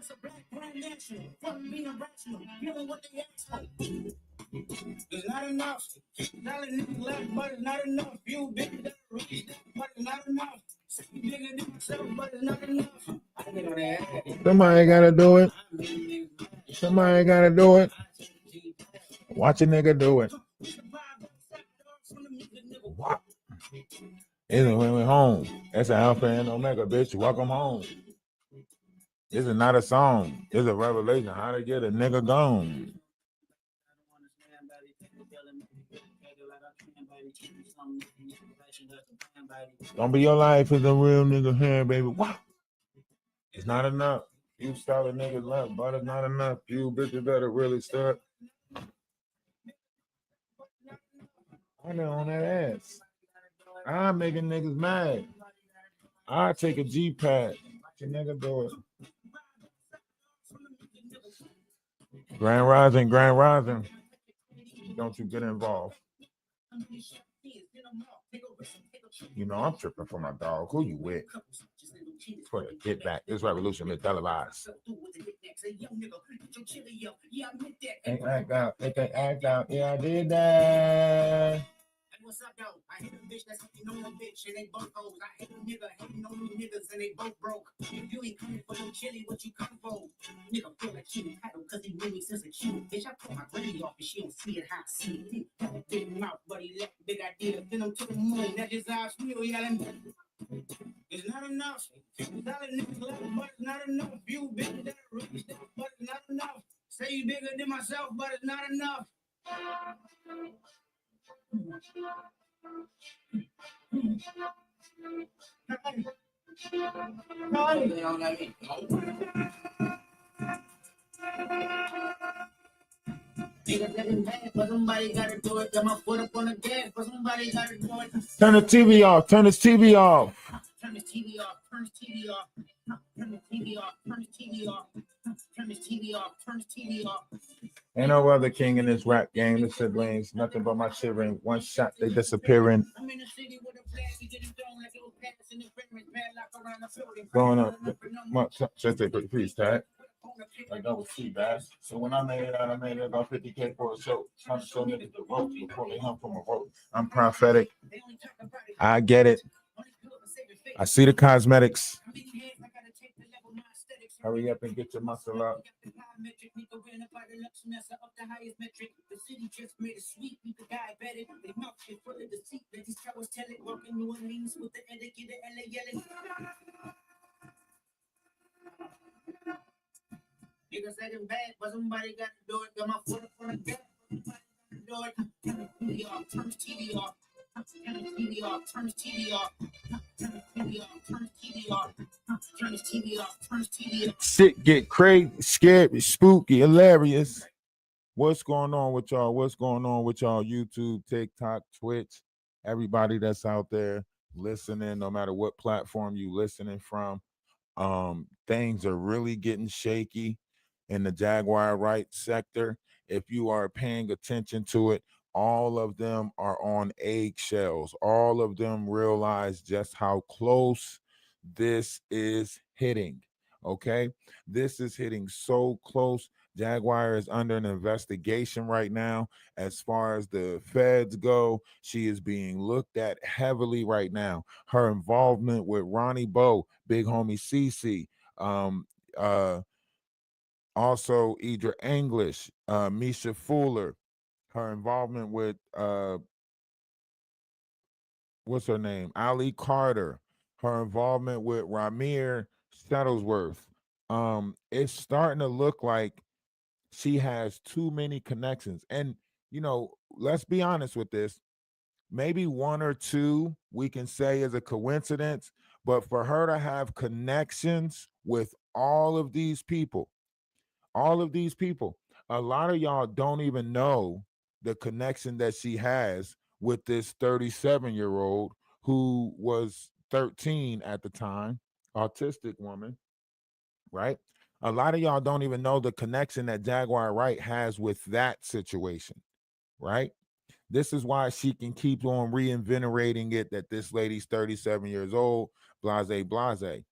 It's not enough. Not enough left, but it's not enough. You bigger than the rich, but it's not enough. Bigger than myself, but it's not enough. Somebody gotta do it. Somebody gotta do it. Watch a nigga do it. Wow. It's a women home. That's an Alpha and Omega, bitch. Welcome home. This is not a song. It's a revelation. How to get a nigga gone. Don't be your life is a real nigga here, baby. Wow. It's not enough. You solid niggas left, but it's not enough. You bitches better really start. I know on that ass. I'm making niggas mad. I take a G-pad. Watch a nigga do it. Grand Rising, Grand Rising. Don't you get involved. You know I'm tripping for my dog. Who you with? For the get back. This revolution is televised. Ain't act out. They can act out. Yeah, I did that. What's up, though? I hit a bitch that's fucking on a bitch and they both hoes. I hate a nigga hating on these niggas and they both broke. If you ain't coming for no chili, what you come for? Nigga feel like cheating title cause he knew me since a kid. Bitch, I put my granny off and she don't see it how I see it. Big mouth, but he left big idea. Then I'm to the moon. That is how I feel, yelling. It's not enough. Dollar niggas left, but it's not enough. You bigger than a rich, but it's not enough. Say you bigger than myself, but it's not enough. Turn the TV off. Turn this TV off. Turn this TV off. Turn this TV off. Turn this TV off. Turn this TV off. Turn this TV off. Turn this TV off. Ain't no other king in this rap game. The siblings, nothing but my shivering. One shot, they disappearing. I'm in the city with a flag, you getting thrown like it was packed in the pyramids, padlock around the building. Growing up, just take a piece, tag. Like that was T-Bass. So when I made it about 50K for a show. Trying to show niggas the rope before they hung from a rope. I'm prophetic. I get it. I see the cosmetics. Hurry up and get your muscle up. Niggas said it bad, but somebody got to do it. Got my foot up on the gas. Turn the TV off. Turn the TV off. Turn the TV off. Turn the TV off. Turn the TV off. Turn the TV off. Turn the TV off. Turn the TV off. Shit get crazy, scary, spooky, hilarious. What's going on with y'all? What's going on with y'all? YouTube, TikTok, Twitch, everybody that's out there listening, no matter what platform you listening from. Things are really getting shaky in the Jaguar Wright sector. If you are paying attention to it, all of them are on eggshells. All of them realize just how close this is hitting. Okay, this is hitting so close. Jaguar is under an investigation right now. As far as the feds go, she is being looked at heavily right now. Her involvement with Ronnie Bo, Big Homie CC, also Idra English, Misha Fuller, her involvement with what's her name? Ali Carter, her involvement with Ramir Shuttlesworth. It's starting to look like she has too many connections. And, let's be honest with this. Maybe one or two we can say is a coincidence, but for her to have connections with all of these people, a lot of y'all don't even know the connection that she has with this 37-year-old who was 13 at the time, autistic woman, right? A lot of y'all don't even know the connection that Jaguar Wright has with that situation, right? This is why she can keep on reinvigorating it that this lady's 37 years old, blase, blase.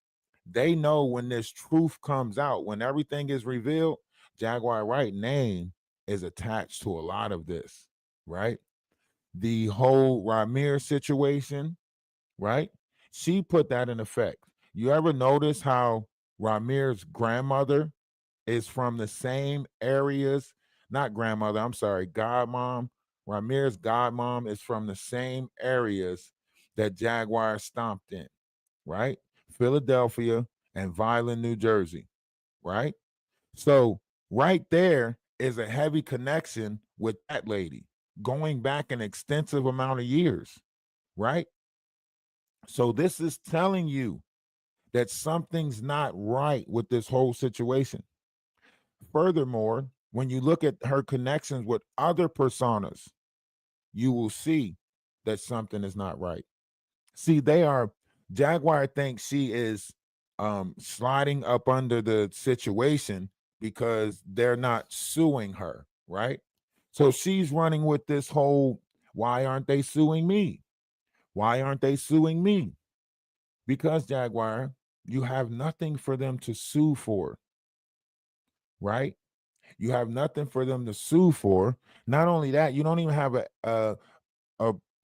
They know when this truth comes out, when everything is revealed, Jaguar Wright name is attached to a lot of this, right? The whole Ramir situation, right? She put that in effect. You ever notice how Ramir's grandmother is from the same areas? Not grandmother, I'm sorry, godmom. Ramir's godmom is from the same areas that Jaguar stomped in, right? Philadelphia and Violin, New Jersey, right? So right there is a heavy connection with that lady going back an extensive amount of years, right? So this is telling you that something's not right with this whole situation. Furthermore, when you look at her connections with other personas, you will see that something is not right. See, they are Jaguar thinks she is sliding up under the situation because they're not suing her, right? So she's running with this whole why aren't they suing me? Why aren't they suing me? Because Jaguar, you have nothing for them to sue for, right? You have nothing for them to sue for. Not only that, you don't even have a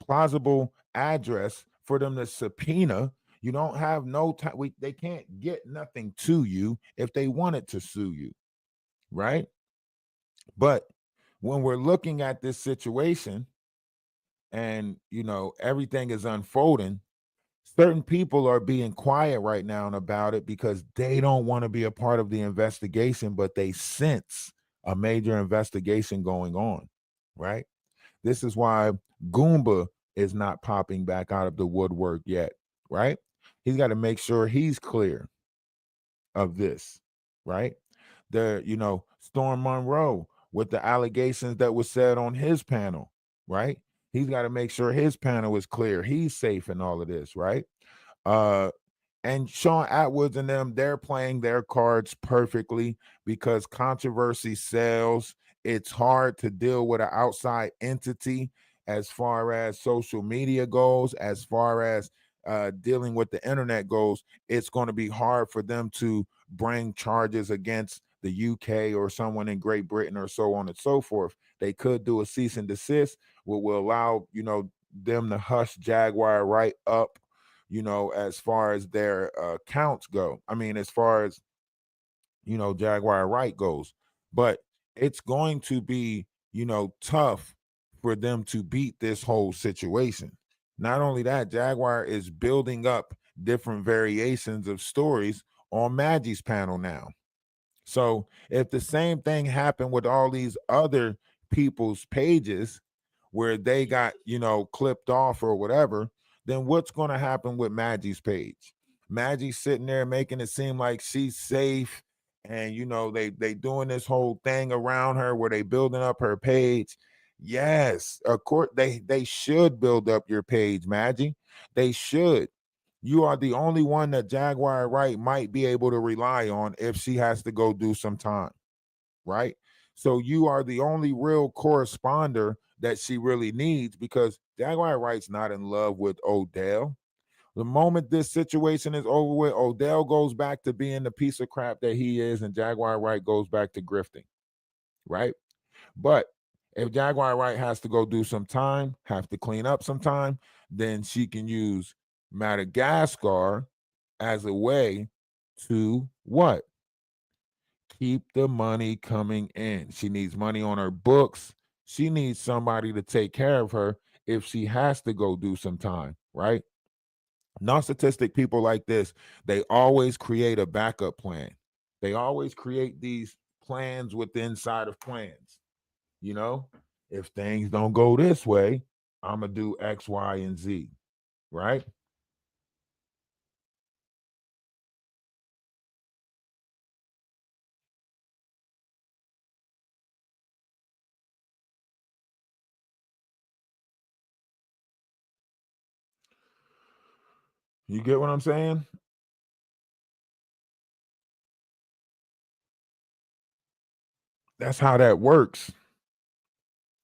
plausible address for them to subpoena. You don't have no time. They can't get nothing to you if they wanted to sue you, right? But when we're looking at this situation and everything is unfolding, certain people are being quiet right now about it because they don't want to be a part of the investigation, but they sense a major investigation going on, right? This is why Goomba is not popping back out of the woodwork yet, right? He's got to make sure he's clear of this, right? Storm Monroe with the allegations that was said on his panel, right? He's got to make sure his panel is clear. He's safe in all of this, right? Uh, and Sean Atwoods and them, they're playing their cards perfectly because controversy sells. It's hard to deal with an outside entity as far as social media goes, as far as dealing with the internet goes. It's going to be hard for them to bring charges against the UK or someone in Great Britain or so on and so forth. They could do a cease and desist, which will allow, them to hush Jaguar right up, as far as their counts go. I mean, as far as, Jaguar Wright goes. But it's going to be, tough for them to beat this whole situation. Not only that, Jaguar is building up different variations of stories on Maggie's panel now. So if the same thing happened with all these other people's pages where they got, clipped off or whatever, then what's going to happen with Maggie's page? Maggie's sitting there making it seem like she's safe and they doing this whole thing around her where they building up her page. Yes, of course they should build up your page, Maggie. They should. You are the only one that Jaguar Wright might be able to rely on if she has to go do some time, right? So you are the only real corresponder that she really needs because Jaguar Wright's not in love with Odell. The moment this situation is over with, Odell goes back to being the piece of crap that he is, and Jaguar Wright goes back to grifting, right? But if Jaguar Wright has to go do some time, have to clean up some time, then she can use Madagascar as a way to what? Keep the money coming in. She needs money on her books. She needs somebody to take care of her if she has to go do some time, right? Narcissistic people like this, they always create a backup plan. They always create these plans with inside of plans. You know, if things don't go this way, I'm gonna do X, Y, and Z, right? You get what I'm saying? That's how that works.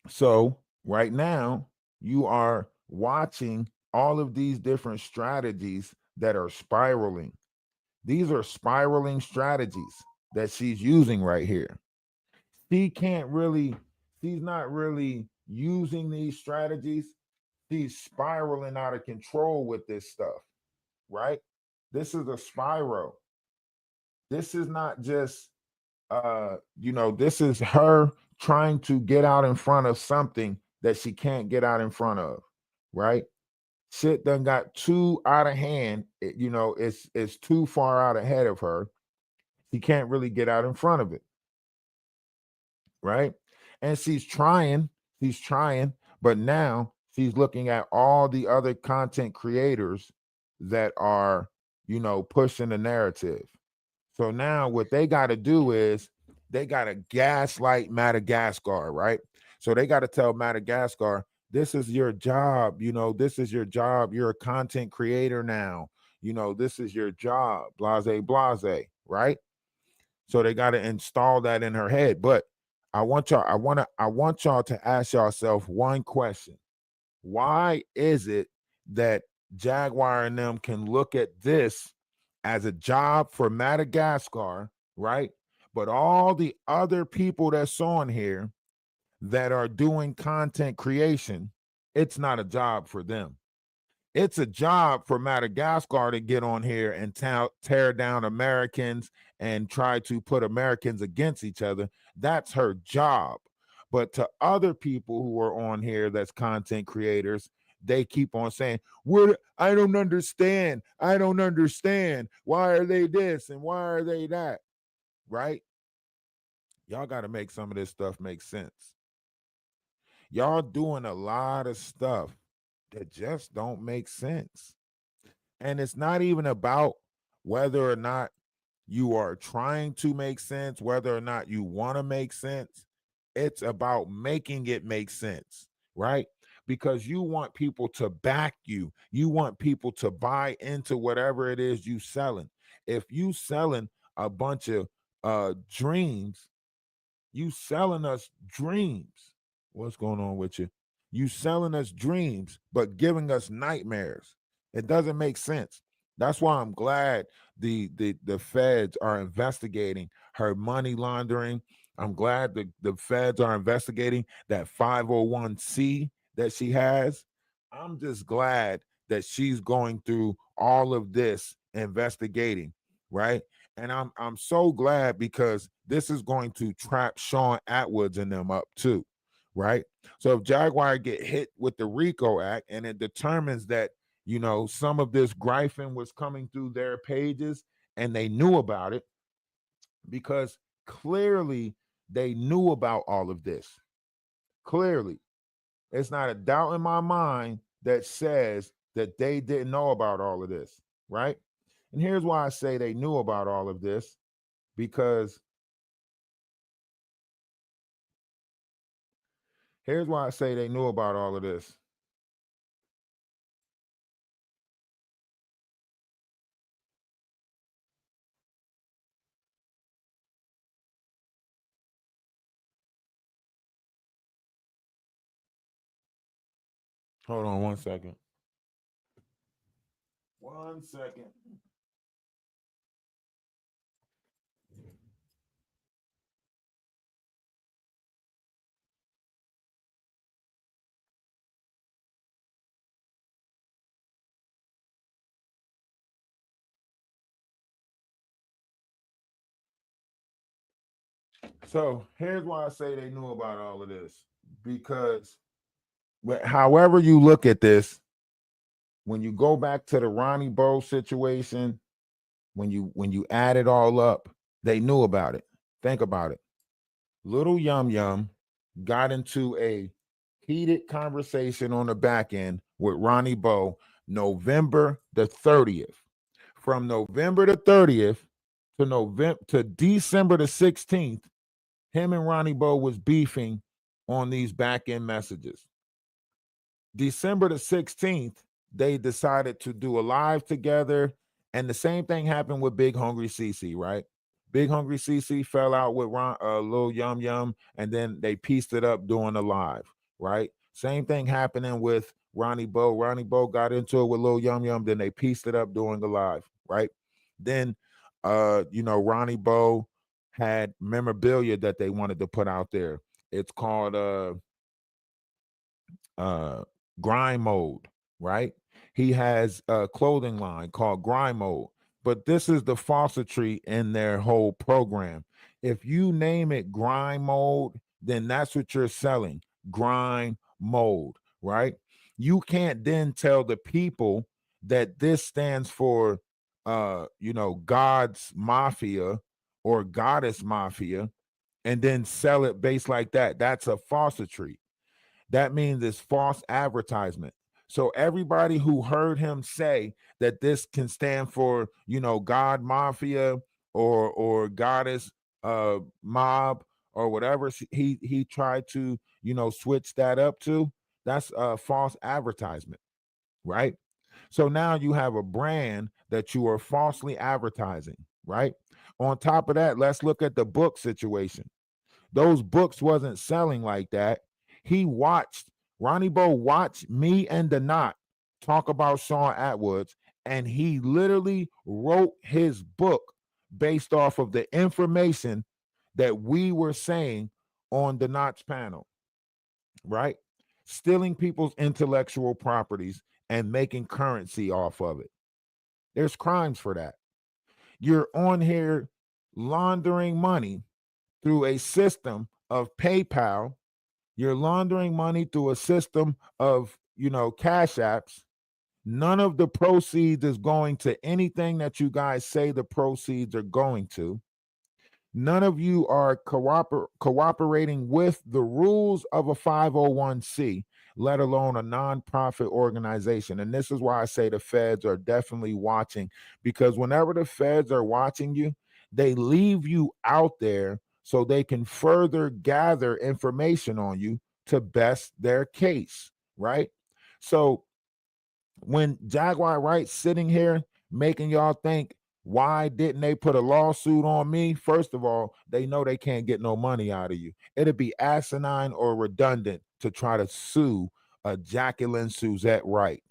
So, right now, you are watching all of these different strategies that are spiraling. These are spiraling strategies that she's using right here. She can't really, she's not really using these strategies. She's spiraling out of control with this stuff, right? This is a spiral. This is not just this is her trying to get out in front of something that she can't get out in front of, right? Shit done got too out of hand. It's too far out ahead of her. She can't really get out in front of it, right? And she's trying, but now she's looking at all the other content creators that are, pushing the narrative. So now what they got to do is they got to gaslight Madagascar, right? So they got to tell Madagascar, this is your job. This is your job. You're a content creator now. This is your job. Blase, blase, right? So they got to install that in her head. But I want y'all to ask yourself one question. Why is it that Jaguar and them can look at this as a job for Madagascar, right? But all the other people that's on here that are doing content creation, it's not a job for them. It's a job for Madagascar to get on here and tear down Americans and try to put Americans against each other. That's her job. But to other people who are on here that's content creators, they keep on saying, I don't understand. I don't understand. Why are they this and why are they that? Right? Y'all got to make some of this stuff make sense. Y'all doing a lot of stuff that just don't make sense. And it's not even about whether or not you are trying to make sense, whether or not you want to make sense. It's about making it make sense, right? Because you want people to back you. You want people to buy into whatever it is you selling. If you selling a bunch of dreams, you selling us dreams. What's going on with you? You selling us dreams, but giving us nightmares. It doesn't make sense. That's why I'm glad the feds are investigating her money laundering. I'm glad the feds are investigating that 501c that she has. I'm just glad that she's going through all of this investigating, right? And I'm so glad because this is going to trap Sean Atwoods and them up too, right? So if Jaguar get hit with the Rico Act and it determines that some of this griping was coming through their pages and they knew about it, because clearly they knew about all of this. Clearly, it's not a doubt in my mind that says that they didn't know about all of this, right? And here's why I say they knew about all of this, because here's why I say they knew about all of this. Hold on 1 second. 1 second. So here's why I say they knew about all of this. Because however you look at this, when you go back to the Ronnie Bo situation, when you add it all up, they knew about it. Think about it. Little Yum Yum got into a heated conversation on the back end with Ronnie Bo November the 30th. From November the 30th to December the 16th, him and Ronnie Bo was beefing on these back end messages. December the 16th, they decided to do a live together. And the same thing happened with Big Hungry CC, right? Big Hungry CC fell out with Lil Yum Yum, and then they pieced it up doing a live, right? Same thing happening with Ronnie Bo. Ronnie Bo got into it with Lil Yum Yum, then they pieced it up doing the live, right? Then Ronnie Bo had memorabilia that they wanted to put out there. It's called uh grind mode, right? He has a clothing line called grind mode. But this is the falsity in their whole program. If you name it grind mode, then that's what you're selling. Grind mode, right? You can't then tell the people that this stands for God's mafia or goddess mafia and then sell it based like that. That's a falsity. That means it's false advertisement. So everybody who heard him say that this can stand for, God mafia or goddess mob or whatever he tried to, switch that up to, that's a false advertisement, right? So now you have a brand that you are falsely advertising, right? On top of that, let's look at the book situation. Those books wasn't selling like that. He watched Ronnie Bo watched me and the Knot talk about Sean Atwoods, and he literally wrote his book based off of the information that we were saying on the Knot's panel, right? Stealing people's intellectual properties and making currency off of it. There's crimes for that. You're on here laundering money through a system of PayPal. You're laundering money through a system of, cash apps. None of the proceeds is going to anything that you guys say the proceeds are going to. None of you are cooperating with the rules of a 501c, let alone a nonprofit organization. And this is why I say the feds are definitely watching, because whenever the feds are watching you, they leave you out there so they can further gather information on you to best their case, right? So when Jaguar Wright sitting here making y'all think, why didn't they put a lawsuit on me? First of all, they know they can't get no money out of you. It'd be asinine or redundant to try to sue a Jacqueline Suzette Wright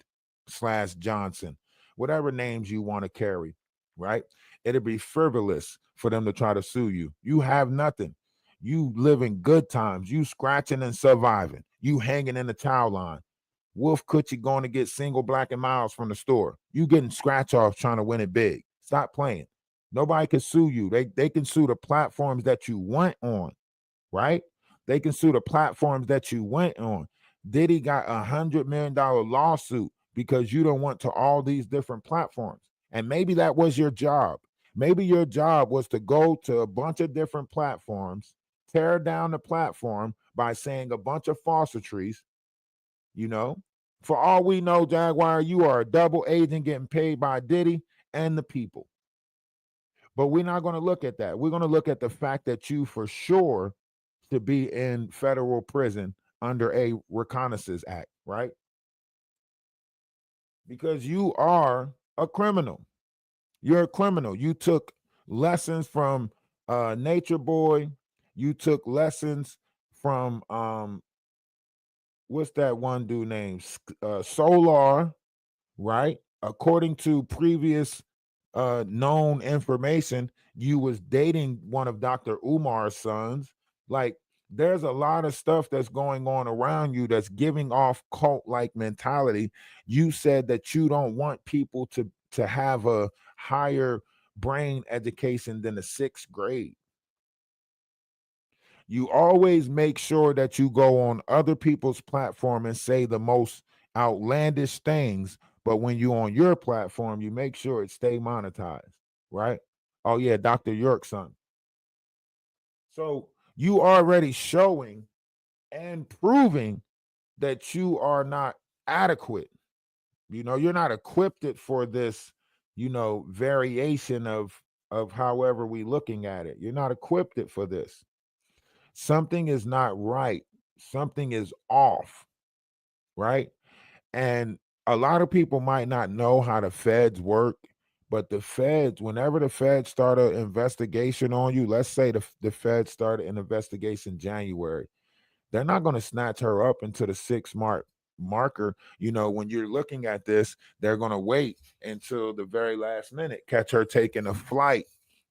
/ Johnson, whatever names you want to carry, right? It'd be frivolous for them to try to sue you. You have nothing. You living good times. You scratching and surviving. You hanging in the towel line. Wolf Coochie going to get single black and miles from the store. You getting scratch offs trying to win it big. Stop playing. Nobody can sue you. They can sue the platforms that you went on, right? They can sue the platforms that you went on. Diddy got $100 million lawsuit because you don't went to all these different platforms. And maybe that was your job. Maybe your job was to go to a bunch of different platforms, tear down the platform by saying a bunch of falsities, you know. For all we know, Jaguar, you are a double agent getting paid by Diddy and the people. But we're not going to look at that. We're going to look at the fact that you for sure should be in federal prison under a reconnaissance act, right? Because you are a criminal. You're a criminal. You took lessons from Nature Boy. You took lessons from what's that one dude named Solar, right? According to previous known information, you was dating one of Dr. Umar's sons. Like, there's a lot of stuff that's going on around you that's giving off cult-like mentality. You said that you don't want people to have a higher brain education than the sixth grade. You always make sure that you go on other people's platform and say the most outlandish things, but when you on your platform, you make sure it stay monetized, right? Oh yeah, Dr. York's son. So you already showing and proving that you are not adequate. You're not equipped for this, variation of however we looking at it. You're not equipped for this. Something is not right. Something is off, right? And a lot of people might not know how the feds work, but the feds, whenever the feds start an investigation on you, let's say the feds started an investigation January, they're not going to snatch her up into the 6 marker. When you're looking at this, they're going to wait until the very last minute, catch her taking a flight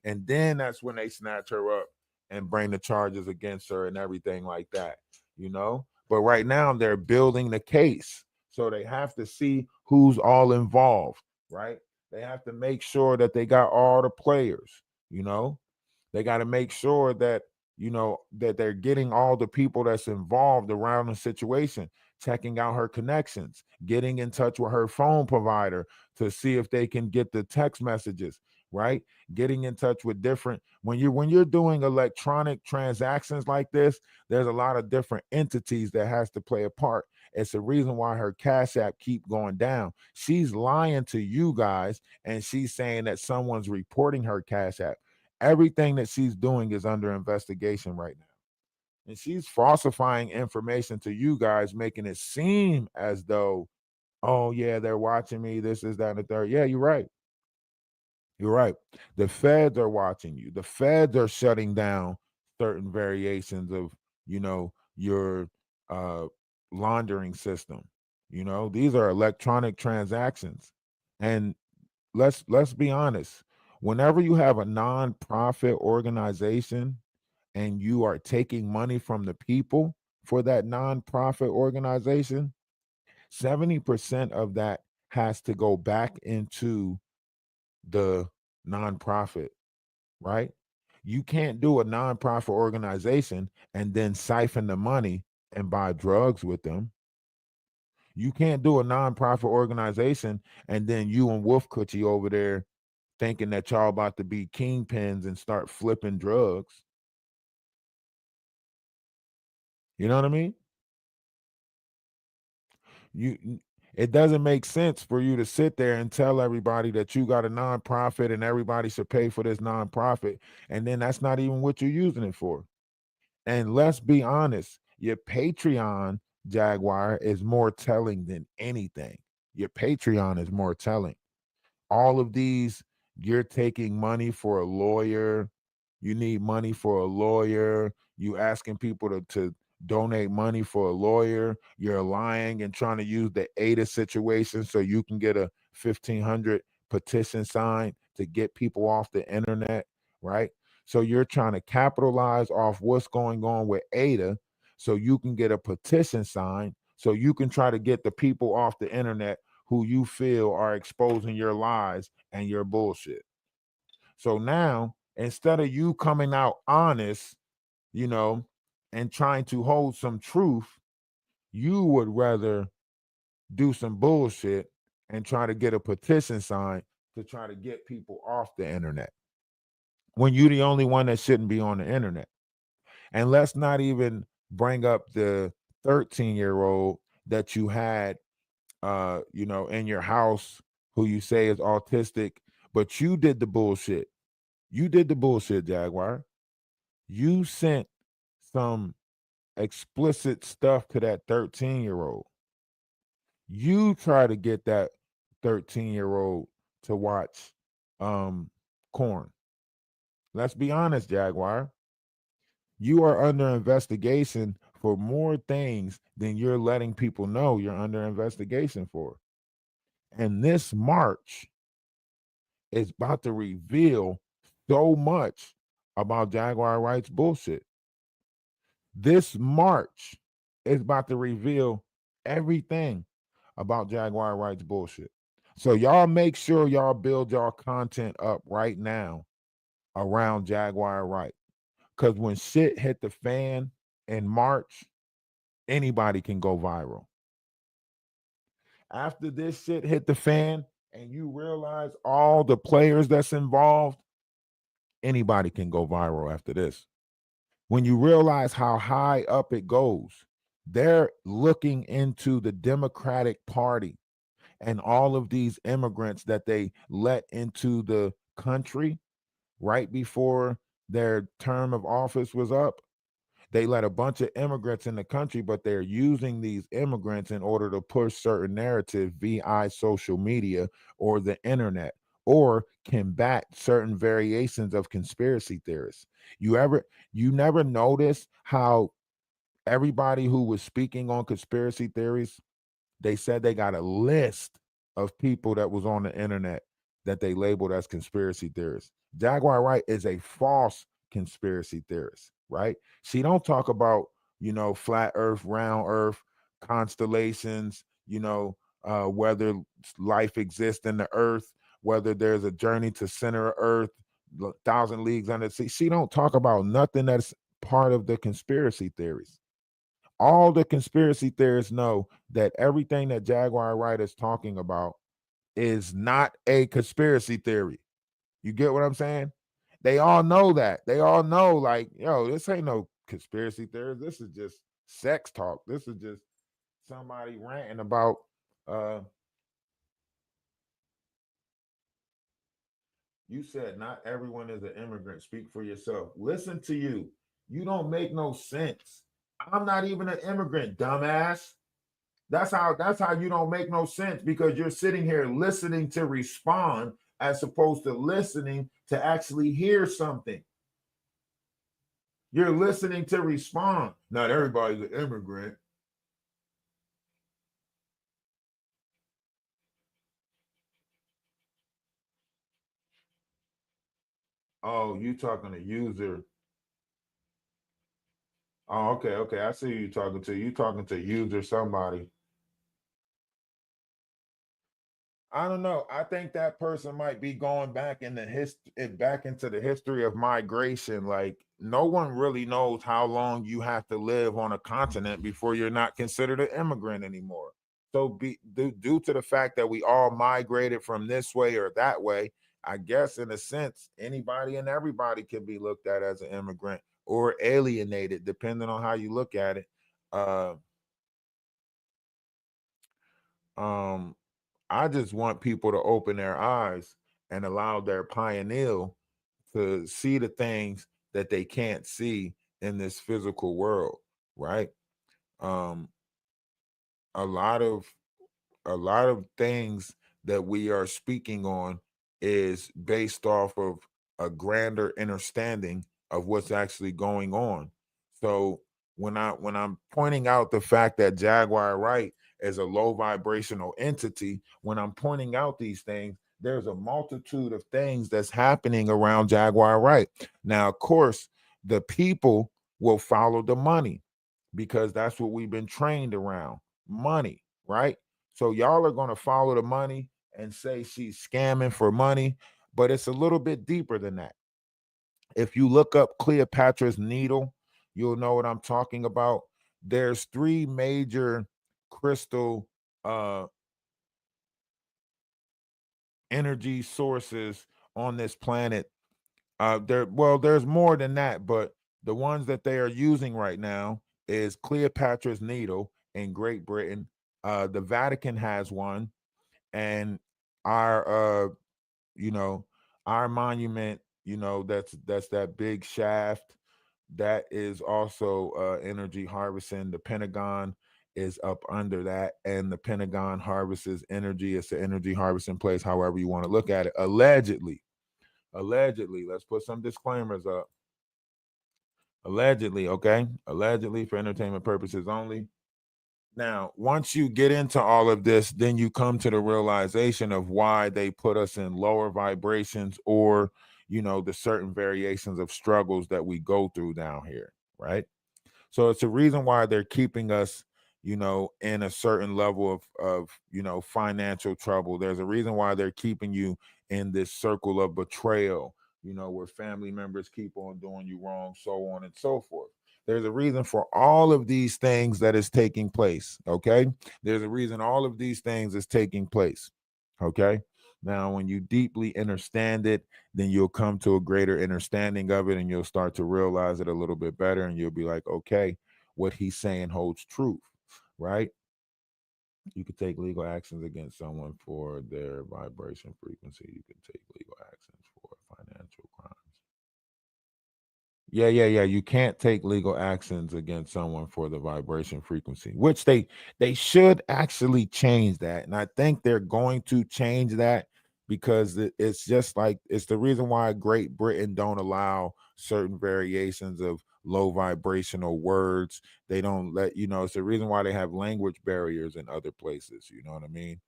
And then that's when they snatch her up and bring the charges against her and everything like that, you know. But right now they're building the case. So they have to see who's all involved, right? They have to make sure that they got all the players, you know. They got to make sure that, that they're getting all the people that's involved around the situation, checking out her connections, getting in touch with her phone provider to see if they can get the text messages, right? Getting in touch with different when you're doing electronic transactions like this, there's a lot of different entities that has to play a part. It's the reason why her cash app keep going down. She's lying to you guys and she's saying that someone's reporting her cash app. Everything that she's doing is under investigation right now. And she's falsifying information to you guys, making it seem as though, oh, yeah, they're watching me. This is that and the third. Yeah, you're right. You're right. The feds are watching you. The feds are shutting down certain variations of, your uh, laundering system. These are electronic transactions. And let's be honest. Whenever you have a nonprofit organization and you are taking money from the people for that nonprofit organization, 70% of that has to go back into the nonprofit, right? You can't do a nonprofit organization and then siphon the money and buy drugs with them. You can't do a nonprofit organization and then you and Wolf Coochie over there thinking that y'all about to be kingpins and start flipping drugs. You know what I mean? You it doesn't make sense for you to sit there and tell everybody that you got a nonprofit and everybody should pay for this nonprofit, and then that's not even what you're using it for. And let's be honest, your Patreon, Jaguar, is more telling than anything. Your Patreon is more telling. All of these, you're taking money for a lawyer. You need money for a lawyer. You asking people to donate money for a lawyer. You're lying and trying to use the ADA situation so you can get a 1,500 petition signed to get people off the internet, right? So you're trying to capitalize off what's going on with ADA so you can get a petition signed so you can try to get the people off the internet who you feel are exposing your lies and your bullshit. So now, instead of you coming out honest, you know, and trying to hold some truth, you would rather do some bullshit and try to get a petition signed to try to get people off the internet when you're the only one that shouldn't be on the internet. And let's not even bring up the 13-year-old that you had in your house who you say is autistic, but you did the bullshit. You did the bullshit, Jaguar. You sent some explicit stuff to that 13-year-old. You try to get that 13-year-old to watch corn. Let's be honest, Jaguar. You are under investigation for more things than you're letting people know you're under investigation for. And this March is about to reveal so much about Jaguar Wright's bullshit. This March is about to reveal everything about Jaguar Wright's bullshit. So y'all make sure y'all build y'all content up right now around Jaguar Wright. Because when shit hit the fan in March, anybody can go viral. After this shit hit the fan and you realize all the players that's involved, anybody can go viral after this. When you realize how high up it goes, they're looking into the Democratic Party and all of these immigrants that they let into the country right before their term of office was up. They let a bunch of immigrants in the country, but they're using these immigrants in order to push certain narrative via social media or the internet or combat certain variations of conspiracy theorists. You never notice how everybody who was speaking on conspiracy theories, they said they got a list of people that was on the internet that they labeled as conspiracy theorists. Jaguar Wright is a false conspiracy theorist, right? She don't talk about, flat earth, round earth, constellations, whether life exists in the earth, whether there's a journey to center of earth, 1,000 leagues under the sea. She don't talk about nothing that's part of the conspiracy theories. All the conspiracy theorists know that everything that Jaguar Wright is talking about is not a conspiracy theory. You get what I'm saying? They all know that. They all know, like, yo, this ain't no conspiracy theory. This is just sex talk. This is just somebody ranting about uh you said not everyone is an immigrant. Speak for yourself. Listen to you. You don't make no sense. I'm not even an immigrant, dumbass. That's how you don't make no sense, because you're sitting here listening to respond as opposed to listening to actually hear something. You're listening to respond. Not everybody's an immigrant. Oh, you talking to user. Oh, okay, okay. I see who you talking to. You talking to user somebody. I don't know. I think that person might be going back in the back into the history of migration. Like, no one really knows how long you have to live on a continent before you're not considered an immigrant anymore. So, due to the fact that we all migrated from this way or that way, I guess in a sense, anybody and everybody can be looked at as an immigrant or alienated, depending on how you look at it. Uh, um, I just want people to open their eyes and allow their pioneer to see the things that they can't see in this physical world, right? Um, a lot of a lot of things that we are speaking on is based off of a grander understanding of what's actually going on. So when I'm pointing out the fact that Jaguar Wright is a low vibrational entity, when I'm pointing out these things, there's a multitude of things that's happening around Jaguar Wright. Now, of course, the people will follow the money, because that's what we've been trained around, money, right? So y'all are going to follow the money and say she's scamming for money, but it's a little bit deeper than that. If you look up Cleopatra's needle, you'll know what I'm talking about. There's three major crystal uh energy sources on this planet. There's more than that, but the ones that they are using right now is Cleopatra's needle in Great Britain. The Vatican has one, and our you know our monument, that's that big shaft, that is also energy harvesting. The Pentagon is up under that, and the Pentagon harvests energy. It's an energy harvesting place, however you want to look at it. Allegedly, let's put some disclaimers up. Allegedly, okay? Allegedly, for entertainment purposes only. Now, once you get into all of this, then you come to the realization of why they put us in lower vibrations, or, the certain variations of struggles that we go through down here, right? So it's a reason why they're keeping us, in a certain level of financial trouble. There's a reason why they're keeping you in this circle of betrayal, where family members keep on doing you wrong, so on and so forth. There's a reason for all of these things that is taking place. Okay. There's a reason all of these things is taking place. Okay. Now, when you deeply understand it, then you'll come to a greater understanding of it, and you'll start to realize it a little bit better. And you'll be like, okay, what he's saying holds truth, right? You could take legal actions against someone for their vibration frequency. You could take legal actions for financial crimes. Yeah. You can't take legal actions against someone for the vibration frequency, which they should actually change that. And I think they're going to change that, because it's just like, it's the reason why Great Britain don't allow certain variations of low vibrational words. They don't let, it's the reason why they have language barriers in other places, you know what I mean?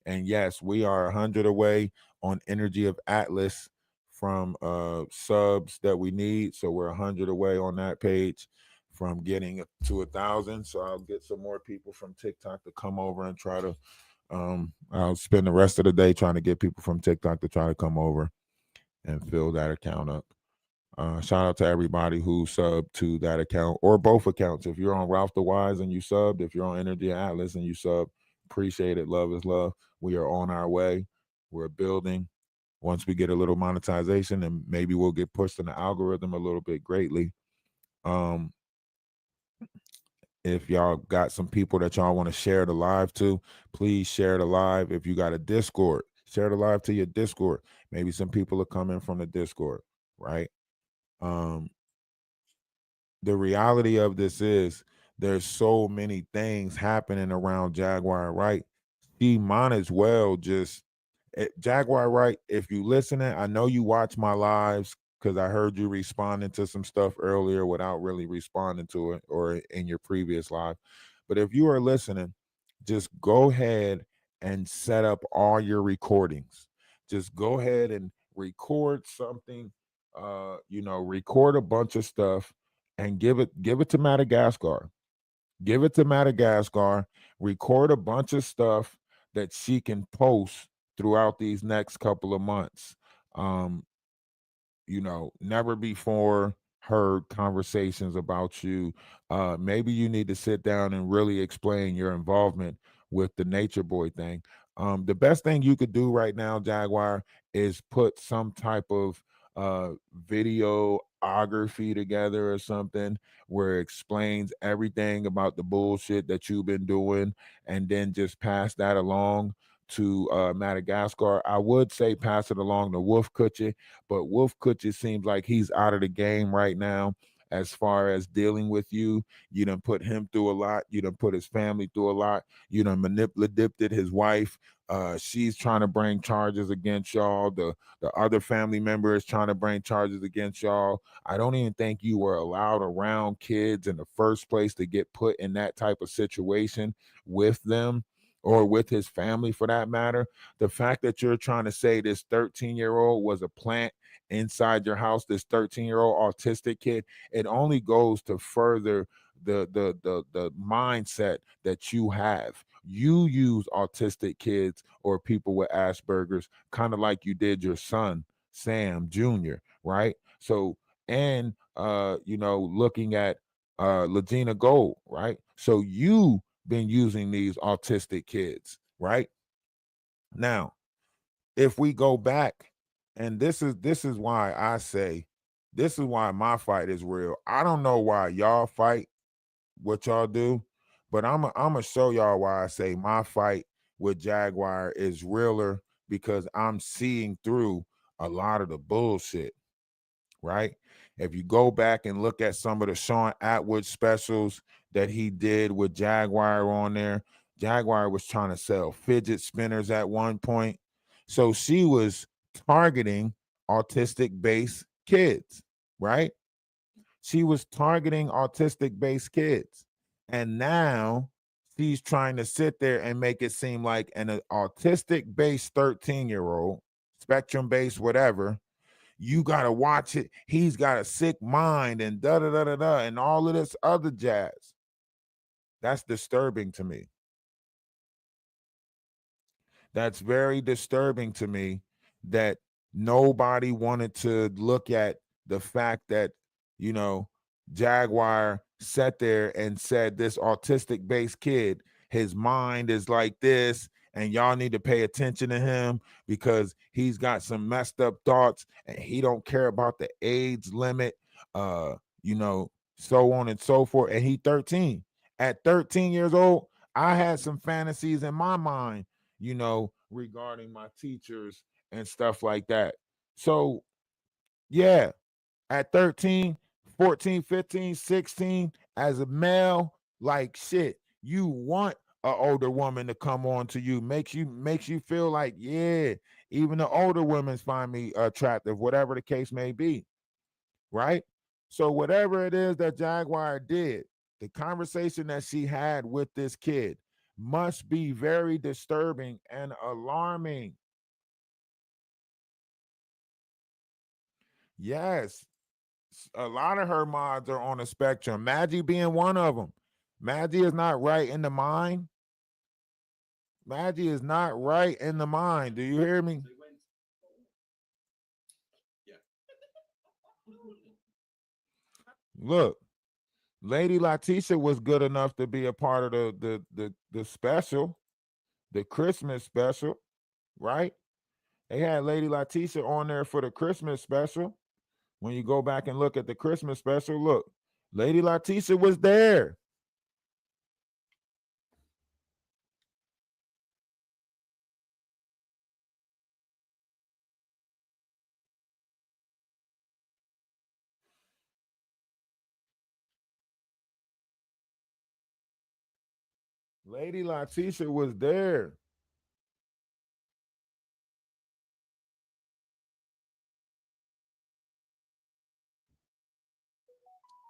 And yes, we are 100 away on Energy of Atlas from subs that we need. So we're 100 away on that page from getting to 1,000. So I'll get some more people from TikTok to come over and try to I'll spend the rest of the day trying to get people from TikTok to try to come over and fill that account up. Shout out to everybody who subbed to that account or both accounts. If you're on Ralph the Wise and you subbed, if you're on Energy Atlas and you sub, appreciate it. Love is love. We are on our way. We're building. Once we get a little monetization, and maybe we'll get pushed in the algorithm a little bit greatly. Um, if y'all got some people that y'all want to share the live to, please share the live. If you got a Discord, share the live to your Discord. Maybe some people are coming from the Discord, right? Um, the reality of this is there's so many things happening around Jaguar Wright. She might as well just Jaguar Wright. If you listening, I know you watch my lives because I heard you responding to some stuff earlier without really responding to it or in your previous live. But if you are listening, just go ahead and set up all your recordings. Just go ahead and record something. Record a bunch of stuff and give it to Madagascar. Give it to Madagascar. Record a bunch of stuff that she can post throughout these next couple of months. Um, never before heard conversations about you. Maybe you need to sit down and really explain your involvement with the Nature Boy thing. The best thing you could do right now, Jaguar, is put some type of uh, videography together or something where it explains everything about the bullshit that you've been doing, and then just pass that along to Madagascar. I would say pass it along to Wolf Kutcher, but Wolf Kutcher seems like he's out of the game right now as far as dealing with you. You done put him through a lot. You done put his family through a lot. You done manipulated his wife. She's trying to bring charges against y'all. The other family member is trying to bring charges against y'all. I don't even think you were allowed around kids in the first place to get put in that type of situation with them or with his family for that matter. The fact that you're trying to say this 13-year-old was a plant inside your house, this 13-year-old autistic kid, it only goes to further the mindset that you have. You use autistic kids or people with Asperger's kind of like you did your son Sam Jr., right? So and looking at Legina Gold, right? So you been using these autistic kids, right? Now, if we go back, and this is why I say this is why my fight is real. I don't know why y'all fight what y'all do, but I'm gonna show y'all why I say my fight with Jaguar is realer because I'm seeing through a lot of the bullshit, right? If you go back and look at some of the Sean Atwood specials that he did with Jaguar on there, Jaguar was trying to sell fidget spinners at one point. So she was targeting autistic based kids, right? She was targeting autistic based kids. And now she's trying to sit there and make it seem like an autistic based 13-year-old, spectrum based, whatever, you gotta watch it. He's got a sick mind and da da da da da and all of this other jazz. That's disturbing to me. That's very disturbing to me that nobody wanted to look at the fact that, you know, Jaguar sat there and said this autistic based kid, his mind is like this, and y'all need to pay attention to him because he's got some messed up thoughts and he don't care about the age limit, uh, you know, so on and so forth. And he 13. At 13 years old, I had some fantasies in my mind, regarding my teachers and stuff like that. So, yeah, at 13, 14, 15, 16, as a male, like shit, you want an older woman to come on to you, makes you feel like, yeah, even the older women find me attractive, whatever the case may be, right? So whatever it is that Jaguar did, the conversation that she had with this kid must be very disturbing and alarming. Yes, a lot of her mods are on the spectrum. Maggie being one of them. Maggie is not right in the mind. Maggie is not right in the mind. Do you hear me? Look, Lady Letitia was good enough to be a part of the special, the Christmas special, right? They had Lady Letitia on there for the Christmas special. When you go back and look at the Christmas special, look, Lady Letitia was there. Lady Letitia was there.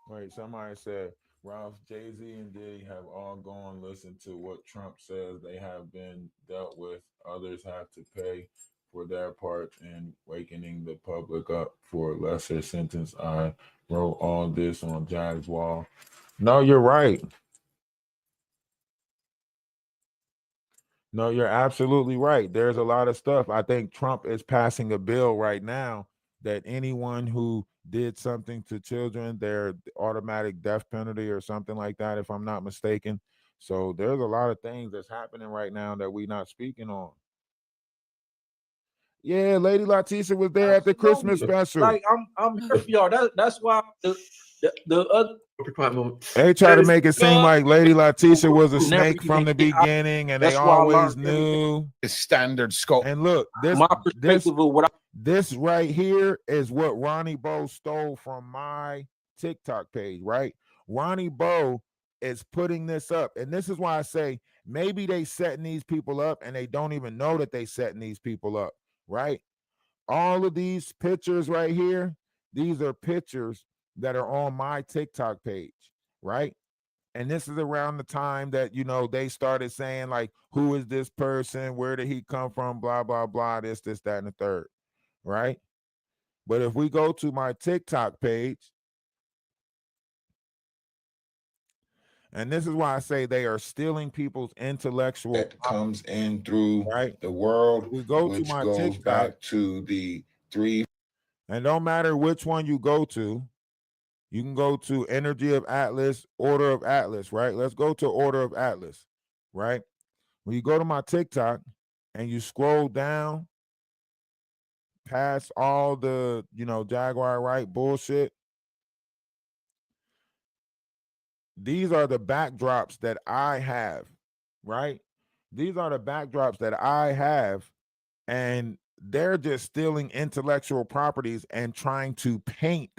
Wait, somebody said Ralph, Jay-Z, and Diddy have all gone listen to what Trump says. They have been dealt with. Others have to pay for their part in wakening the public up for a lesser sentence. I wrote all this on Jag's wall. No, you're right. No, you're absolutely right. There's a lot of stuff. I think Trump is passing a bill right now that anyone who did something to children, their automatic death penalty or something like that, if I'm not mistaken. So there's a lot of things that's happening right now that we're not speaking on. Yeah, Lady Letitia was there at the Christmas special. Like I'm here for y'all. That's why the other they try to make it seem like Lady Letitia was a snake from the beginning, and they always knew the standard scope. And look, my perspective of what this right here is what Ronnie Bo stole from my TikTok page, right? Ronnie Bo is putting this up. And this is why I say maybe they setting these people up and they don't even know that they setting these people up, right? All of these pictures right here, these are pictures that are on my TikTok page, right? And this is around the time that, you know, they started saying, like, who is this person? Where did he come from? Blah, blah, blah, this, that, and the third, right? But if we go to my TikTok page, and this is why I say they are stealing people's intellectual that comes in through right the world, we go which to my goes TikTok, back to the three. and don't matter which one you go to, you can go to Energy of Atlas, Order of Atlas, right? Let's go to Order of Atlas, right? When you go to my TikTok and you scroll down past all the, you know, Jaguar Wright bullshit, these are the backdrops that I have, right? These are the backdrops that I have, and they're just stealing intellectual properties and trying to paint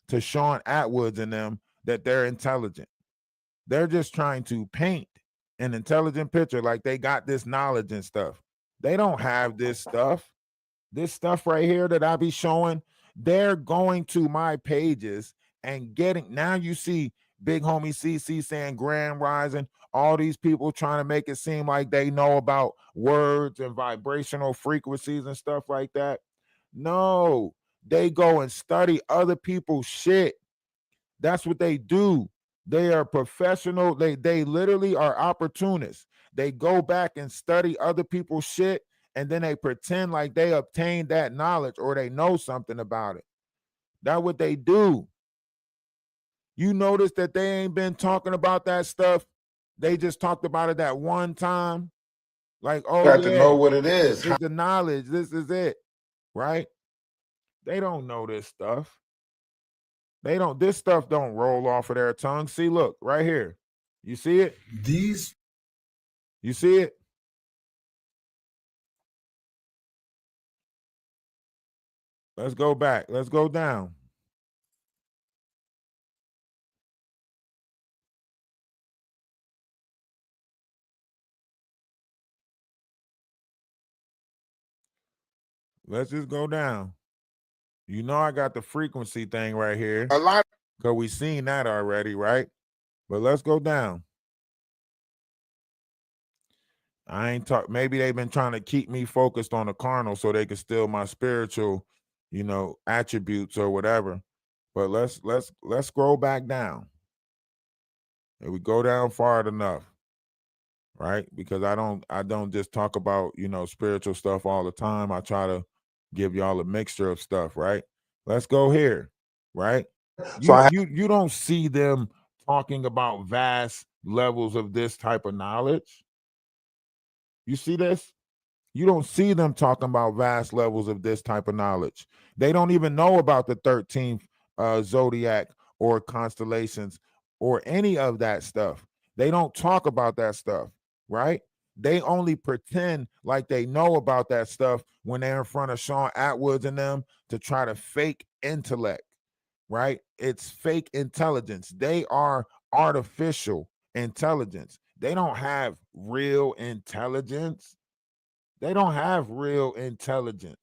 to Sean Atwoods and them that they're intelligent. They're just trying to paint an intelligent picture like they got this knowledge and stuff. They don't have this stuff. This stuff right here that I be showing, they're going to my pages and getting, now you see big homie CC saying Grand Rising, all these people trying to make it seem like they know about words and vibrational frequencies and stuff like that. No, they go and study other people's shit. That's what they do. They are professional. They literally are opportunists. They go back and study other people's shit, and then they pretend like they obtained that knowledge or they know something about it. That's what they do. You notice that they ain't been talking about that stuff. They just talked about it that one time. Like, oh, got to know what it is. This is the knowledge. This is it, right? They don't know this stuff. They don't, this stuff don't roll off of their tongue. See, look, right here. You see it? You see it? Let's go back. Let's go down. Let's just go down. You know I got the frequency thing right here. A lot. Because we seen that already, right? But let's go down. I ain't talk. Maybe they've been trying to keep me focused on the carnal so they can steal my spiritual, attributes or whatever. But let's scroll back down. And we go down far enough, right? Because I don't just talk about, spiritual stuff all the time. I try to give y'all a mixture of stuff, right? Let's go here, right? You don't see them talking about vast levels of this type of knowledge. You see this? You don't see them talking about vast levels of this type of knowledge. They don't even know about the 13th zodiac or constellations or any of that stuff. They don't talk about that stuff, right? They only pretend like they know about that stuff when they're in front of Sean Atwoods and them to try to fake intellect, right? It's fake intelligence. They are artificial intelligence. They don't have real intelligence. They don't have real intelligence.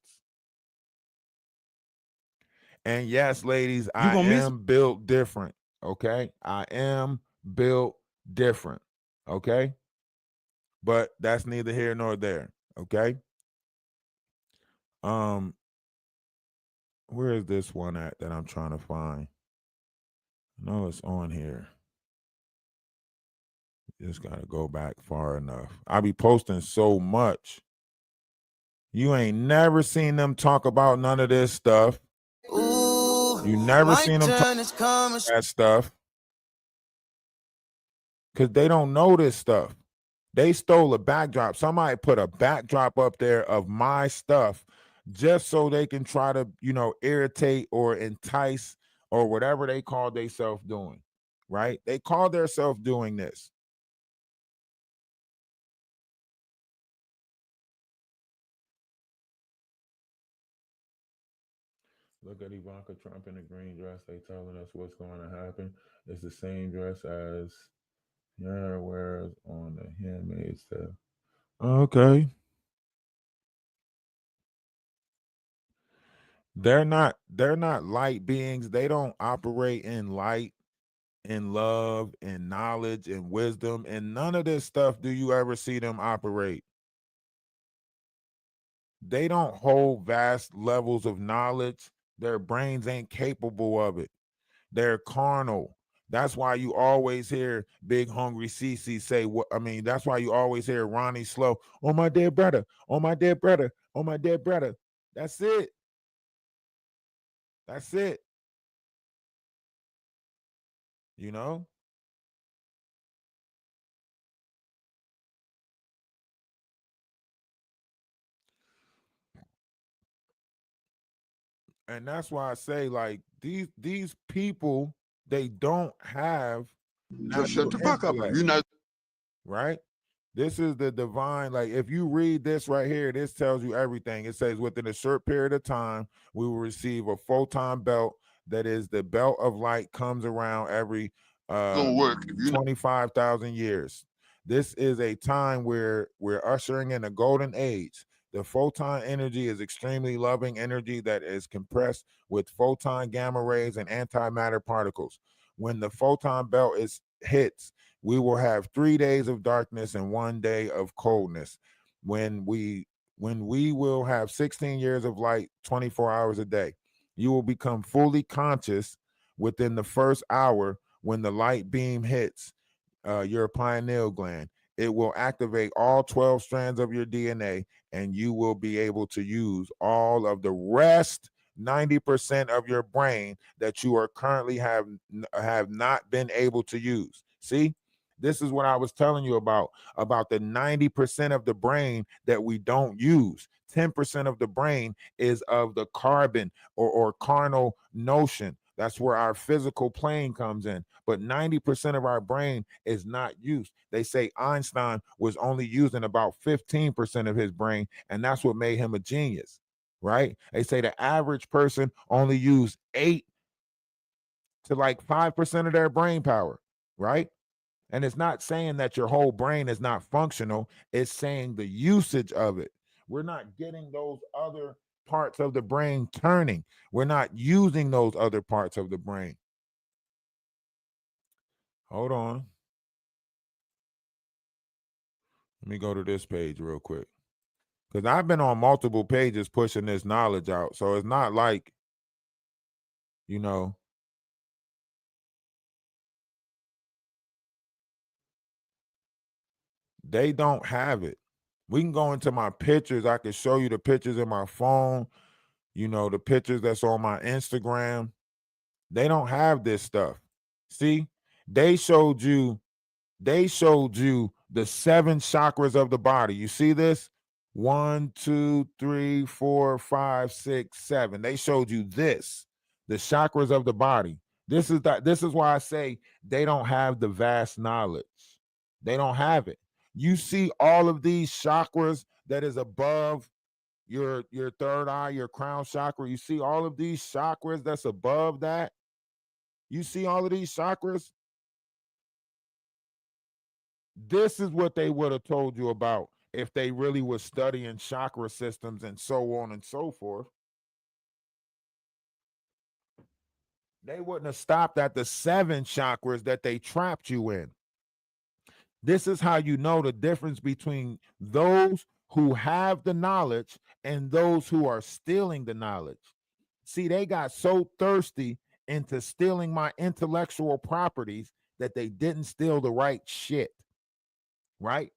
And yes, ladies, I am built different. Okay. I am built different. Okay. But that's neither here nor there. Okay. Where is this one at that I'm trying to find? No, it's on here. Just gotta go back far enough. I be posting so much. You ain't never seen them talk about none of this stuff. Ooh, You never my seen them talk turn is coming. about that stuff. Because they don't know this stuff. They stole a backdrop. Somebody put a backdrop up there of my stuff just so they can try to, irritate or entice or whatever they call themselves doing, right? They call themselves doing this. Look at Ivanka Trump in a green dress. They telling us what's going to happen. It's the same dress as Yara wears on the Handmaid's Tale. Okay. They're not light beings. They don't operate in light, in love, in knowledge, in wisdom, and none of this stuff do you ever see them operate. They don't hold vast levels of knowledge. Their brains ain't capable of it. They're carnal. That's why you always hear Big Hungry CC say what I mean, that's why you always hear Ronnie Slow, oh my dead brother, oh my dead brother, oh my dead brother. That's it. That's it. You know? And that's why I say, like, these people, they don't have Just shut natural the fuck up. intellect, You know. right? This is the divine. Like, if you read this right here, this tells you everything. It says within a short period of time, we will receive a photon belt. That is, the belt of light comes around every Gonna work if you 25,000 years. This is a time where we're ushering in a golden age. The photon energy is extremely loving energy that is compressed with photon gamma rays and antimatter particles. When the photon belt hits, we will have 3 days of darkness and 1 day of coldness. When we will have 16 years of light 24 hours a day. You will become fully conscious within the first hour when the light beam hits your pineal gland. It will activate all 12 strands of your DNA, and you will be able to use all of the rest 90% of your brain that you are currently have not been able to use. See, this is what I was telling you about the 90% of the brain that we don't use. 10% of the brain is of the carbon or carnal notion. That's where our physical plane comes in. But 90% of our brain is not used. They say Einstein was only using about 15% of his brain, and that's what made him a genius, right? They say the average person only used 8 to like 5% of their brain power, right? And it's not saying that your whole brain is not functional, it's saying the usage of it. We're not getting those other parts of the brain turning. We're not using those other parts of the brain. Hold on. Let me go to this page real quick. Because I've been on multiple pages pushing this knowledge out. So it's not like, you know, they don't have it. We can go into my pictures. I can show you the pictures in my phone, you know, the pictures that's on my Instagram. They don't have this stuff. See, they showed you the 7 chakras of the body. You see this? 1, 2, 3, 4, 5, 6, 7. They showed you this, the chakras of the body. This is why I say they don't have the vast knowledge. They don't have it. You see all of these chakras that is above your third eye, your crown chakra. You see all of these chakras that's above that. You see all of these chakras. This is what they would have told you about if they really were studying chakra systems and so on and so forth. They wouldn't have stopped at the 7 chakras that they trapped you in. This is how you know the difference between those who have the knowledge and those who are stealing the knowledge. See, they got so thirsty into stealing my intellectual properties that they didn't steal the right shit, right?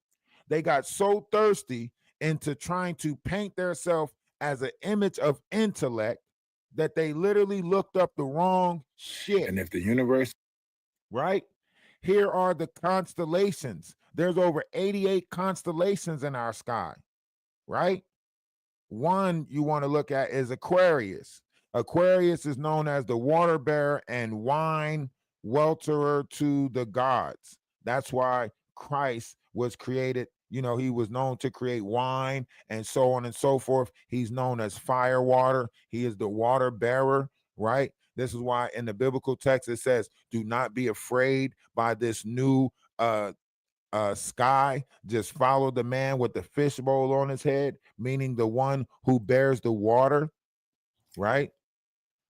They got so thirsty into trying to paint themselves as an image of intellect that they literally looked up the wrong shit. And if the universe, right? Here are the constellations. There's over 88 constellations in our sky, right? One you want to look at is Aquarius. Aquarius is known as the water bearer and wine welterer to the gods. That's why Christ was created. You know, he was known to create wine and so on and so forth. He's known as fire water. He is the water bearer, right? This is why in the biblical text it says, do not be afraid by this new sky. Just follow the man with the fishbowl on his head, meaning the one who bears the water, right?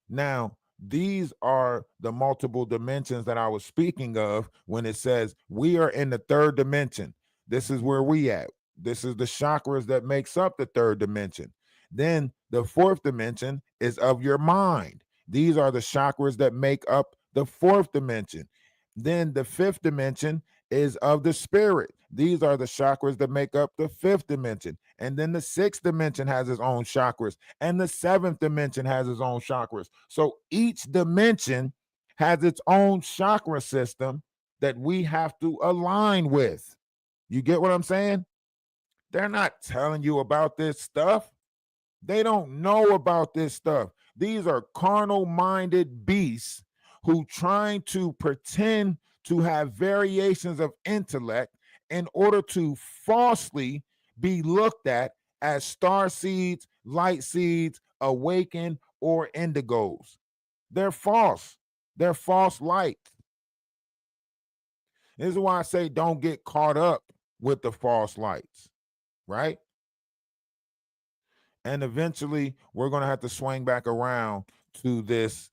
Now, these are the multiple dimensions that I was speaking of when it says we are in the 3rd dimension. This is where we at. This is the chakras that makes up the 3rd dimension. Then the 4th dimension is of your mind. These are the chakras that make up the 4th dimension. Then the 5th dimension is of the spirit. These are the chakras that make up the 5th dimension. And then the 6th dimension has its own chakras. And the 7th dimension has its own chakras. So each dimension has its own chakra system that we have to align with. You get what I'm saying? They're not telling you about this stuff. They don't know about this stuff. These are carnal-minded beasts who trying to pretend to have variations of intellect in order to falsely be looked at as star seeds, light seeds, awakened, or indigos. They're false. They're false light. This is why I say don't get caught up with the false lights, right? And eventually we're going to have to swing back around to this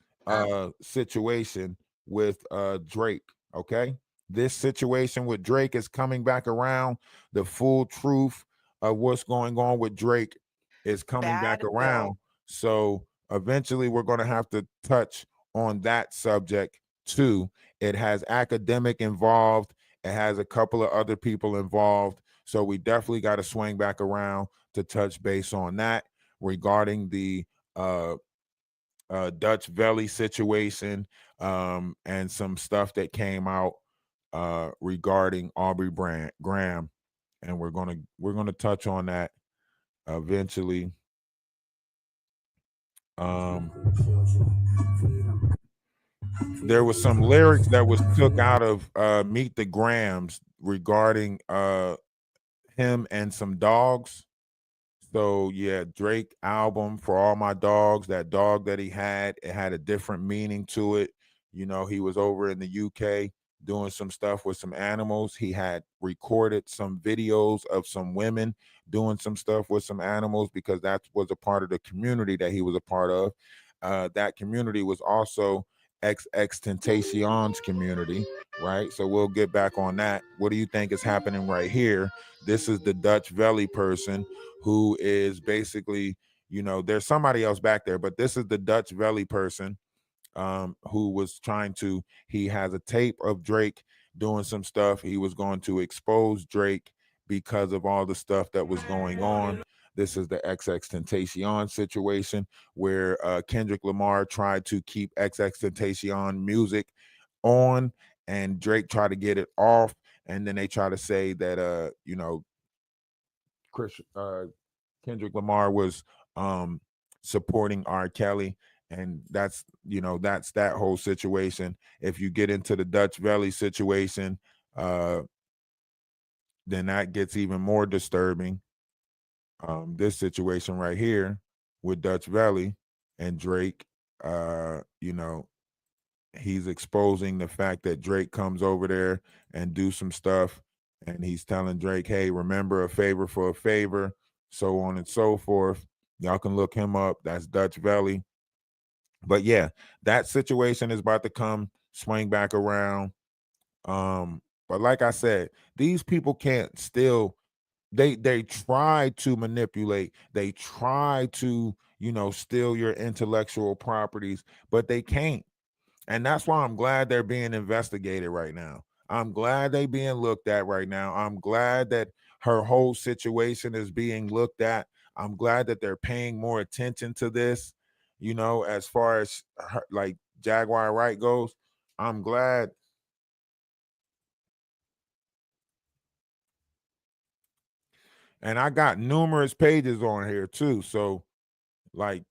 situation with Drake, okay? This situation with Drake is coming back around. The full truth of what's going on with Drake is coming back around. So eventually we're going to have to touch on that subject too. It has academic involved. It has a couple of other people involved. So we definitely got to swing back around to touch base on that regarding the Dutch Valley situation and some stuff that came out regarding Aubrey Graham, and we're gonna touch on that eventually. There was some lyrics that was took out of Meet the Grahams regarding him and some dogs. So yeah, Drake album For All My Dogs, that dog that he had, it had a different meaning to it. You know, he was over in the UK doing some stuff with some animals. He had recorded some videos of some women doing some stuff with some animals because that was a part of the community that he was a part of. That community was also XXXTentacion's community, right? So we'll get back on that. What do you think is happening right here? This is the Dutch Valley person who is basically, there's somebody else back there, but this is the Dutch Valley person who was he has a tape of Drake doing some stuff. He was going to expose Drake because of all the stuff that was going on. This is the XXXTentacion situation where Kendrick Lamar tried to keep XXXTentacion music on and Drake tried to get it off. And then they try to say that, Kendrick Lamar was supporting R. Kelly. And that's that whole situation. If you get into the Dutch Valley situation, then that gets even more disturbing. This situation right here with Dutch Valley and Drake, he's exposing the fact that Drake comes over there and do some stuff. And he's telling Drake, hey, remember a favor for a favor, so on and so forth. Y'all can look him up. That's Dutch Valley. But yeah, that situation is about to swing back around. But like I said, these people can't still, they try to manipulate, they try to, steal your intellectual properties, but they can't. And that's why I'm glad they're being investigated right now. I'm glad they're being looked at right now. I'm glad that her whole situation is being looked at. I'm glad that they're paying more attention to this, as far as her, like Jaguar Wright goes. I'm glad. And I got numerous pages on here too. So, like,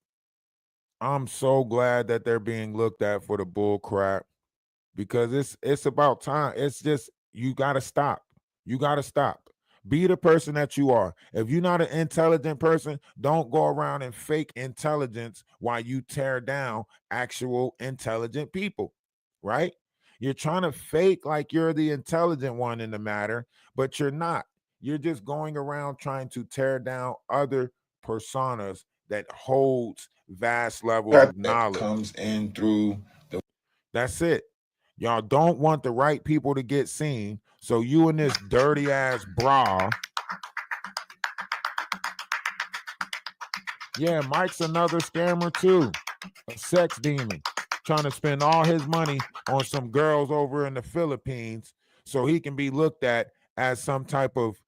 I'm so glad that they're being looked at for the bull crap. Because it's about time. It's just, you got to stop. You got to stop. Be the person that you are. If you're not an intelligent person, don't go around and fake intelligence while you tear down actual intelligent people, right? You're trying to fake like you're the intelligent one in the matter, but you're not. You're just going around trying to tear down other personas that holds vast levels of knowledge. Comes in through the. That's it. Y'all don't want the right people to get seen. So you and this dirty ass bra. Yeah, Mike's another scammer too. A sex demon. Trying to spend all his money on some girls over in the Philippines so he can be looked at as some type of,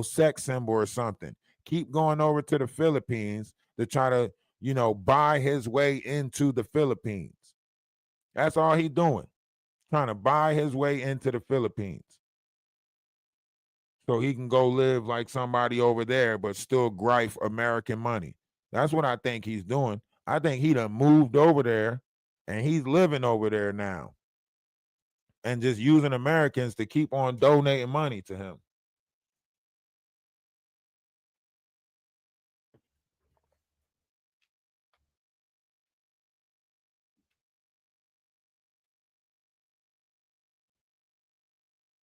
sex symbol or something. Keep going over to the Philippines to try to, buy his way into the Philippines. That's all he doing. Trying to buy his way into the Philippines so he can go live like somebody over there, but still gripe American money. That's what I think he's doing. I think he done moved over there and he's living over there now and just using Americans to keep on donating money to him.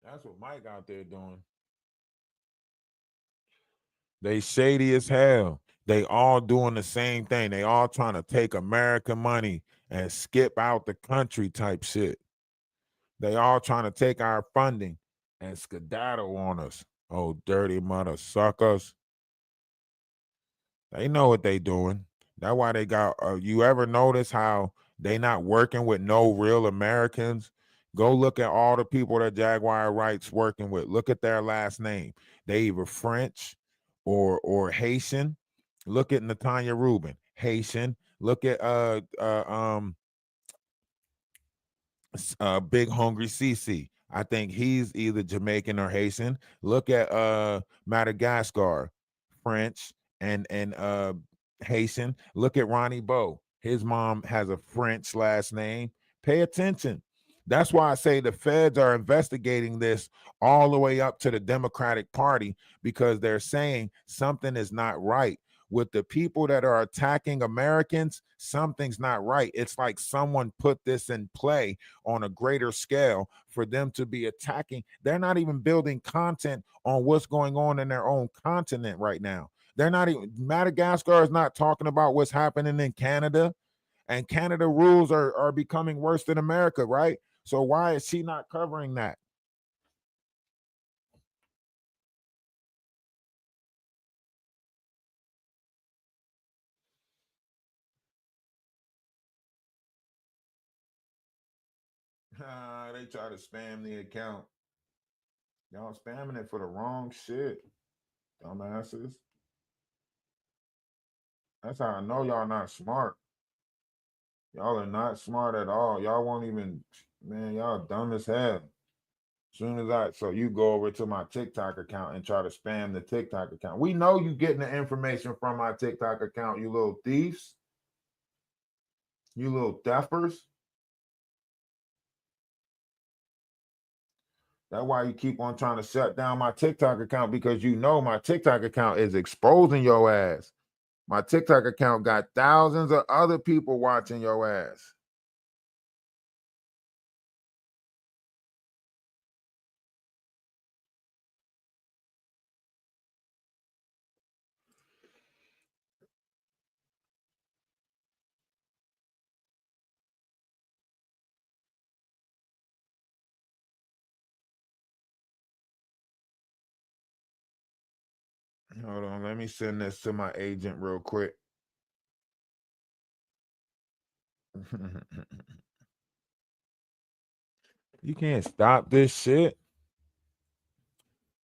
That's what Mike out there doing. They shady as hell. They all doing the same thing. They all trying to take American money and skip out the country type shit. They all trying to take our funding and skedaddle on us. Oh, dirty mother suckers. They know what they doing. That's why they got, you ever notice how they not working with no real Americans? Go look at all the people that Jaguar Wright's working with. Look at their last name. They either French or Haitian. Look at Natanya Rubin, Haitian. Look at Big Hungry CC. I think he's either Jamaican or Haitian. Look at Madagascar, French and Haitian. Look at Ronnie Bo. His mom has a French last name. Pay attention. That's why I say the feds are investigating this all the way up to the Democratic Party because they're saying something is not right. With the people that are attacking Americans, something's not right. It's like someone put this in play on a greater scale for them to be attacking. They're not even building content on what's going on in their own continent right now. They're not even, Madagascar is not talking about what's happening in Canada And Canada rules are becoming worse than America, right? So why is she not covering that? They try to spam the account. Y'all spamming it for the wrong shit, dumbasses. That's how I know y'all not smart. Y'all are not smart at all. Y'all won't even, man, y'all dumb as hell. So you go over to my TikTok account and try to spam the TikTok account. We know you getting the information from my TikTok account, you little thieves. You little thefers. That's why you keep on trying to shut down my TikTok account, because you know my TikTok account is exposing your ass. My TikTok account got thousands of other people watching your ass. Hold on, let me send this to my agent real quick. You can't stop this shit.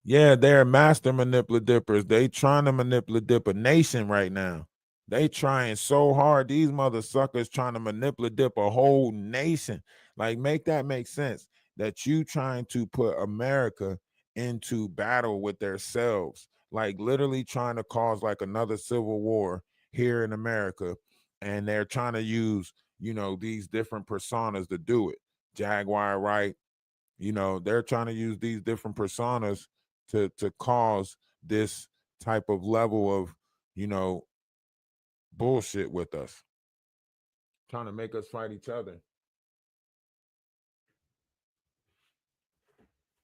Yeah, they're master manipulatippers. They trying to manipulate a nation right now. They trying so hard. These mother suckers trying to manipulate a whole nation. Like, make that make sense. That you trying to put America into battle with themselves. Like, literally trying to cause like another civil war here in America. And they're trying to use, these different personas to do it. Jaguar Wright, they're trying to use these different personas to cause this type of level of, bullshit with us, trying to make us fight each other.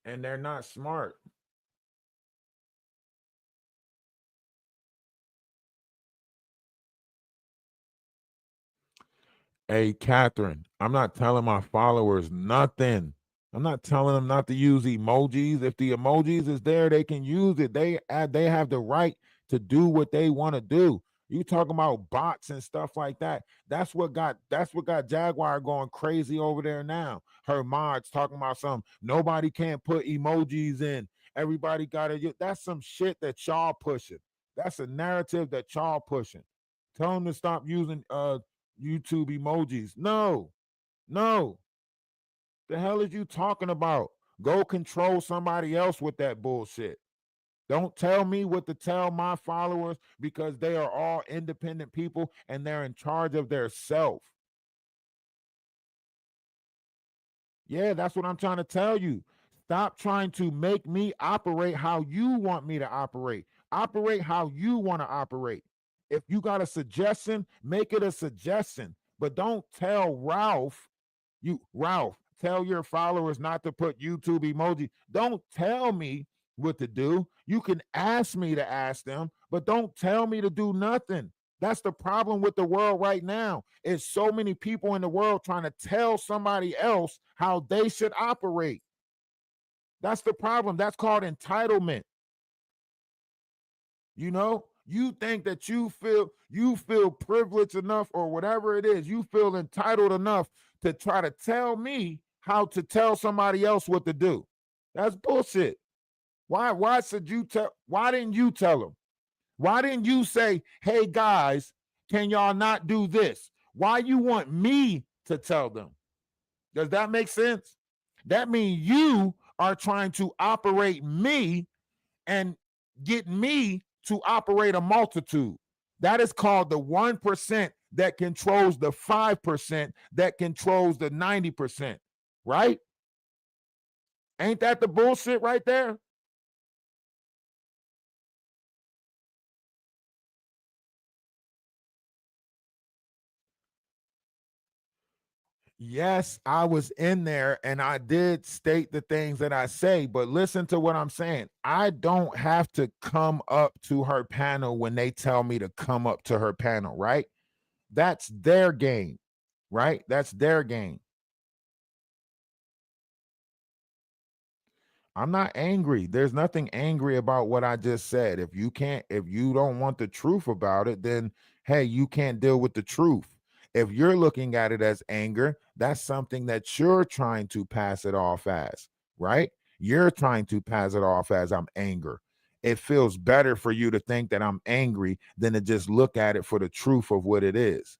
And they're not smart. Hey, Catherine, I'm not telling my followers nothing. I'm not telling them not to use emojis. If the emojis is there, they can use it. They have the right to do what they want to do. You talking about bots and stuff like that. That's what got Jaguar going crazy over there now. Her mods talking about something. Nobody can't put emojis in. Everybody got to. That's some shit that y'all pushing. That's a narrative that y'all pushing. Tell them to stop using YouTube emojis. No. The hell is you talking about? Go control somebody else with that bullshit. Don't tell me what to tell my followers, because they are all independent people and they're in charge of their self. Yeah, that's what I'm trying to tell you. Stop trying to make me operate how you want me to operate. Operate how you want to operate. If you got a suggestion, make it a suggestion. But don't tell Ralph, tell your followers not to put YouTube emoji. Don't tell me what to do. You can ask me to ask them, but don't tell me to do nothing. That's the problem with the world right now. It's so many people in the world trying to tell somebody else how they should operate. That's the problem. That's called entitlement. You think that you feel privileged enough, or whatever it is, you feel entitled enough to try to tell me how to tell somebody else what to do. That's bullshit. Why didn't you tell them? Why didn't you say, hey guys, can y'all not do this? Why you want me to tell them? Does that make sense? That means you are trying to operate me and get me to operate a multitude. That is called the 1% that controls the 5% that controls the 90%, right? Ain't that the bullshit right there? Yes, I was in there and I did state the things that I say, but listen to what I'm saying. I don't have to come up to her panel when they tell me to come up to her panel, right? That's their game. right? That's their game. I'm not angry. There's nothing angry about what I just said. If you don't want the truth about it, then hey, you can't deal with the truth. If you're looking at it as anger, that's something that you're trying to pass it off as, right? You're trying to pass it off as I'm anger. It feels better for you to think that I'm angry than to just look at it for the truth of what it is.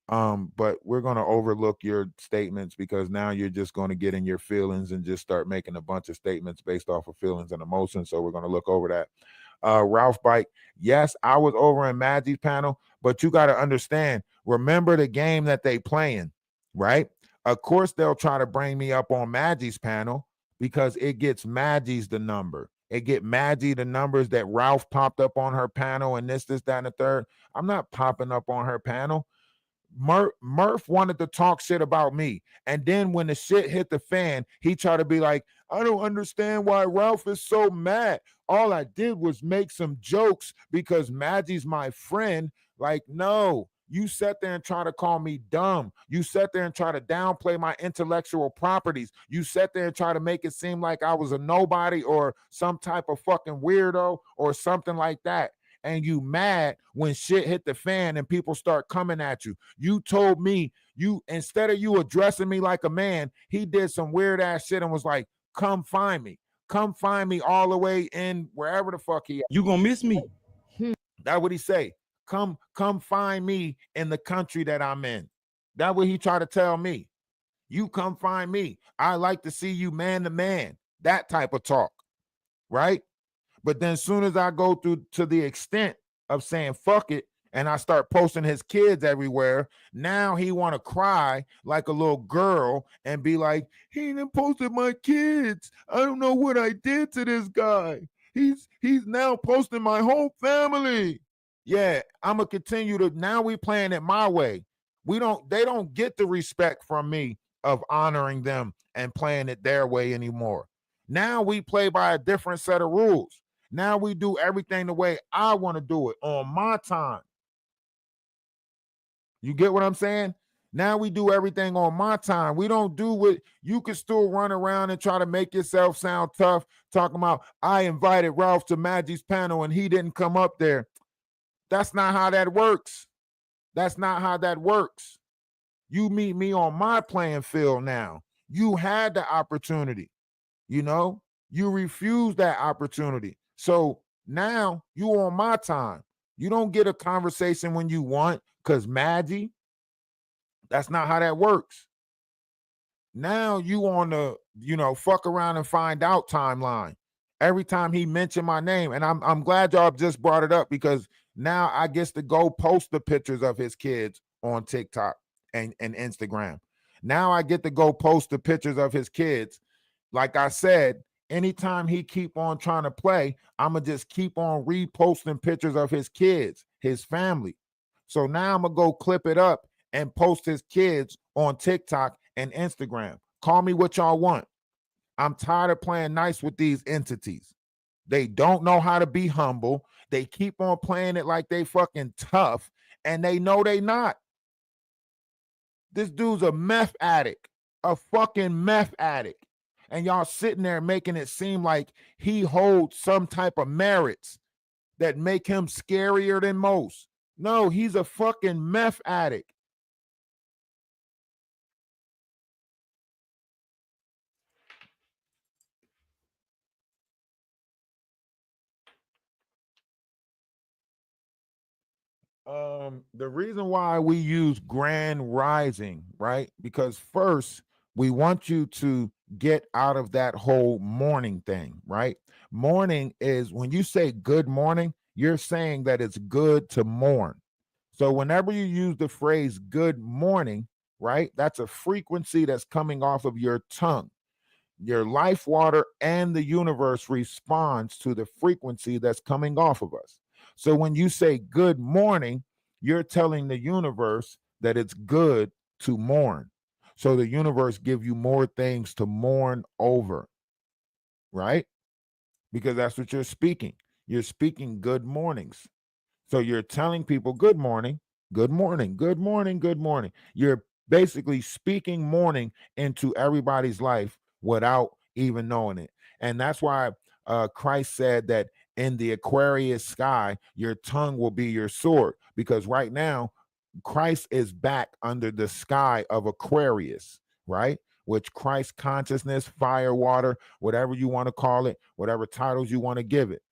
But we're going to overlook your statements because now you're just going to get in your feelings and just start making a bunch of statements based off of feelings and emotions. So we're going to look over that. Ralph Bike, yes, I was over in Maggie's panel, but you got to understand, remember the game that they playing, right? Of course, they'll try to bring me up on Maggie's panel because it gets Maggie's the number. It get Maggie the numbers that Ralph popped up on her panel and this, that, and the third. I'm not popping up on her panel. Murph wanted to talk shit about me. And then when the shit hit the fan, he tried to be like, I don't understand why Ralph is so mad. All I did was make some jokes because Maggie's my friend. Like, no, you sat there and try to call me dumb. You sat there and try to downplay my intellectual properties. You sat there and try to make it seem like I was a nobody or some type of fucking weirdo or something like that. And you mad when shit hit the fan and people start coming at you. You told me, instead of you addressing me like a man, he did some weird ass shit and was like, come find me. Come find me all the way in wherever the fuck he is. You gonna miss me. That's what he say. Come find me in the country that I'm in. That's what he tried to tell me. You come find me. I like to see you man to man. That type of talk, right? But then as soon as I go through to the extent of saying fuck it and I start posting his kids everywhere, now he want to cry like a little girl and be like, he done posted my kids. I don't know what I did to this guy. He's now posting my whole family. Yeah, I'm gonna continue to, now we playing it my way. They don't get the respect from me of honoring them and playing it their way anymore. Now we play by a different set of rules. Now we do everything the way I want to do it on my time. You get what I'm saying? Now we do everything on my time. We don't do what you can still run around and try to make yourself sound tough, talking about I invited Ralph to Maggie's panel and he didn't come up there. That's not how that works. That's not how that works. You meet me on my playing field now. You had the opportunity, you refused that opportunity. So now you on my time. You don't get a conversation when you want because Maggie, that's not how that works. Now you on the, fuck around and find out timeline. Every time he mentioned my name, and I'm glad y'all just brought it up because now I get to go post the pictures of his kids on TikTok and Instagram. Now I get to go post the pictures of his kids. Like I said, anytime he keep on trying to play, I'm going to just keep on reposting pictures of his kids, his family. So now I'm going to go clip it up and post his kids on TikTok and Instagram. Call me what y'all want. I'm tired of playing nice with these entities. They don't know how to be humble. They keep on playing it like they fucking tough, and they know they not. This dude's a meth addict, a fucking meth addict. And y'all sitting there making it seem like he holds some type of merits that make him scarier than most. No, he's a fucking meth addict. The reason why we use grand rising, right? Because first, we want you to get out of that whole morning thing, right? Morning is when you say good morning, you're saying that it's good to mourn. So whenever you use the phrase good morning, right, that's a frequency that's coming off of your tongue. Your life water and the universe responds to the frequency that's coming off of us. So when you say good morning, you're telling the universe that it's good to mourn. So the universe give you more things to mourn over, right? Because that's what you're speaking. You're speaking good mornings. So you're telling people good morning, good morning, good morning, good morning. You're basically speaking mourning into everybody's life without even knowing it. And that's why Christ said that in the Aquarius sky, your tongue will be your sword, because right now Christ is back under the sky of Aquarius, right? Which Christ consciousness, fire, water, whatever you want to call it, whatever titles you want to give it,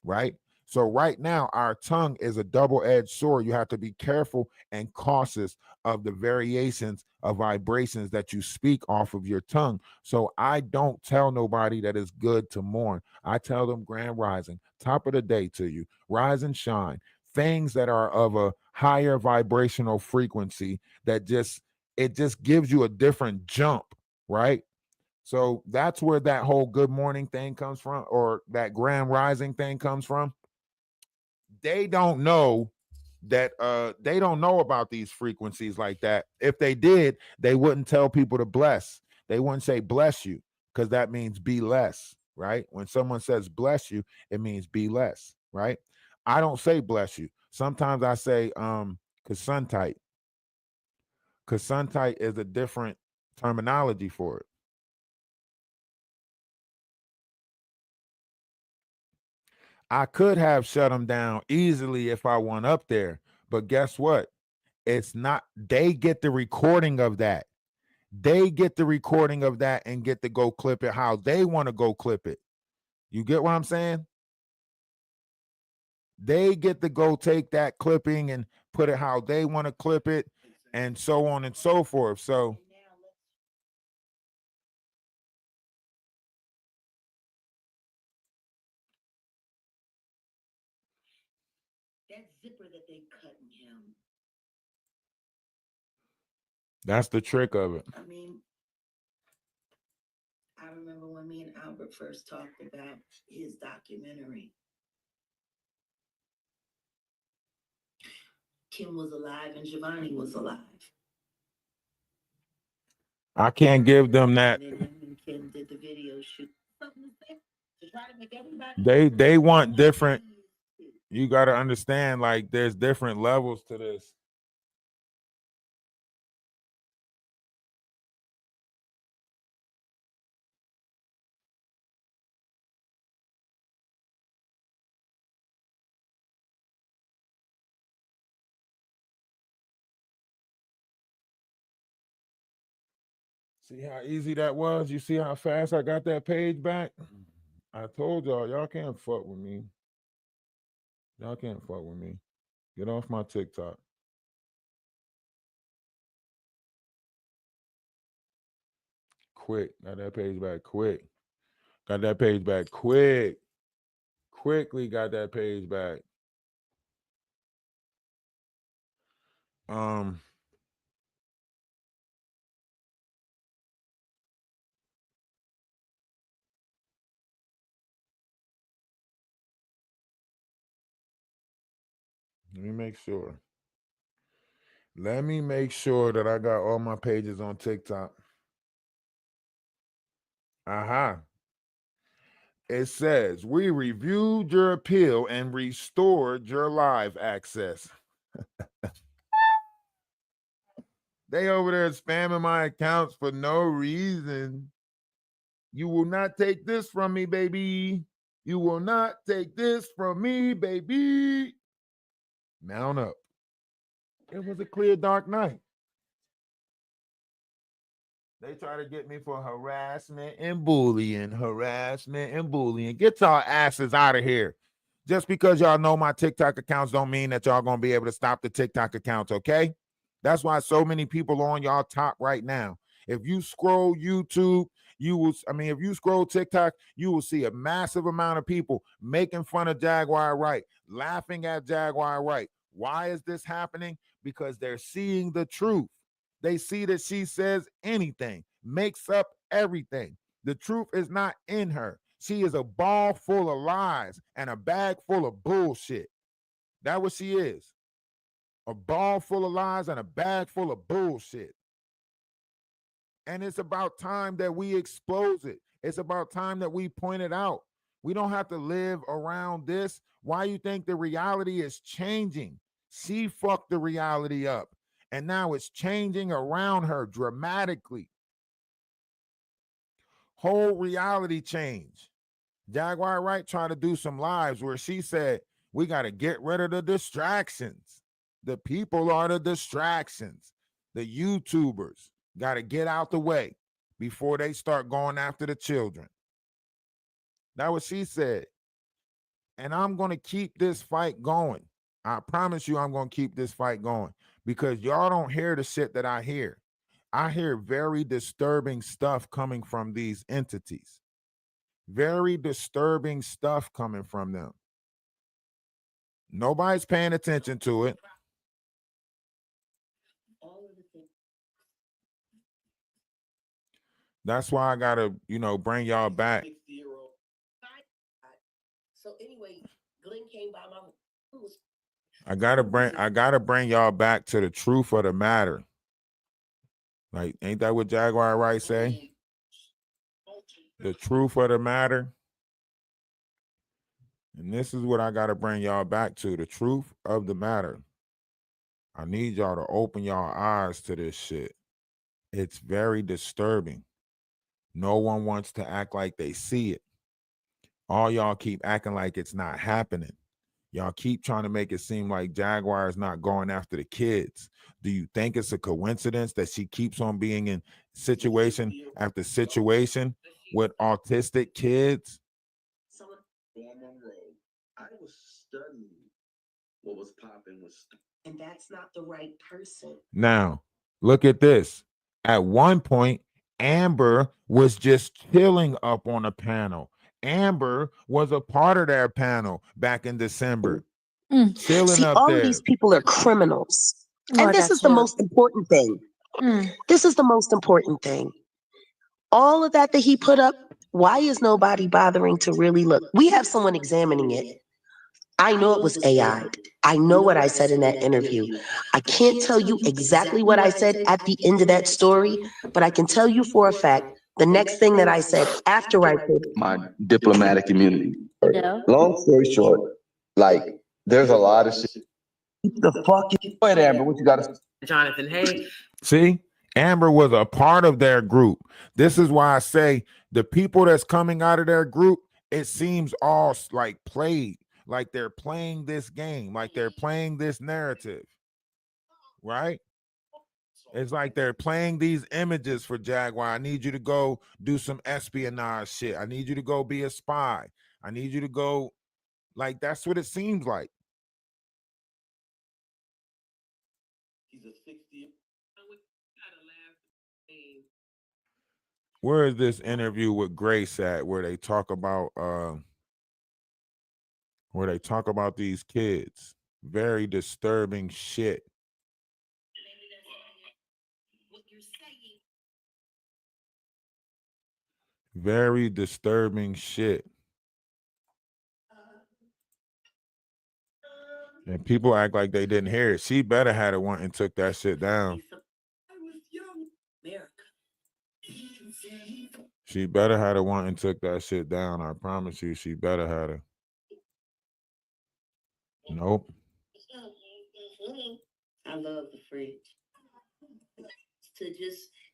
right? So right now, our tongue is a double-edged sword. You have to be careful and cautious of the variations of vibrations that you speak off of your tongue. So I don't tell nobody that it's good to mourn. I tell them grand rising, top of the day to you, rise and shine, things that are of a higher vibrational frequency that it just gives you a different jump, right? So that's where that whole good morning thing comes from, or that grand rising thing comes from. They don't know that they don't know about these frequencies like that. If they did, they wouldn't tell people to bless. They wouldn't say bless you, because that means be less, right? When someone says bless you, it means be less, right? I don't say bless you. Sometimes I say Gesundheit. Gesundheit is a different terminology for it. I could have shut them down easily if I went up there, but guess what? It's not, they get the recording of that. They get the recording of that and get to go clip it how they want to go clip it. You get what I'm saying? They get to go take that clipping and put it how they want to clip it, and so on and so forth. So That zipper that they cut in him. that's the trick of it. I mean, I remember when me and Albert first talked about his documentary. Kim was alive and Giovanni was alive. I can't give them that. And then him and Kim did the video shoot. To try to make everybody They want different. You got to understand, like, there's different levels to this. See how easy that was? You see how fast I got that page back? I told y'all can't fuck with me. Y'all can't fuck with me. Get off my TikTok. Quick. Got that page back quick. Got that page back quick. Quickly got that page back. Let me make sure. Let me make sure that I got all my pages on TikTok. Aha. It says, we reviewed your appeal and restored your live access. They over there spamming my accounts for no reason. You will not take this from me, baby. You will not take this from me, baby. Mount up. It was a clear, dark night. They try to get me for harassment and bullying. Get y'all asses out of here. Just because y'all know my TikTok accounts don't mean that y'all gonna be able to stop the TikTok accounts, okay? That's why so many people are on y'all top right now. If you scroll YouTube, if you scroll TikTok, you will see a massive amount of people making fun of Jaguar Wright, laughing at Jaguar Wright. Why is this happening? Because they're seeing the truth. They see that she says anything, makes up everything. The truth is not in her. She is a ball full of lies and a bag full of bullshit. That's what she is. A ball full of lies and a bag full of bullshit. And it's about time that we expose it. It's about time that we point it out. We don't have to live around this. Why you think the reality is changing? She fucked the reality up. And now it's changing around her dramatically. Whole reality change. Jaguar Wright tried to do some lives where she said, we got to get rid of the distractions. The people are the distractions. The YouTubers got to get out the way before they start going after the children. That's what she said. And I'm going to keep this fight going. I promise you I'm going to keep this fight going because y'all don't hear the shit that I hear. I hear very disturbing stuff coming from these entities. Very disturbing stuff coming from them. Nobody's paying attention to it. That's why I gotta, bring y'all back. So anyway, Glenn came by my house. I gotta bring y'all back to the truth of the matter. Like, ain't that what Jaguar Wright say? The truth of the matter. And this is what I gotta bring y'all back to, the truth of the matter. I need y'all to open y'all eyes to this shit. It's very disturbing. No one wants to act like they see it. All y'all keep acting like it's not happening. Y'all keep trying to make it seem like Jaguar is not going after the kids. Do you think it's a coincidence that she keeps on being in situation after situation with autistic kids? I was studying what was popping with, and that's not the right person. Now, look at this. At one point, Amber was just chilling up on a panel. Amber was a part of their panel back in December. Chilling See, up all there. of these people are criminals. Oh, And I this got is the you. most important thing. This is the most important thing. All of that he put up, why is nobody bothering to really look? We have someone examining it. I know it was AI. I know what I said in that interview. I can't tell you exactly what I said at the end of that story, but I can tell you for a fact the next thing that I said after I put my diplomatic immunity. Yeah. Long story short, like there's a lot of shit. The fuck you go ahead, Amber. What you got to say? Jonathan, hey. See, Amber was a part of their group. This is why I say the people that's coming out of their group, it seems all like played, like they're playing this game, like they're playing this narrative, right? It's like they're playing these images for Jaguar. I need you to go do some espionage shit. I need you to go be a spy. I need you to go, like, that's what it seems like. Where is this interview with Grace at where they talk about these kids? Very disturbing shit. Very disturbing shit. And people act like they didn't hear it. She better had it one and took that shit down. She better had it one and took that shit down. I promise you, she better had it. Nope. I love the fridge.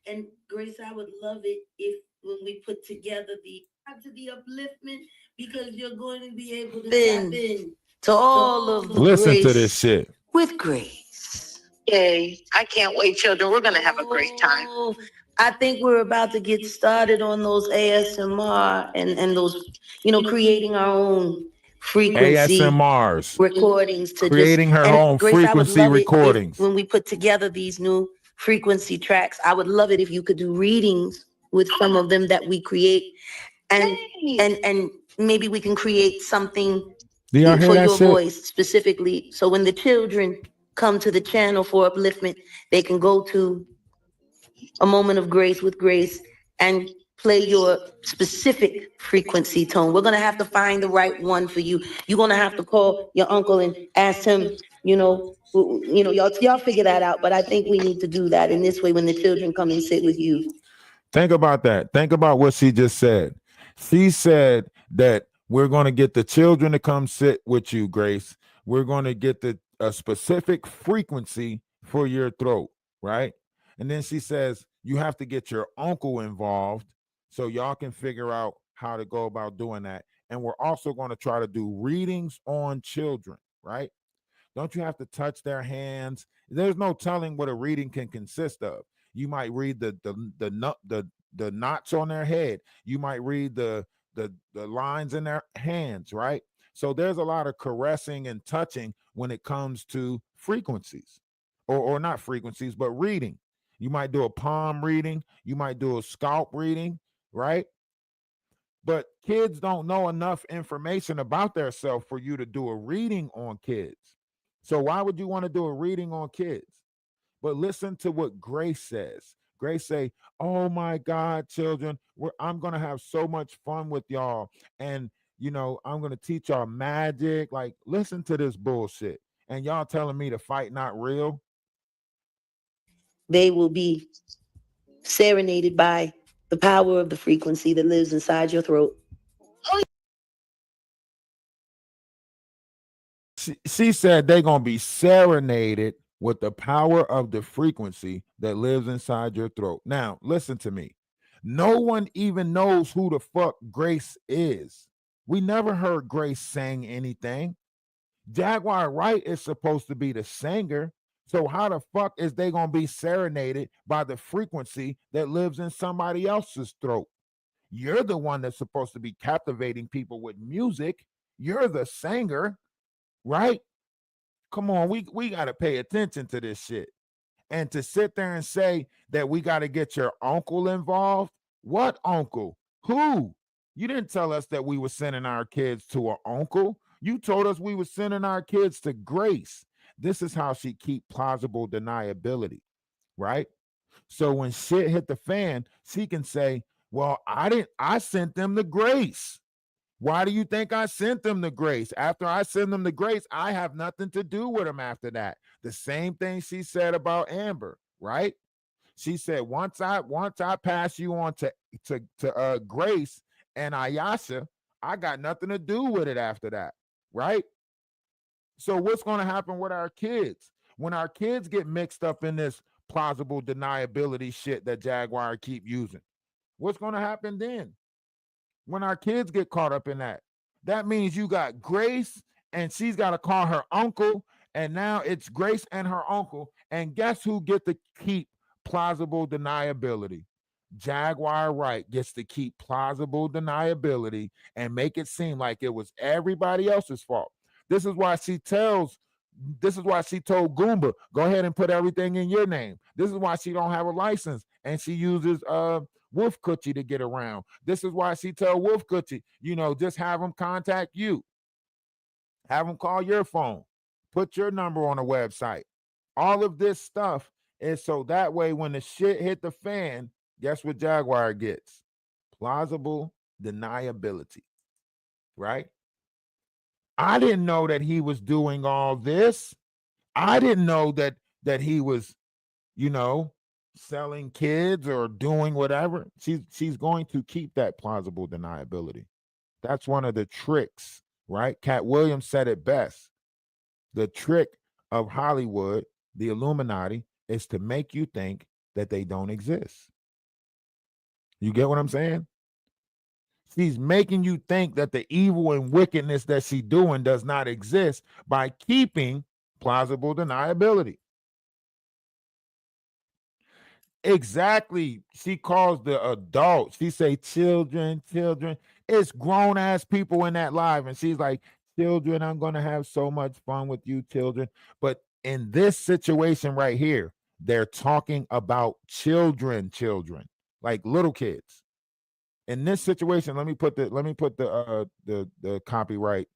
And Grace, I would love it if when we put together the upliftment, because you're going to be able to tap in to all of the Listen grace to this shit. with grace. Yay. I can't wait, children. We're going to have a great time. I think we're about to get started on those ASMR and those, creating our own frequency ASMRs. recordings to Creating her own Grace, I would frequency love it if, recordings. when we put together these new frequency tracks, I would love it if you could do readings with some of them that we create, and maybe we can create something Do y'all hear for that your shit? voice specifically. So when the children come to the channel for upliftment, they can go to a moment of grace with Grace and play your specific frequency tone. We're gonna have to find the right one for you. You're gonna have to call your uncle and ask him, y'all figure that out. But I think we need to do that in this way when the children come and sit with you. Think about that. Think about what she just said. She said that we're going to get the children to come sit with you, Grace. We're going to get a specific frequency for your throat, right? And then she says you have to get your uncle involved so y'all can figure out how to go about doing that. And we're also going to try to do readings on children, right? Don't you have to touch their hands? There's no telling what a reading can consist of. You might read the knots on their head. You might read the lines in their hands, right? So there's a lot of caressing and touching when it comes to frequencies, or not frequencies, but reading. You might do a palm reading. You might do a scalp reading, right? But kids don't know enough information about themselves for you to do a reading on kids. So why would you want to do a reading on kids? But listen to what Grace says. Grace say, "Oh my God, children, I'm gonna have so much fun with y'all, and I'm gonna teach y'all magic." Like, listen to this bullshit, and y'all telling me the fight not real. They will be serenaded by the power of the frequency that lives inside your throat. She said they're gonna be serenaded with the power of the frequency that lives inside your throat. Now, listen to me. No one even knows who the fuck Grace is. We never heard Grace sing anything. Jaguar Wright is supposed to be the singer. So how the fuck is they gonna be serenaded by the frequency that lives in somebody else's throat? You're the one that's supposed to be captivating people with music. You're the singer, right? Come on, we got to pay attention to this shit. And to sit there and say that we got to get your uncle involved, what uncle? Who? You didn't tell us that we were sending our kids to an uncle. You told us we were sending our kids to Grace. This is how she keep plausible deniability, right? So when shit hit the fan, she can say, "Well, I sent them to Grace. Why do you think I sent them to Grace? After I send them to Grace, I have nothing to do with them after that." The same thing she said about Amber, right? She said, once I pass you on to Grace and Ayasha, I got nothing to do with it after that, right? So what's going to happen with our kids? When our kids get mixed up in this plausible deniability shit that Jaguar keep using, what's going to happen then? When our kids get caught up in that, that means you got Grace and she's got to call her uncle, and now it's Grace and her uncle, and guess who get to keep plausible deniability? Jaguar Wright gets to keep plausible deniability and make it seem like it was everybody else's fault. This is why she told Goomba, "Go ahead and put everything in your name." This is why she don't have a license and she uses Wolf Coochie to get around. This is why she tell Wolf Coochie, just have him contact you. Have him call your phone. Put your number on a website. All of this stuff is so that way when the shit hit the fan, guess what Jaguar gets? Plausible deniability, right? I didn't know that he was doing all this. I didn't know that he was, selling kids or doing whatever. She's going to keep that plausible deniability. That's one of the tricks, right? Cat Williams said it best. The trick of Hollywood, the Illuminati, is to make you think that they don't exist. You get what I'm saying? She's making you think that the evil and wickedness that she's doing does not exist by keeping plausible deniability. Exactly. She calls the adults. She say children. It's grown ass people in that live, and she's like, "Children, I'm gonna have so much fun with you, children." But in this situation right here, they're talking about children, like little kids. In this situation, let me put the copyright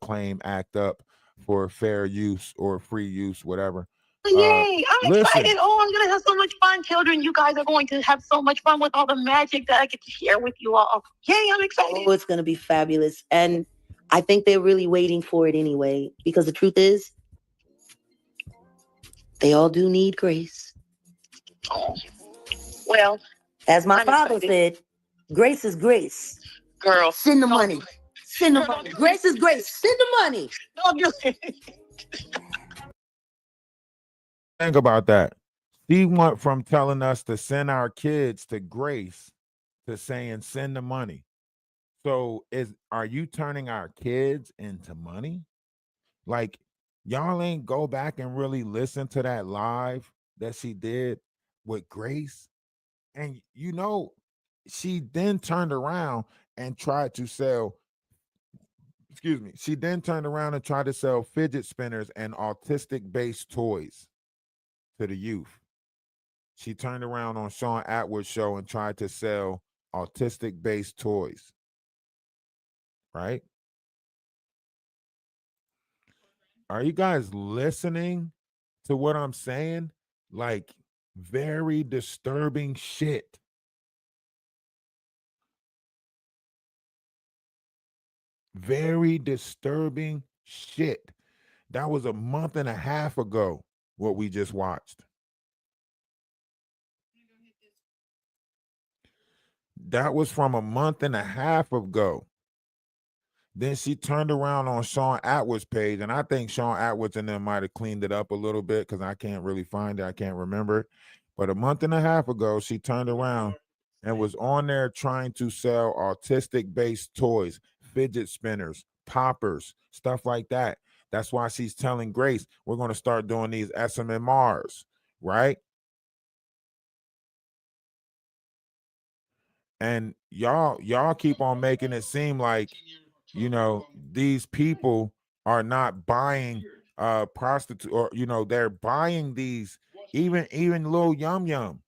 claim act up for fair use or free use, whatever. Yay, I'm listen. excited. Oh, I'm going to have so much fun. Children, you guys are going to have so much fun with all the magic that I get to share with you all. Yay, I'm excited. Oh, it's going to be fabulous. And I think they're really waiting for it anyway, because the truth is, they all do need grace. Oh, well, as my father said, grace is grace. Girl, send the money. Send the money. Grace is grace. Send the money. Don't do it. Think about that. She went from telling us to send our kids to Grace to saying send the money. So are you turning our kids into money? Like, y'all ain't go back and really listen to that live that she did with Grace. And she then turned around and tried to sell, excuse me, she then turned around and tried to sell fidget spinners and autistic based toys to the youth. She turned around on Sean Atwood's show and tried to sell autistic based toys. Right? Are you guys listening to what I'm saying? Like, very disturbing shit. Very disturbing shit. That was a month and a half ago, what we just watched. That was from a month and a half ago. Then she turned around on Sean Atwood's page, and I think Sean Atwood and them might have cleaned it up a little bit because I can't really find it. I can't remember it. But a month and a half ago, she turned around and was on there trying to sell autistic-based toys, fidget spinners, poppers, stuff like that. That's why she's telling Grace, we're going to start doing these SMMRs, right? And y'all keep on making it seem like, these people are not buying prostitute, or they're buying these, even little Yum Yum.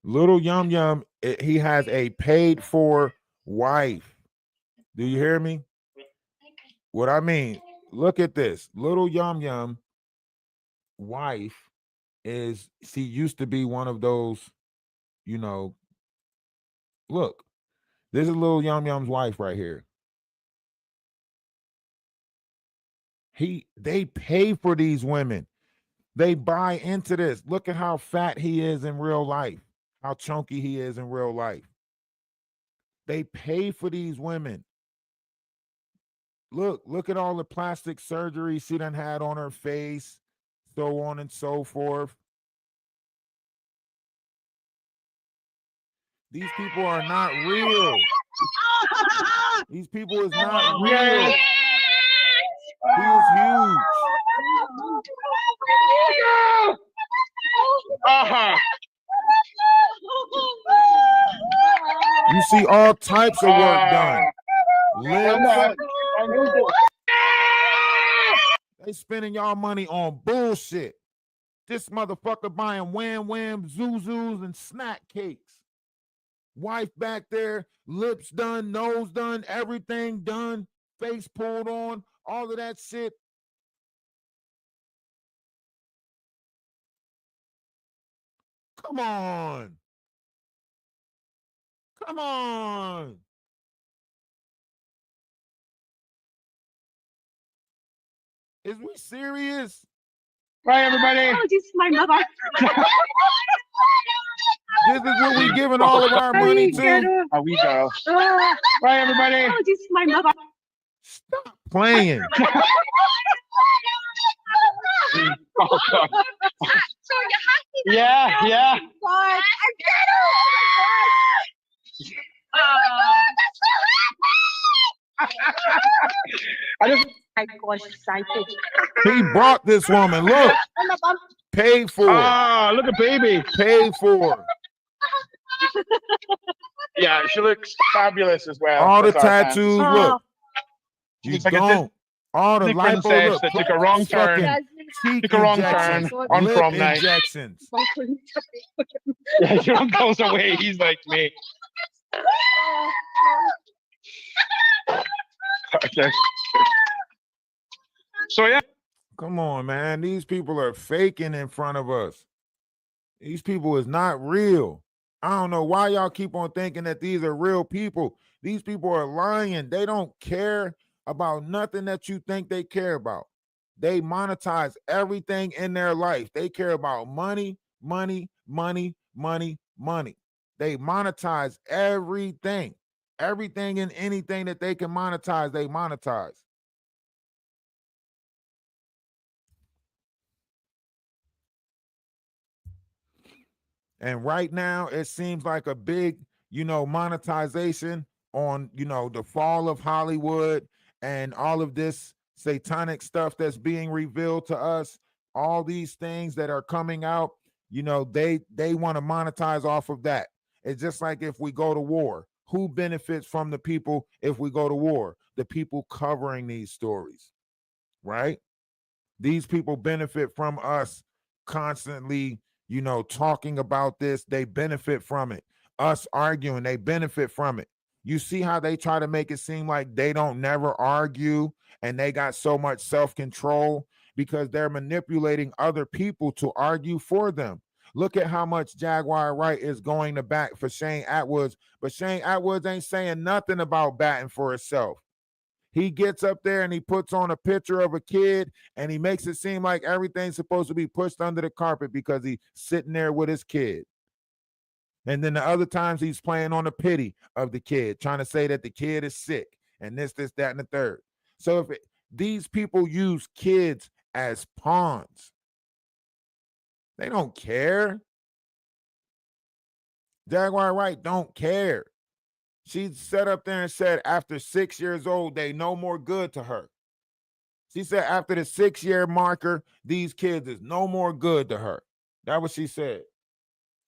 Little Yum Yum, he has a paid for wife. Do you hear me? What I mean, look at this. Little Yum Yum wife she used to be one of those, look, this is Little Yum Yum's wife right here. They pay for these women. They buy into this. Look at how fat he is in real life, how chunky he is in real life. They pay for these women. Look at all the plastic surgery she done had on her face, so on and so forth. These people are not real. These people is not real. He is huge. You see all types of work done. Lips. They spending y'all money on bullshit. This motherfucker buying wham wham, zuzus, and snack cakes. Wife back there, lips done, nose done, everything done, face pulled on, all of that shit. Come on. Come on. Is we serious? Right, everybody. Oh, this is my mother. This is what we giving all of our money to. Here we go. Right, everybody. Oh, this is my mother. Stop playing. Oh, God. So you're happy? Yeah, yeah. God, I'm dead. Oh my God. I just. My gosh, excited. He brought this woman. Look. Paid for. Ah, look at baby. Paid for. Yeah, she looks fabulous as well. All the That's our tattoos. fans. Look. You She's like a don't. All the Disney lipo. princess Look. that took a wrong turn. Cheek Took a wrong turn injections, on lip prom night. injections. Yeah, your goes away. He's like me. Okay. So yeah. Come on, man. These people are faking in front of us. These people is not real. I don't know why y'all keep on thinking that these are real people. These people are lying. They don't care about nothing that you think they care about. They monetize everything in their life. They care about money, money, money, money, money. They monetize everything. Everything and anything that they can monetize, they monetize. And right now, it seems like a big, monetization on, the fall of Hollywood and all of this satanic stuff that's being revealed to us. All these things that are coming out, they want to monetize off of that. It's just like if we go to war. Who benefits from the people if we go to war? The people covering these stories, right? These people benefit from us constantly, talking about this. They benefit from it. Us arguing, they benefit from it. You see how they try to make it seem like they don't never argue and they got so much self-control because they're manipulating other people to argue for them. Look at how much Jaguar Wright is going to bat for Shane Atwoods, but Shane Atwoods ain't saying nothing about batting for himself. He gets up there and he puts on a picture of a kid and he makes it seem like everything's supposed to be pushed under the carpet because he's sitting there with his kid. And then the other times he's playing on the pity of the kid, trying to say that the kid is sick and this, that, and the third. So if these people use kids as pawns, they don't care. Jaguar Wright don't care. She sat up there and said after 6 years old, they no more good to her. She said after the 6-year marker, these kids is no more good to her. That's what she said.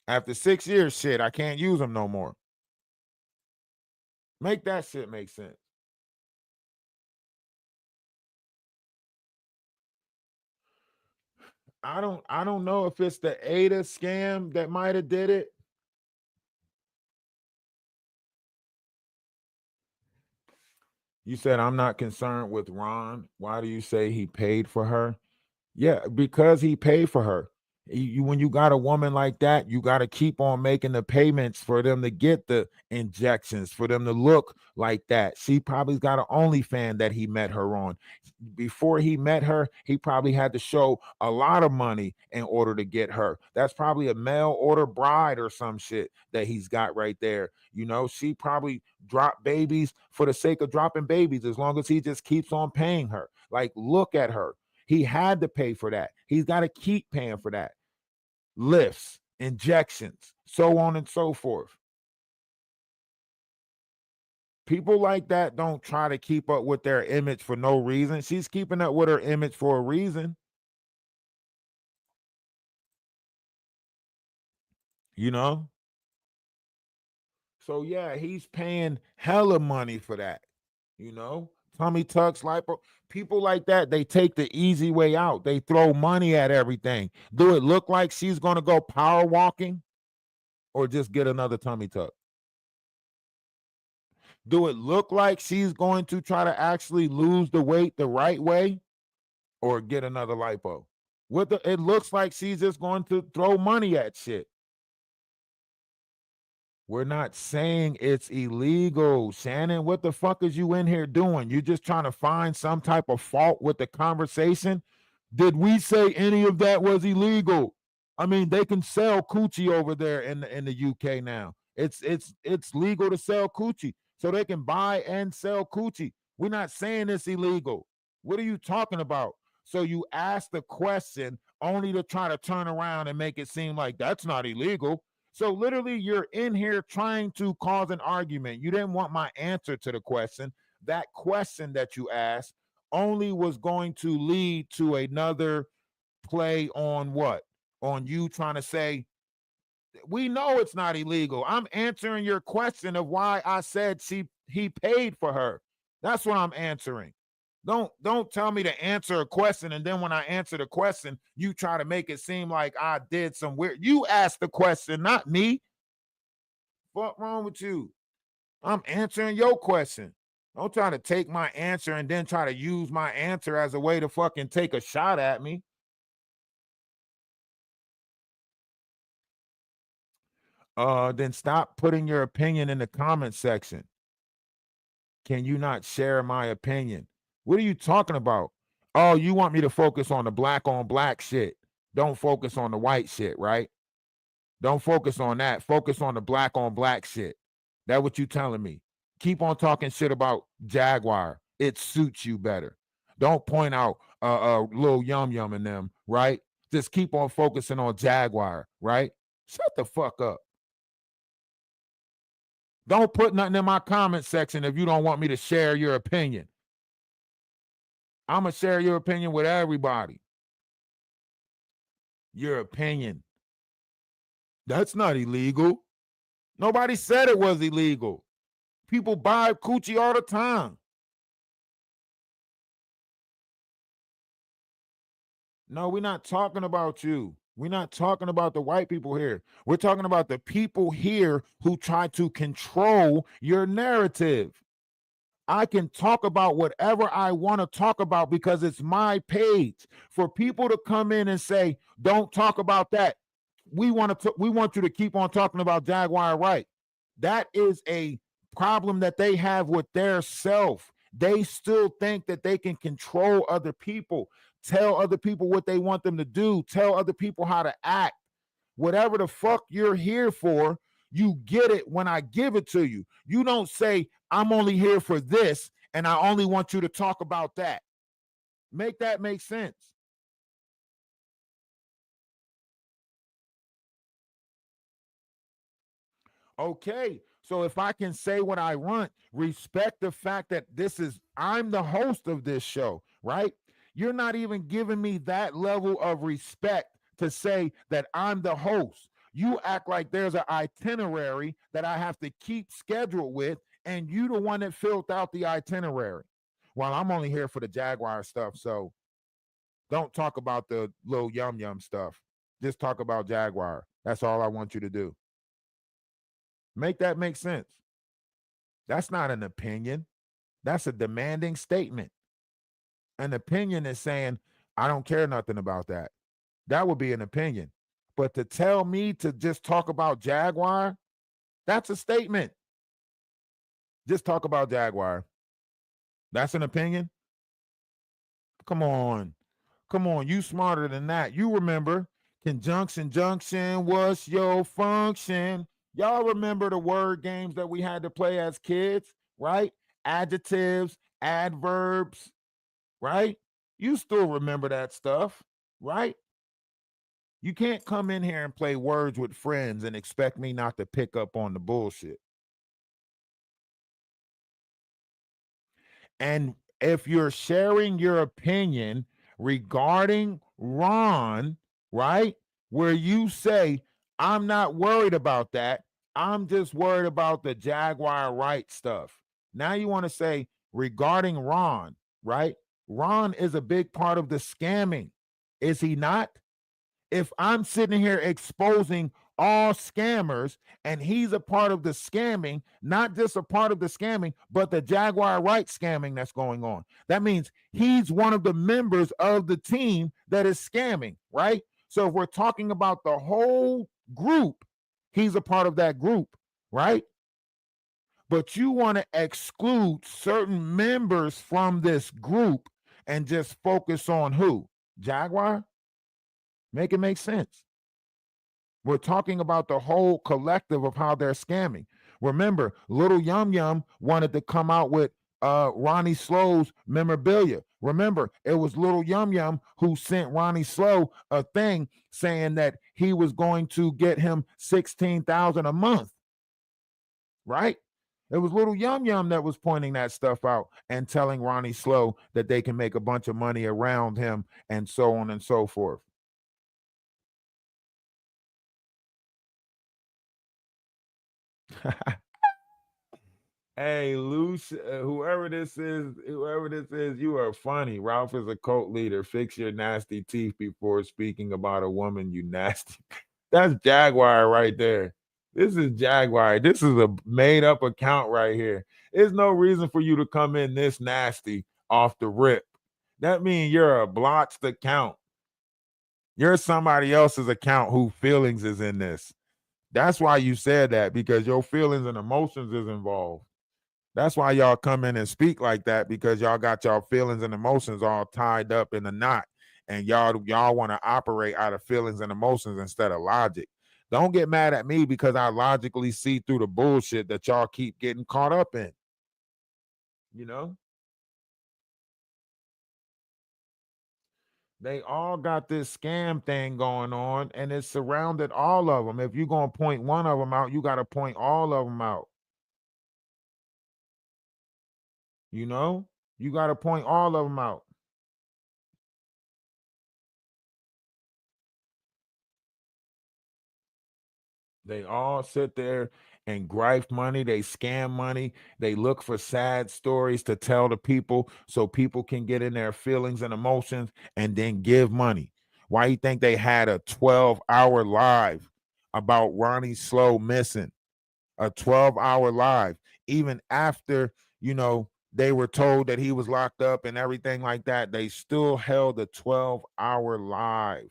After 6 years, shit, I can't use them no more. Make that shit make sense. I don't know if it's the Ada scam that might have did it. You said I'm not concerned with Ron. Why do you say he paid for her? Yeah, because he paid for her. When you got a woman like that, you got to keep on making the payments for them to get the injections, for them to look like that. She probably's got an OnlyFans that he met her on. Before he met her, he probably had to show a lot of money in order to get her. That's probably a mail order bride or some shit that he's got right there. She probably dropped babies for the sake of dropping babies as long as he just keeps on paying her. Like, look at her. He had to pay for that. He's got to keep paying for that. Lifts, injections, so on and so forth. People like that don't try to keep up with their image for no reason. She's keeping up with her image for a reason. So yeah, he's paying hella money for that. Tummy tucks, lipo. People like that, they take the easy way out. They throw money at everything. Do it look like she's going to go power walking or just get another tummy tuck? Do it look like she's going to try to actually lose the weight the right way or get another lipo? It looks like she's just going to throw money at shit. We're not saying it's illegal. Shannon, what the fuck is you in here doing? You just trying to find some type of fault with the conversation? Did we say any of that was illegal? I mean, they can sell coochie over there in the UK now. It's legal to sell coochie. So they can buy and sell coochie. We're not saying it's illegal. What are you talking about? So you ask the question only to try to turn around and make it seem like that's not illegal. So literally, you're in here trying to cause an argument. You didn't want my answer to the question. That question that you asked only was going to lead to another play on what? On you trying to say, we know it's not illegal. I'm answering your question of why I said he paid for her. That's what I'm answering. Don't tell me to answer a question and then when I answer the question, you try to make it seem like I did some weird. You asked the question, not me. What's wrong with you? I'm answering your question. Don't try to take my answer and then try to use my answer as a way to fucking take a shot at me. Then stop putting your opinion in the comment section. Can you not share my opinion? What are you talking about? Oh, you want me to focus on the black on black shit. Don't focus on the white shit, right? Don't focus on that. Focus on the black on black shit. That's what you telling me. Keep on talking shit about Jaguar. It suits you better. Don't point out little yum yum in them, right? Just keep on focusing on Jaguar, right? Shut the fuck up. Don't put nothing in my comment section if you don't want me to share your opinion. I'm going to share your opinion with everybody. Your opinion. That's not illegal. Nobody said it was illegal. People buy coochie all the time. No, we're not talking about you. We're not talking about the white people here. We're talking about the people here who try to control your narrative. I can talk about whatever I want to talk about because it's my page. For people to come in and say, don't talk about that. We want you to keep on talking about Jaguar Wright. That is a problem that they have with their self. They still think that they can control other people, tell other people what they want them to do, tell other people how to act. Whatever the fuck you're here for, you get it when I give it to you. You don't say, I'm only here for this, and I only want you to talk about that. Make that make sense. Okay, so if I can say what I want, respect the fact that I'm the host of this show, right? You're not even giving me that level of respect to say that I'm the host. You act like there's an itinerary that I have to keep scheduled with, and you the one that filled out the itinerary. Well, I'm only here for the Jaguar stuff, so don't talk about the little yum stuff. Just talk about Jaguar. That's all I want you to do. Make that make sense. That's not an opinion. That's a demanding statement. An opinion is saying, I don't care nothing about that. That would be an opinion. But to tell me to just talk about Jaguar, that's a statement. Just talk about Jaguar. That's an opinion? Come on. Come on. You smarter than that. You remember conjunction, junction, what's your function? Y'all remember the word games that we had to play as kids, right? Adjectives, adverbs, right? You still remember that stuff, right? You can't come in here and play words with friends and expect me not to pick up on the bullshit. And if you're sharing your opinion regarding Ron, right, where you say, I'm not worried about that. I'm just worried about the Jaguar Wright stuff. Now you want to say regarding Ron, right? Ron is a big part of the scamming. Is he not? If I'm sitting here exposing all scammers and he's a part of the scamming, not just a part of the scamming, but the Jaguar Wright scamming that's going on. That means he's one of the members of the team that is scamming, right? So if we're talking about the whole group, he's a part of that group, right? But you want to exclude certain members from this group and just focus on who? Jaguar? Make it make sense. We're talking about the whole collective of how they're scamming. Remember, Little Yum Yum wanted to come out with Ronnie Slow's memorabilia. Remember, it was Little Yum Yum who sent Ronnie Slow a thing saying that he was going to get him $16,000 a month. Right? It was Little Yum Yum that was pointing that stuff out and telling Ronnie Slow that they can make a bunch of money around him and so on and so forth. Hey, Luce, whoever this is, you are funny. Ralph is a cult leader. Fix your nasty teeth before speaking about a woman, you nasty. That's Jaguar right there. This is Jaguar. This is a made-up account right here. There's no reason for you to come in this nasty off the rip. That means you're a blotched account. You're somebody else's account whose feelings is in this. That's why you said that, because your feelings and emotions is involved. That's why y'all come in and speak like that, because y'all got y'all feelings and emotions all tied up in a knot, and y'all want to operate out of feelings and emotions instead of logic. Don't get mad at me because I logically see through the bullshit that y'all keep getting caught up in. You know? They all got this scam thing going on, and it's surrounded all of them. If you're going to point one of them out, you got to point all of them out. You know, you got to point all of them out. They all sit there and gripe money. They scam money. They look for sad stories to tell the people so people can get in their feelings and emotions and then give money. Why you think they had a 12-hour live about Ronnie Slow missing? A 12-hour live, even after, they were told that he was locked up and everything like that. They still held a 12-hour live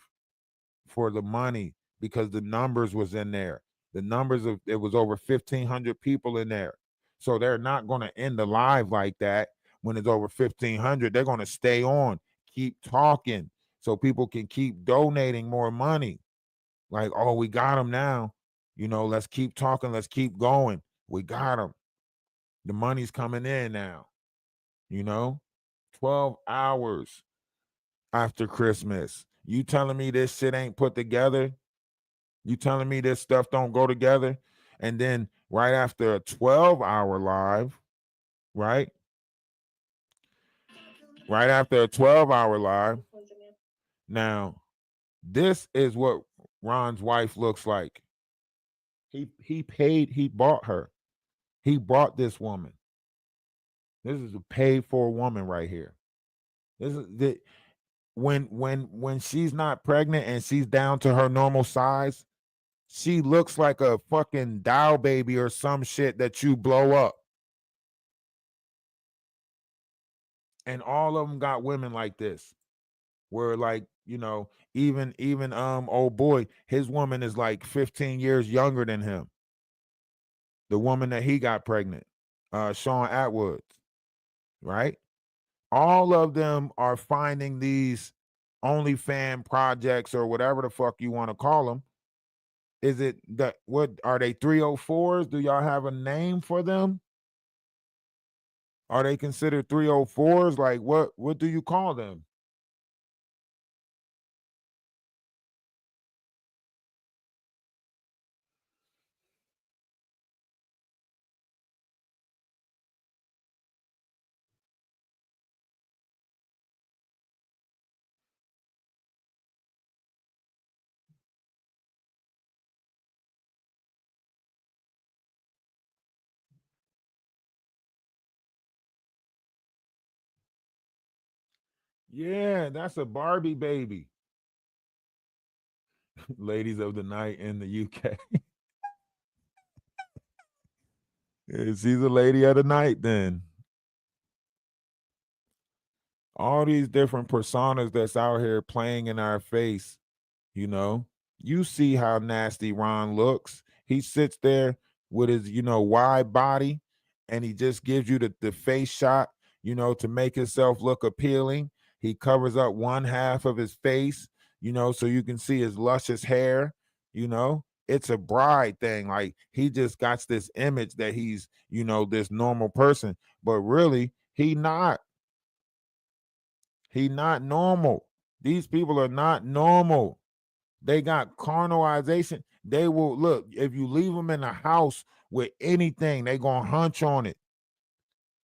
for the money because the numbers was in there. The numbers of it was over 1,500 people in there. So they're not going to end the live like that when it's over 1,500. They're going to stay on, keep talking so people can keep donating more money. Like, oh, we got them now. Let's keep talking. Let's keep going. We got them. The money's coming in now. 12 hours after Christmas. You telling me this shit ain't put together? You telling me this stuff don't go together? And then right after a 12-hour live, right? Right after a 12-hour live. Now, this is what Ron's wife looks like. He bought her. He bought this woman. This is a paid for woman right here. This is the when she's not pregnant and she's down to her normal size, she looks like a fucking doll baby or some shit that you blow up. And all of them got women like this, where like, even old boy, his woman is like 15 years younger than him. The woman that he got pregnant, Sean Atwood, right? All of them are finding these OnlyFans projects or whatever the fuck you want to call them. Is it that what are they 304s? Do y'all have a name for them? Are they considered 304s? Like what do you call them? Yeah, that's a Barbie baby. Ladies of the night in the UK. She's a lady of the night then. All these different personas that's out here playing in our face, you see how nasty Ron looks. He sits there with his, wide body, and he just gives you the face shot, to make himself look appealing. He covers up one half of his face, so you can see his luscious hair, It's a bride thing. Like he just got this image that he's, this normal person, but really he not. He not normal. These people are not normal. They got carnalization. They will look, if you leave them in a house with anything, they gonna hunch on it.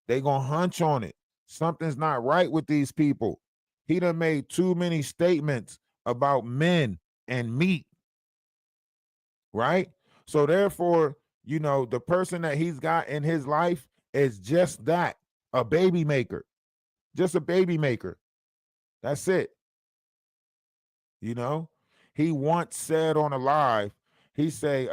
They gonna hunch on it. Something's not right with these people. He done made too many statements about men and meat, right? So therefore, the person that he's got in his life is just that, a baby maker. Just a baby maker. That's it. He once said on a live, he said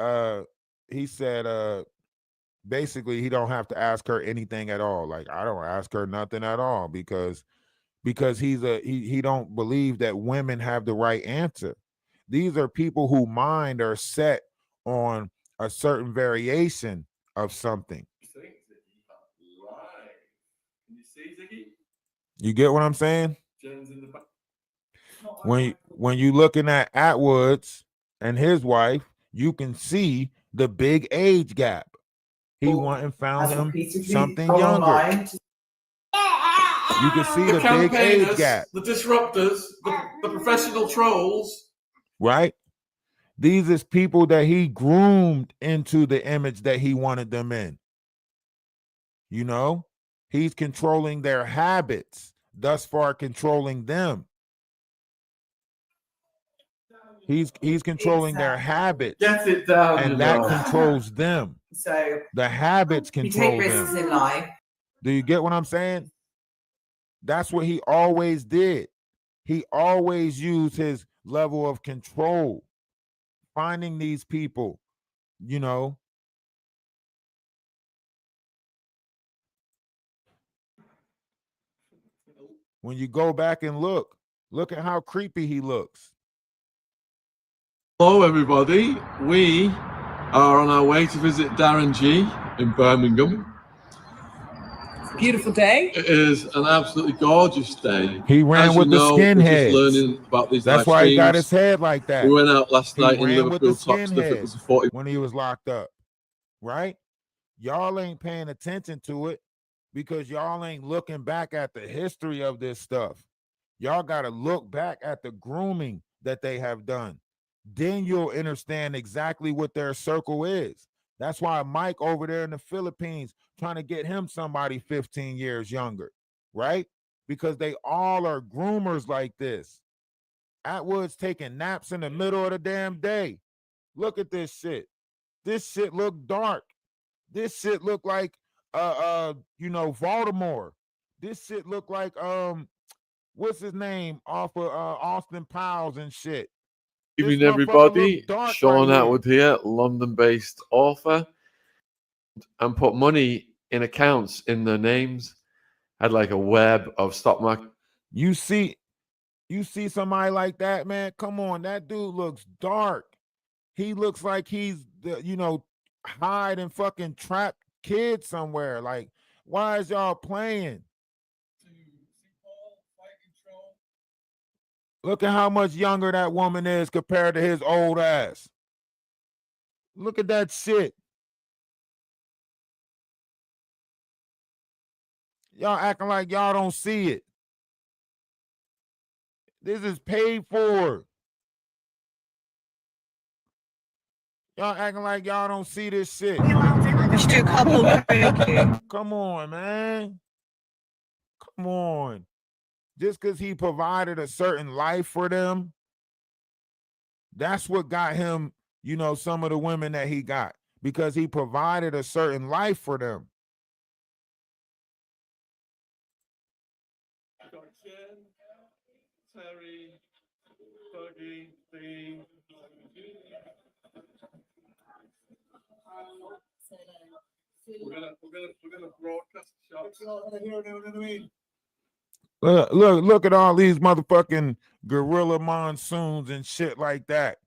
basically he don't have to ask her anything at all. Like I don't ask her nothing at all because he don't believe that women have the right answer. These are people whose mind are set on a certain variation of something. You get what I'm saying? When you looking at Atwoods and his wife, you can see the big age gap. He went and found him something younger. You can see The the big age campaigners, gap, the disruptors, the professional trolls. right? These is people that he groomed into the image that he wanted them in. You know, he's controlling their habits, thus far controlling them. He's controlling their habits, Get it down, and that controls them. So the habits you control take risks them. in life. Do you get what I'm saying? That's what he always did. He always used his level of control, finding these people, you know. When you go back and look at how creepy he looks. Hello, everybody. We are on our way to visit Darren G in Birmingham. It's a beautiful day. It is an absolutely gorgeous day. He ran As with you the know, we're just skinheads. learning about these That's live why he got streams. his head like that. We went out last He night in ran with the Liverpool, Toxteth. It was a 40. when he was locked up, right? Y'all ain't paying attention to it because y'all ain't looking back at the history of this stuff. Y'all got to look back at the grooming that they have done. Then you'll understand exactly what their circle is. That's why Mike over there in the Philippines trying to get him somebody 15 years younger, right? Because they all are groomers like this. Atwood's taking naps in the middle of the damn day. Look at this shit. This shit look dark. This shit look like you know, Baltimore. This shit look like what's his name off of Austin Powers and shit. Evening, everybody. Sean right Atwood here, London-based author, and put money in accounts in their names. Had like a web of stock market. You see somebody like that, man? Come on, that dude looks dark. He looks like he's you know, hide and fucking trap kids somewhere. Like, why is y'all playing? Look at how much younger that woman is compared to his old ass. Look at that shit. Y'all acting like y'all don't see it. This is paid for. Y'all acting like y'all don't see this shit. Come on, man. Come on. Just because he provided a certain life for them, that's what got him, you know, some of the women that he got, because he provided a certain life for them. Terry, Dougie, Dean. We're gonna broadcast the shots. Look at all these motherfucking gorilla monsoons and shit like that.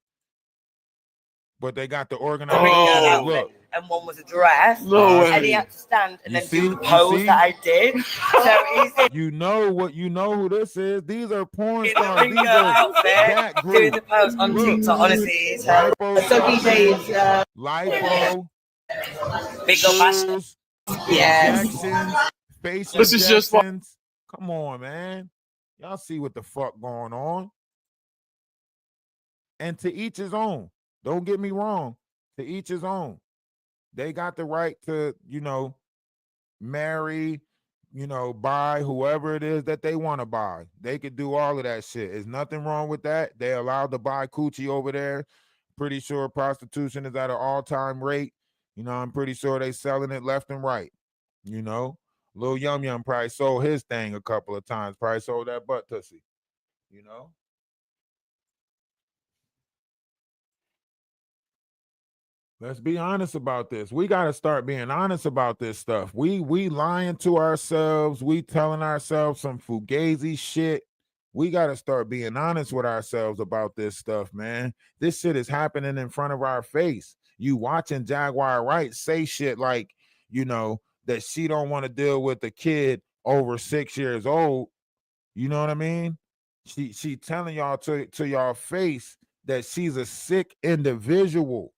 But they got the organization. Look. And one was a dress. No way. And he had to stand and You then see? do the You pose see? that I did. So he's You know who this is. These are porn in the stars. These finger are outfit, that doing group. the pose on Look. TikTok. Honestly, it's Lipo Dougie Days. Lipo, Big up fashion. tools, Yes. injections, face This is just injections. Come on, man. Y'all see what the fuck going on. And to each his own. Don't get me wrong. To each his own. They got the right to, you know, marry, you know, buy whoever it is that they want to buy. They could do all of that shit. There's nothing wrong with that. They allowed to buy coochie over there. Pretty sure prostitution is at an all-time rate. You know, I'm pretty sure they selling it left and right. You know, Lil Yum Yum probably sold his thing a couple of times. Probably sold that butt tussie. You know. Let's be honest about this. We got to start being honest about this stuff. We lying to ourselves. We telling ourselves some fugazi shit. We got to start being honest with ourselves about this stuff, man. This shit is happening in front of our face. You watching Jaguar Wright say shit like, you know, that she don't want to deal with a kid over 6 years old. You know what I mean? She telling y'all to y'all face that she's a sick individual.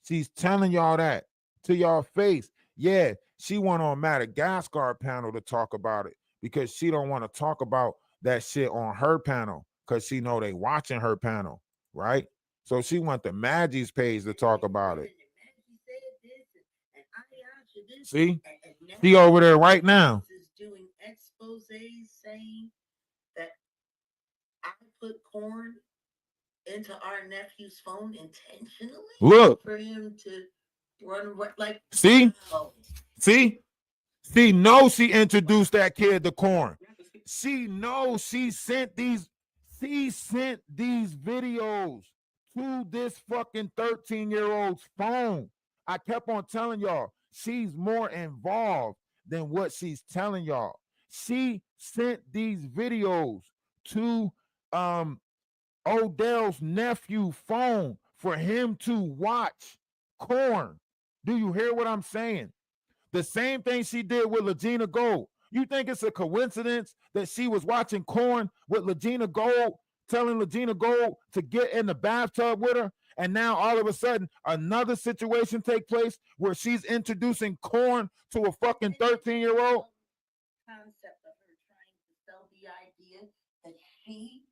She's telling y'all that to y'all face. Yeah, she went on Madagascar panel to talk about it because she don't want to talk about that shit on her panel because she know they watching her panel, right? So she want the Maggie's page to talk about it. See? She over there right now. Is doing exposés saying that I put corn into our nephew's phone intentionally. Look. For him to run like. See? Wow. See? She knows she introduced that kid to corn. She knows she sent these videos to this fucking 13-year-old's phone. I kept on telling y'all, she's more involved than what she's telling y'all. She sent these videos to Odell's nephew phone for him to watch corn. Do you hear what I'm saying? The same thing she did with Legina Gold. You think it's a coincidence that she was watching corn with Legina Gold, telling Legina Gold to get in the bathtub with her, and now all of a sudden another situation take place where she's introducing corn to a fucking 13-year-old? Concept of her trying to sell the idea that she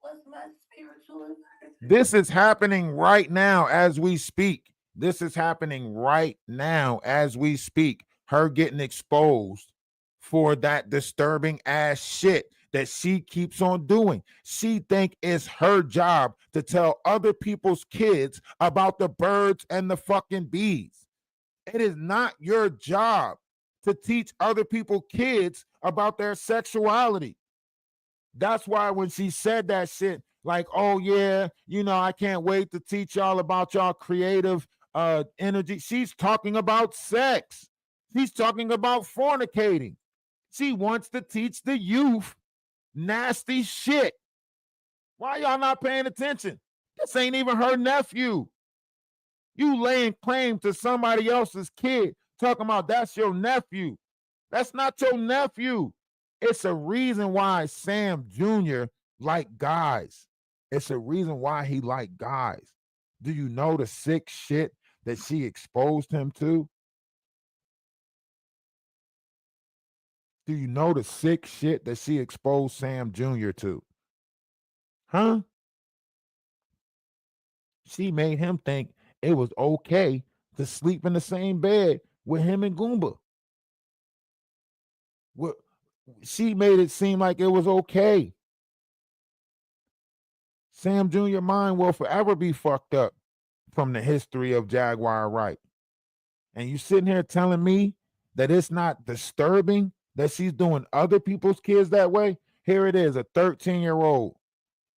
was my spiritual advisor. This is happening right now as we speak. This is happening right now as we speak. Her getting exposed for that disturbing ass shit that she keeps on doing. She think it's her job to tell other people's kids about the birds and the fucking bees. It is not your job to teach other people's kids about their sexuality. That's why when she said that shit, like, oh yeah, I can't wait to teach y'all about y'all creative energy. She's talking about sex. She's talking about fornicating. She wants to teach the youth nasty shit. Why y'all not paying attention? This ain't even her nephew. You laying claim to somebody else's kid, talking about that's your nephew. That's not your nephew. It's a reason why Sam Jr. like guys. It's a reason why he like guys. Do you know the sick shit that she exposed him to? Do you know the sick shit that she exposed Sam Jr. to? Huh? She made him think it was okay to sleep in the same bed with him and Goomba. She made it seem like it was okay. Sam Jr. mind will forever be fucked up from the history of Jaguar Wright. And you sitting here telling me that it's not disturbing that she's doing other people's kids that way? Here it is, a 13-year-old.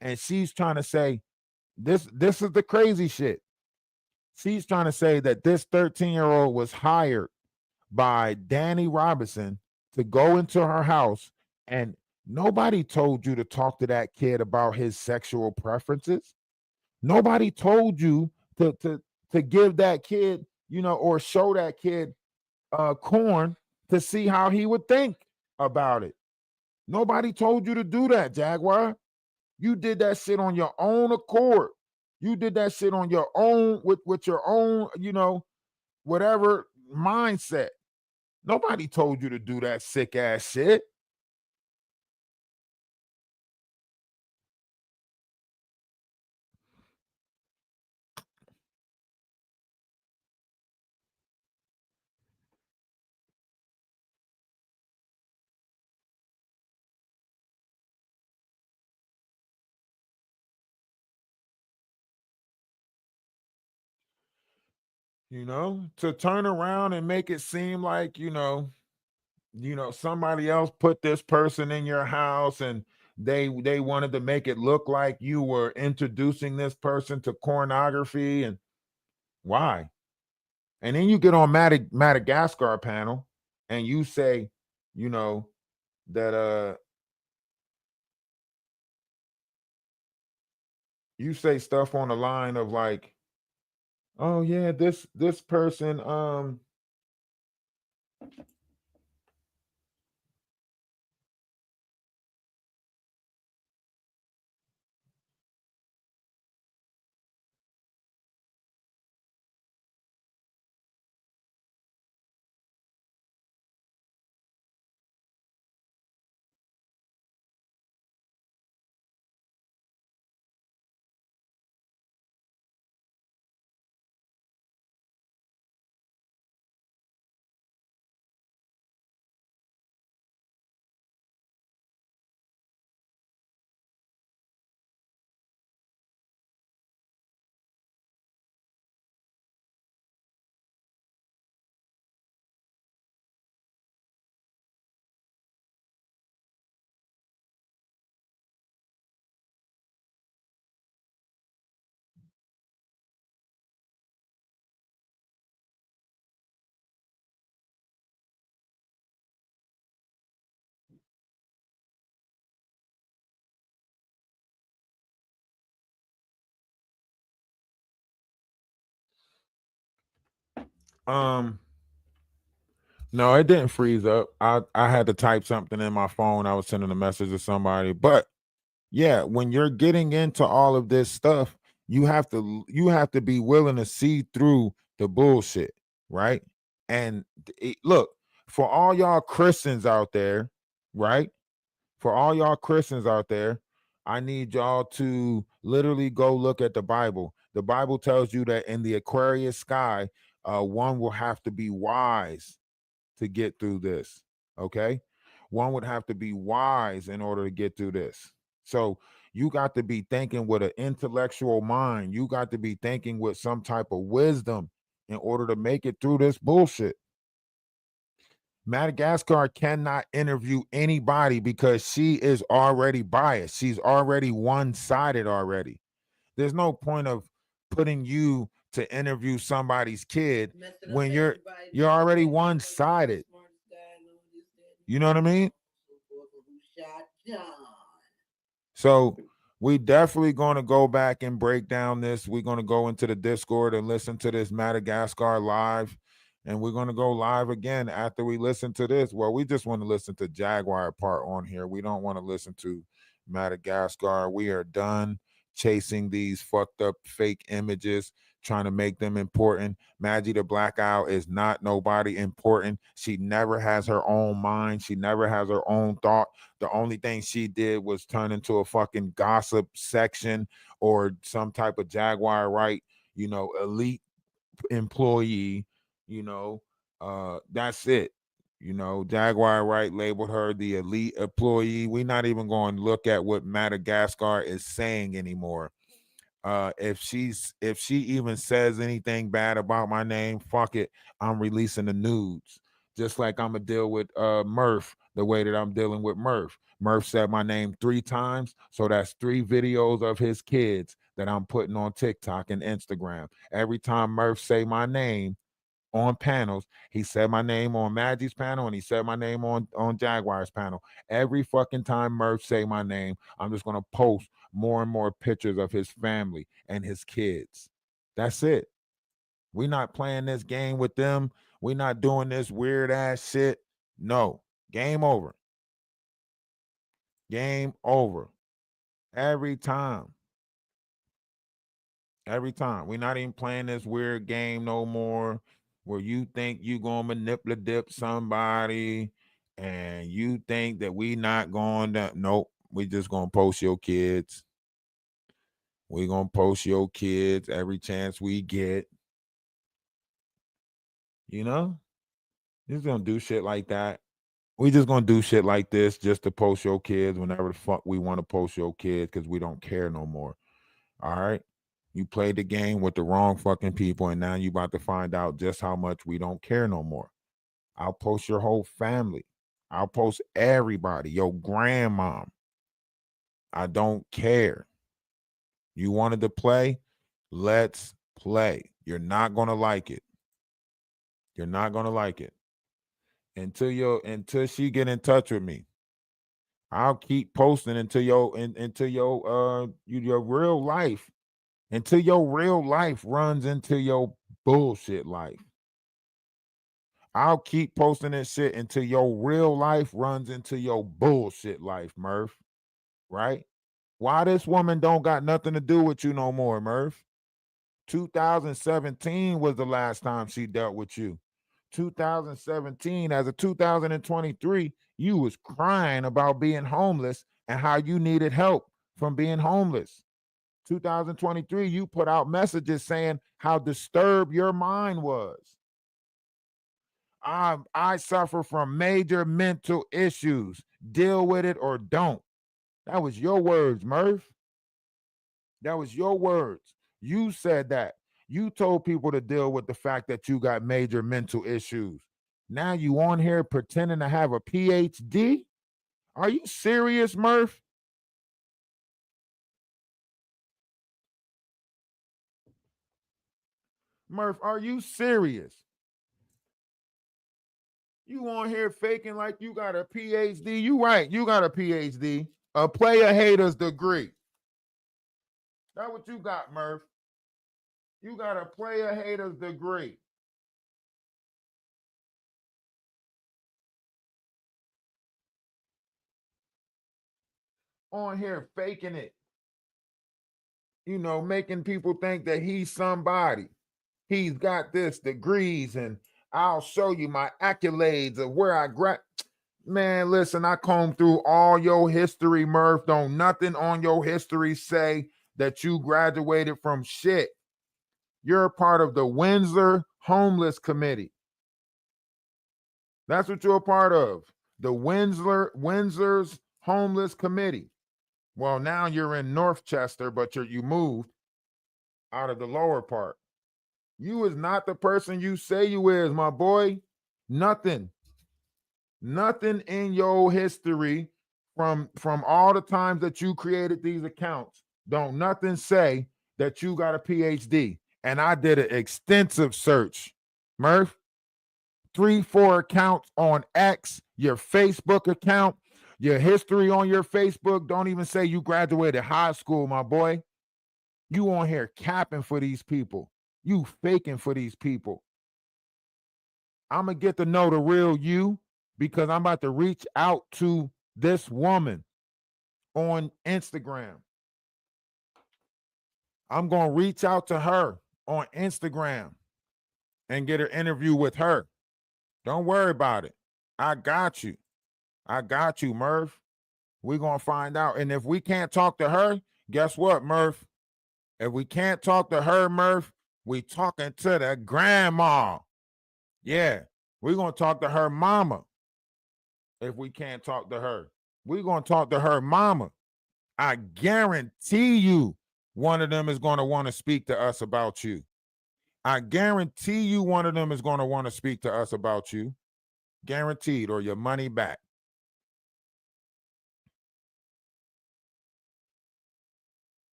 And she's trying to say, this is the crazy shit. She's trying to say that this 13-year-old was hired by Danny Robinson to go into her house, and nobody told you to talk to that kid about his sexual preferences. Nobody told you to give that kid, or show that kid corn to see how he would think about it. Nobody told you to do that, Jaguar. You did that shit on your own accord. You did that shit on your own with your own, whatever mindset. Nobody told you to do that sick ass shit. To turn around and make it seem like, somebody else put this person in your house and they wanted to make it look like you were introducing this person to pornography. And why? And then you get on Madagascar panel and you say, that you say stuff on the line of like, oh yeah, this person No, it didn't freeze up. I had to type something in my phone. I was sending a message to somebody. But yeah, when you're getting into all of this stuff, you have to be willing to see through the bullshit, right? And look, for all y'all Christians out there, right? For all y'all Christians out there, I need y'all to literally go look at the Bible. The Bible tells you that in the Aquarius sky, one will have to be wise to get through this. Okay. One would have to be wise in order to get through this. So you got to be thinking with an intellectual mind. You got to be thinking with some type of wisdom in order to make it through this bullshit. Madagascar cannot interview anybody because she is already biased. She's already one-sided already. There's no point of putting you to interview somebody's kid when you're already one-sided. You know what I mean? So we definitely going to go back and break down this. We're going to go into the Discord and listen to this Madagascar live. And we're going to go live again after we listen to this. Well, we just want to listen to Jaguar part on here. We don't want to listen to Madagascar. We are done chasing these fucked up fake images, trying to make them important. Maggie the Black Owl is not nobody important. She never has her own mind. She never has her own thought. The only thing she did was turn into a fucking gossip section or some type of Jaguar Wright, elite employee. That's it. Jaguar Wright labeled her the elite employee. We're not even going to look at what Madagascar is saying anymore. If she even says anything bad about my name, fuck it, I'm releasing the nudes. Just like I'm gonna deal with Murph the way that I'm dealing with Murph. Murph said my name 3 times, so that's 3 videos of his kids that I'm putting on TikTok and Instagram. Every time Murph say my name on panels, he said my name on Maggie's panel and he said my name on Jaguar's panel. Every fucking time Murph say my name, I'm just gonna post more and more pictures of his family and his kids. That's it. We're not playing this game with them. We're not doing this weird ass shit. No. Game over. Game over. Every time. Every time. We're not even playing this weird game no more where you think you gonna manipulate somebody and you think that we not going to. Nope. We just gonna post your kids. We gonna post your kids every chance we get. Just gonna do shit like that. We just gonna do shit like this just to post your kids whenever the fuck we want to post your kids because we don't care no more. All right. You played the game with the wrong fucking people, and now you about to find out just how much we don't care no more. I'll post your whole family. I'll post everybody, your grandmom. I don't care. You wanted to play? Let's play. You're not gonna like it. You're not gonna like it. Until she get in touch with me. I'll keep posting until your real life, until your real life runs into your bullshit life. I'll keep posting this shit until your real life runs into your bullshit life, Murph. Right? Why this woman don't got nothing to do with you no more, Murph? 2017 was the last time she dealt with you. 2017, as of 2023, you was crying about being homeless and how you needed help from being homeless. 2023, you put out messages saying how disturbed your mind was. I suffer from major mental issues. Deal with it or don't. That was your words, Murph. That was your words. You said that. You told people to deal with the fact that you got major mental issues. Now you on here pretending to have a PhD? Are you serious, Murph? Murph, are you serious? You on here faking like you got a PhD? You right, you got a PhD, a player hater's degree. That's what you got, Murph. You got a player hater's degree. on here faking it, making people think that he's somebody. He's got this degrees, and I'll show you my accolades of where I Man, listen, I combed through all your history, Murph. Don't nothing on your history say that you graduated from shit. You're a part of the Windsor Homeless Committee. That's what you're a part of. The Windsor's Homeless Committee. Well, now you're in Northchester, but you moved out of the lower part. You is not the person you say you is, my boy. Nothing in your history from all the times that you created these accounts. Don't nothing say that you got a PhD. And I did an extensive search, Murph. 3-4 accounts on X, your Facebook account, your history on your Facebook. Don't even say you graduated high school, my boy. You on here capping for these people. You faking for these people. I'm going to get to know the real you because I'm about to reach out to this woman on Instagram. I'm going to reach out to her on Instagram and get an interview with her. Don't worry about it. I got you. I got you, Murph. We're going to find out. And if we can't talk to her, guess what, Murph? If we can't talk to her, Murph, we talking to the grandma. Yeah, we're going to talk to her mama. If we can't talk to her, we're going to talk to her mama. I guarantee you one of them is going to want to speak to us about you. I guarantee you one of them is going to want to speak to us about you. Guaranteed, or your money back.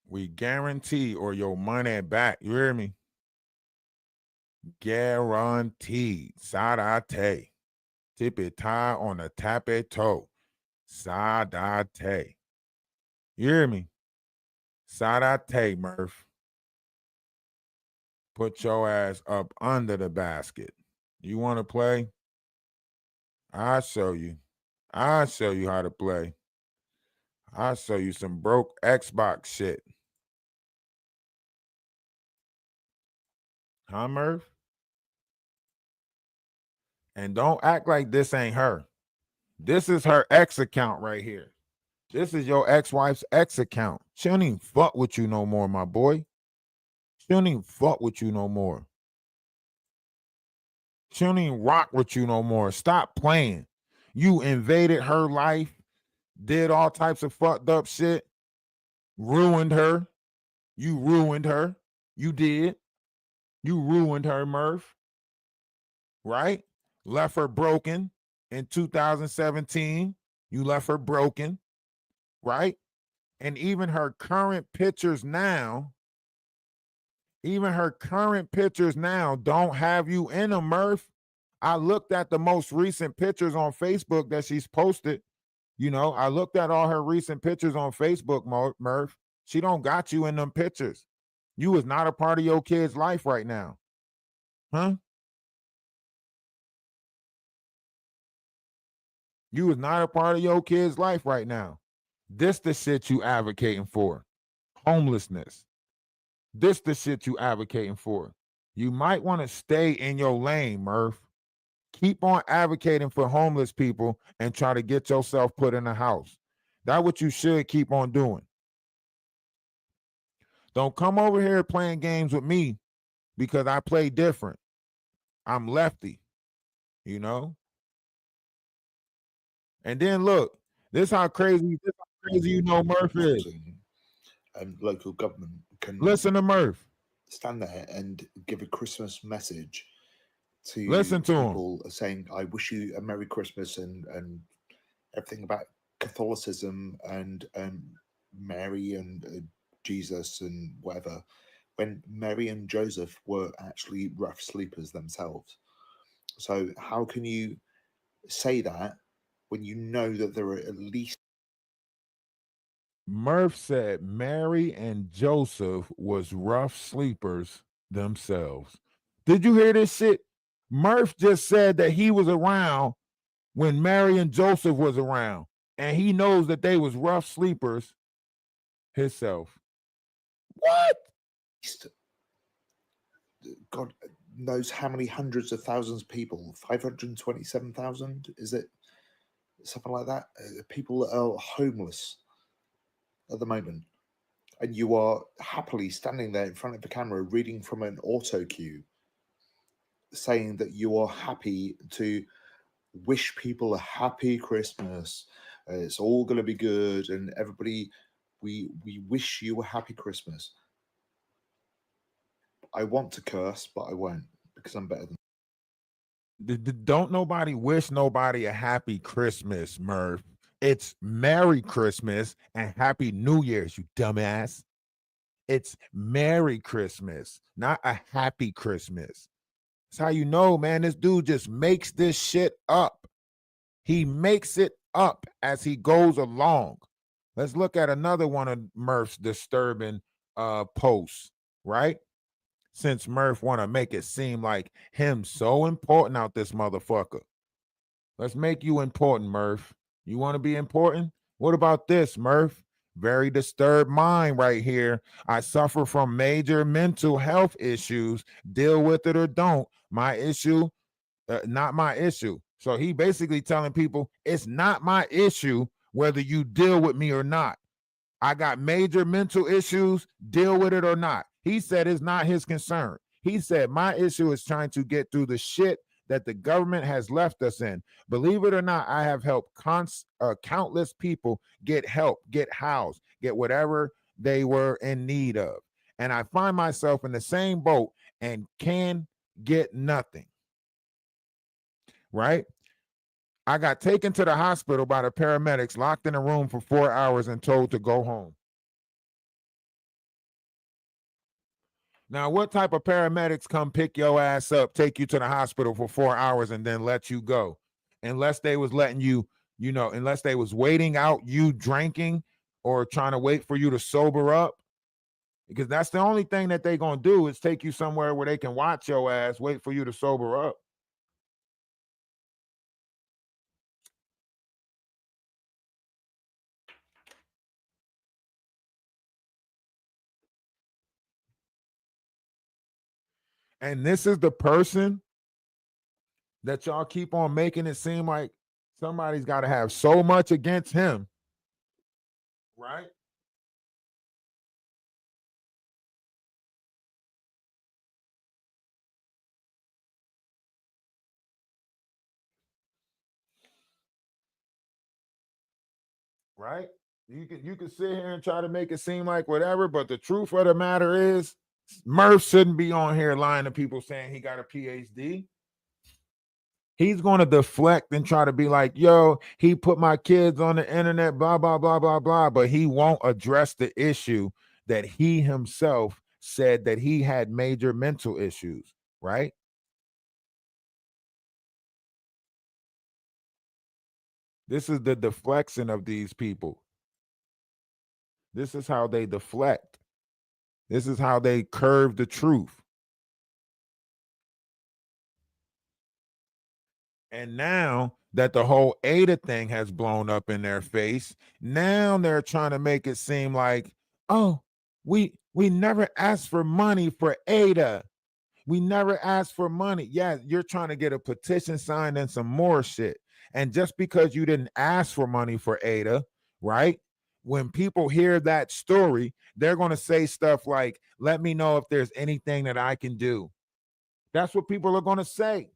We guarantee or your money back. You hear me? Guaranteed. Sadate. Tippy tie on a tappy toe. Sadate. You hear me? Sadate, Murph. Put your ass up under the basket. You want to play? I'll show you. I'll show you how to play. I'll show you some broke Xbox shit. Huh, Murph? And don't act like this ain't her. This is her ex account right here. This is your ex-wife's ex account. She don't even fuck with you no more, my boy. She don't even fuck with you no more. She don't even rock with you no more. Stop playing. You invaded her life, did all types of fucked up shit, ruined her. You ruined her. You did. You ruined her, Murph. Right? Left her broken in 2017. You left her broken. Right? And even her current pictures now don't have you in them, Murph. I looked at the most recent pictures on Facebook that she's posted. I looked at all her recent pictures on Facebook, Murph. She don't got you in them pictures. You is not a part of your kid's life right now. Huh? You is not a part of your kid's life right now. This the shit you advocating for. Homelessness. This the shit you advocating for. You might want to stay in your lane, Murph. Keep on advocating for homeless people and try to get yourself put in a house. That's what you should keep on doing. Don't come over here playing games with me because I play different. I'm lefty, And then look, this how crazy Murph is. And local government can listen to Murph. Stand there and give a Christmas message to people saying, I wish you a Merry Christmas and everything about Catholicism and Mary and Jesus and whatever, when Mary and Joseph were actually rough sleepers themselves. So how can you say that when you know that there are at least... Murph said Mary and Joseph was rough sleepers themselves. Did you hear this shit? Murph just said that he was around when Mary and Joseph was around, and he knows that they was rough sleepers himself. What? God knows how many hundreds of thousands of people, 527,000, is it? Something like that. People that are homeless at the moment. And you are happily standing there in front of the camera reading from an auto cue, saying that you are happy to wish people a happy Christmas. It's all going to be good. And everybody, we wish you a happy Christmas. I want to curse, but I won't because I'm better than. Don't nobody wish nobody a happy Christmas, Murph. It's Merry Christmas and Happy New Year's, you dumbass. It's Merry Christmas, not a happy Christmas. That's how you know, man. This dude just makes this shit up. He makes it up as he goes along. Let's look at another one of Murph's disturbing posts, right? Since Murph want to make it seem like him so important out this motherfucker. Let's make you important, Murph. You want to be important? What about this, Murph? Very disturbed mind right here. I suffer from major mental health issues. Deal with it or don't. My issue, not my issue. So he basically telling people it's not my issue whether you deal with me or not. I got major mental issues. Deal with it or not. He said it's not his concern. He said my issue is trying to get through the shit that the government has left us in. Believe it or not, I have helped countless people get help, get housed, get whatever they were in need of. And I find myself in the same boat and can get nothing. Right? I got taken to the hospital by the paramedics, locked in a room for 4 hours and told to go home. Now, what type of paramedics come pick your ass up, take you to the hospital for 4 hours and then let you go? Unless they was letting you, unless they was waiting out you drinking or trying to wait for you to sober up. Because that's the only thing that they going to do is take you somewhere where they can watch your ass, wait for you to sober up. And this is the person that y'all keep on making it seem like somebody's got to have so much against him, right? Right? You can sit here and try to make it seem like whatever, but the truth of the matter is Murph shouldn't be on here lying to people saying he got a PhD. He's going to deflect and try to be like, yo, he put my kids on the internet, blah, blah, blah, blah, blah. But he won't address the issue that he himself said that he had major mental issues, right? This is the deflection of these people. This is how they deflect. This is how they curve the truth. And now that the whole Ada thing has blown up in their face, now they're trying to make it seem like, oh, we never asked for money for Ada. We never asked for money. Yeah, you're trying to get a petition signed and some more shit. And just because you didn't ask for money for Ada, right? When people hear that story, they're going to say stuff like, let me know if there's anything that I can do. That's what people are going to say.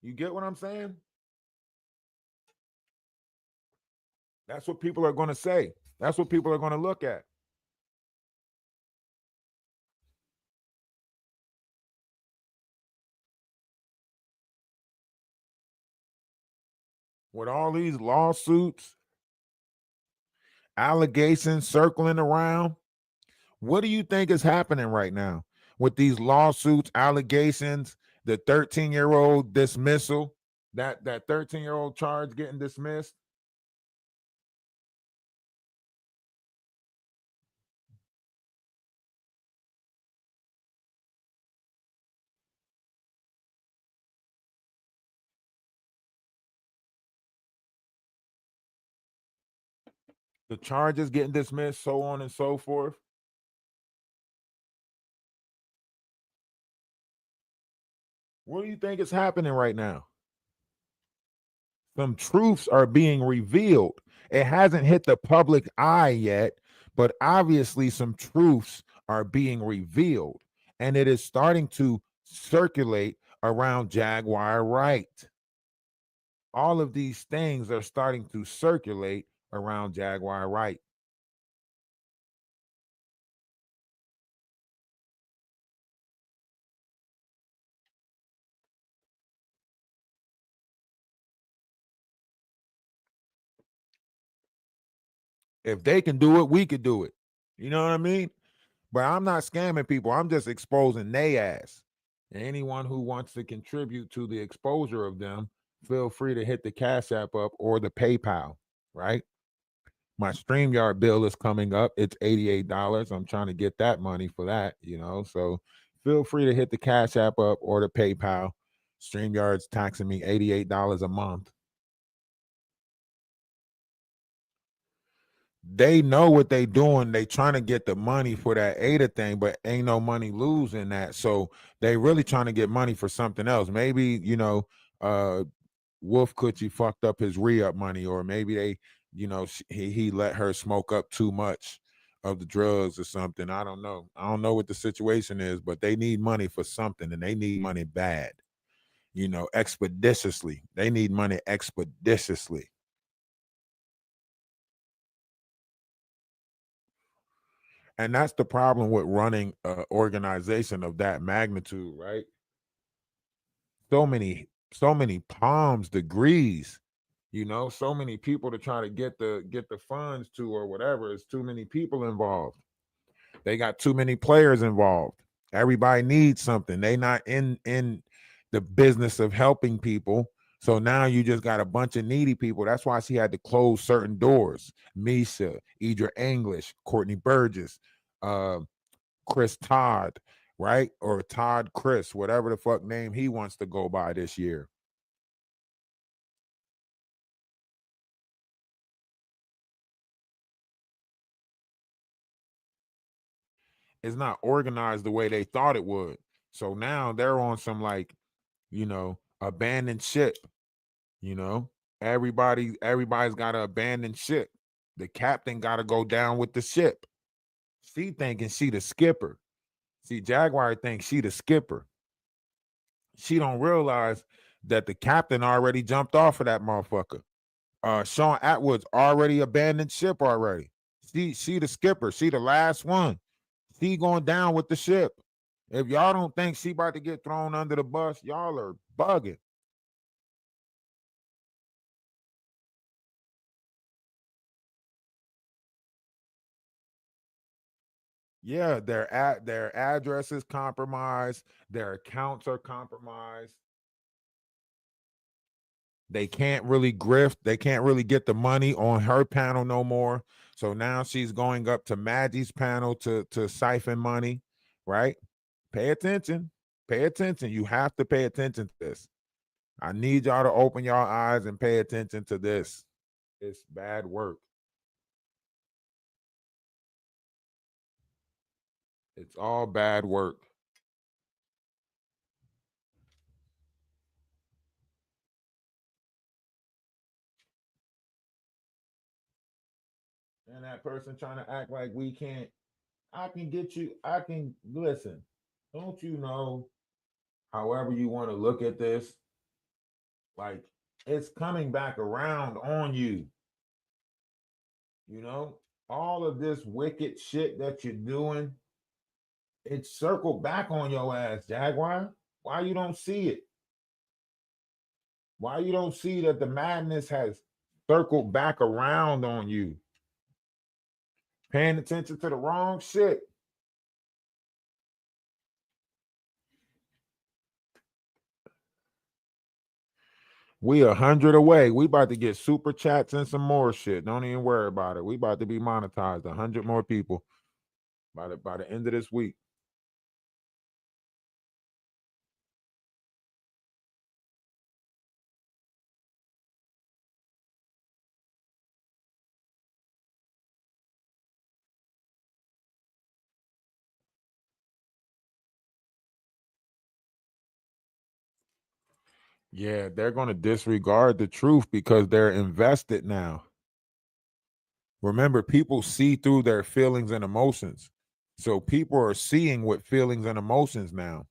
You get what I'm saying? That's what people are going to say. That's what people are going to look at. With all these lawsuits, allegations circling around, what do you think is happening right now with these lawsuits, allegations, the 13-year-old dismissal, that 13-year-old charge getting dismissed? the charges getting dismissed, so on and so forth. What do you think is happening right now? Some truths are being revealed. It hasn't hit the public eye yet, but obviously some truths are being revealed, and it is starting to circulate around Jaguar Wright. All of these things are starting to circulate around Jaguar Wright. If they can do it, we could do it. You know what I mean? But I'm not scamming people. I'm just exposing they ass. And anyone who wants to contribute to the exposure of them, feel free to hit the Cash App up or the PayPal, right? My StreamYard bill is coming up. It's $88. I'm trying to get that money for that, you know. So feel free to hit the Cash App up or the PayPal. StreamYard's taxing me $88 a month. They know what they doing. They trying to get the money for that ADA thing, but ain't no money losing that. So they really trying to get money for something else. Maybe, you know, Wolf Coochie fucked up his re-up money, or maybe they, you know, he let her smoke up too much of the drugs or something. I don't know. I don't know what the situation is, but they need money for something, and they need money bad, you know, expeditiously. They need money expeditiously. And that's the problem with running an organization of that magnitude, right? So many palms, degrees, you know, so many people to try to get the funds to, or whatever. It's too many people involved. They got too many players involved. Everybody needs something. They not in the business of helping people. So now you just got a bunch of needy people. That's why she had to close certain doors. Misa, Idra English, Courtney Burgess, Chris Todd, right? Or Todd Chris, whatever the fuck name he wants to go by this year. It's not organized the way they thought it would. So now they're on some, like, you know, abandoned ship. You know, everybody's got to abandon ship. The captain got to go down with the ship. She thinking she the skipper. See, Jaguar thinks she the skipper. She don't realize that the captain already jumped off of that motherfucker. Sean Atwood's already abandoned ship already. She the skipper. She the last one. She going down with the ship. If y'all don't think she about to get thrown under the bus, y'all are bugging. Yeah, their address is compromised, their accounts are compromised. They can't really grift, they can't really get the money on her panel no more. So now she's going up to Maggie's panel to siphon money, right? Pay attention. Pay attention. You have to pay attention to this. I need y'all to open y'all eyes and pay attention to this. It's bad work. It's all bad work. And that person trying to act like we can't. I can get you. I can listen. Don't you know? However you want to look at this, like, it's coming back around on you. You know, all of this wicked shit that you're doing, it's circled back on your ass, Jaguar. Why you don't see it? Why you don't see that the madness has circled back around on you? Paying attention to the wrong shit. We 100 away. We about to get super chats and some more shit. Don't even worry about it. We about to be monetized. 100 more people by the end of this week. Yeah, they're going to disregard the truth because they're invested now. Remember, people see through their feelings and emotions. So people are seeing with feelings and emotions now.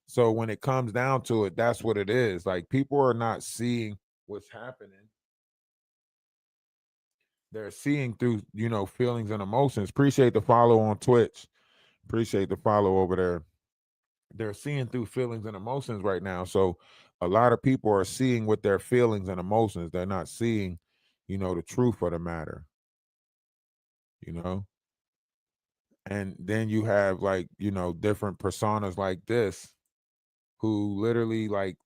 So when it comes down to it, that's what it is. Like, people are not seeing what's happening. They're seeing through, feelings and emotions. Appreciate the follow on Twitch. Appreciate the follow over there. They're seeing through feelings and emotions right now. So a lot of people are seeing with their feelings and emotions. They're not seeing, the truth of the matter, you know? And then you have, like, different personas like this who literally, like,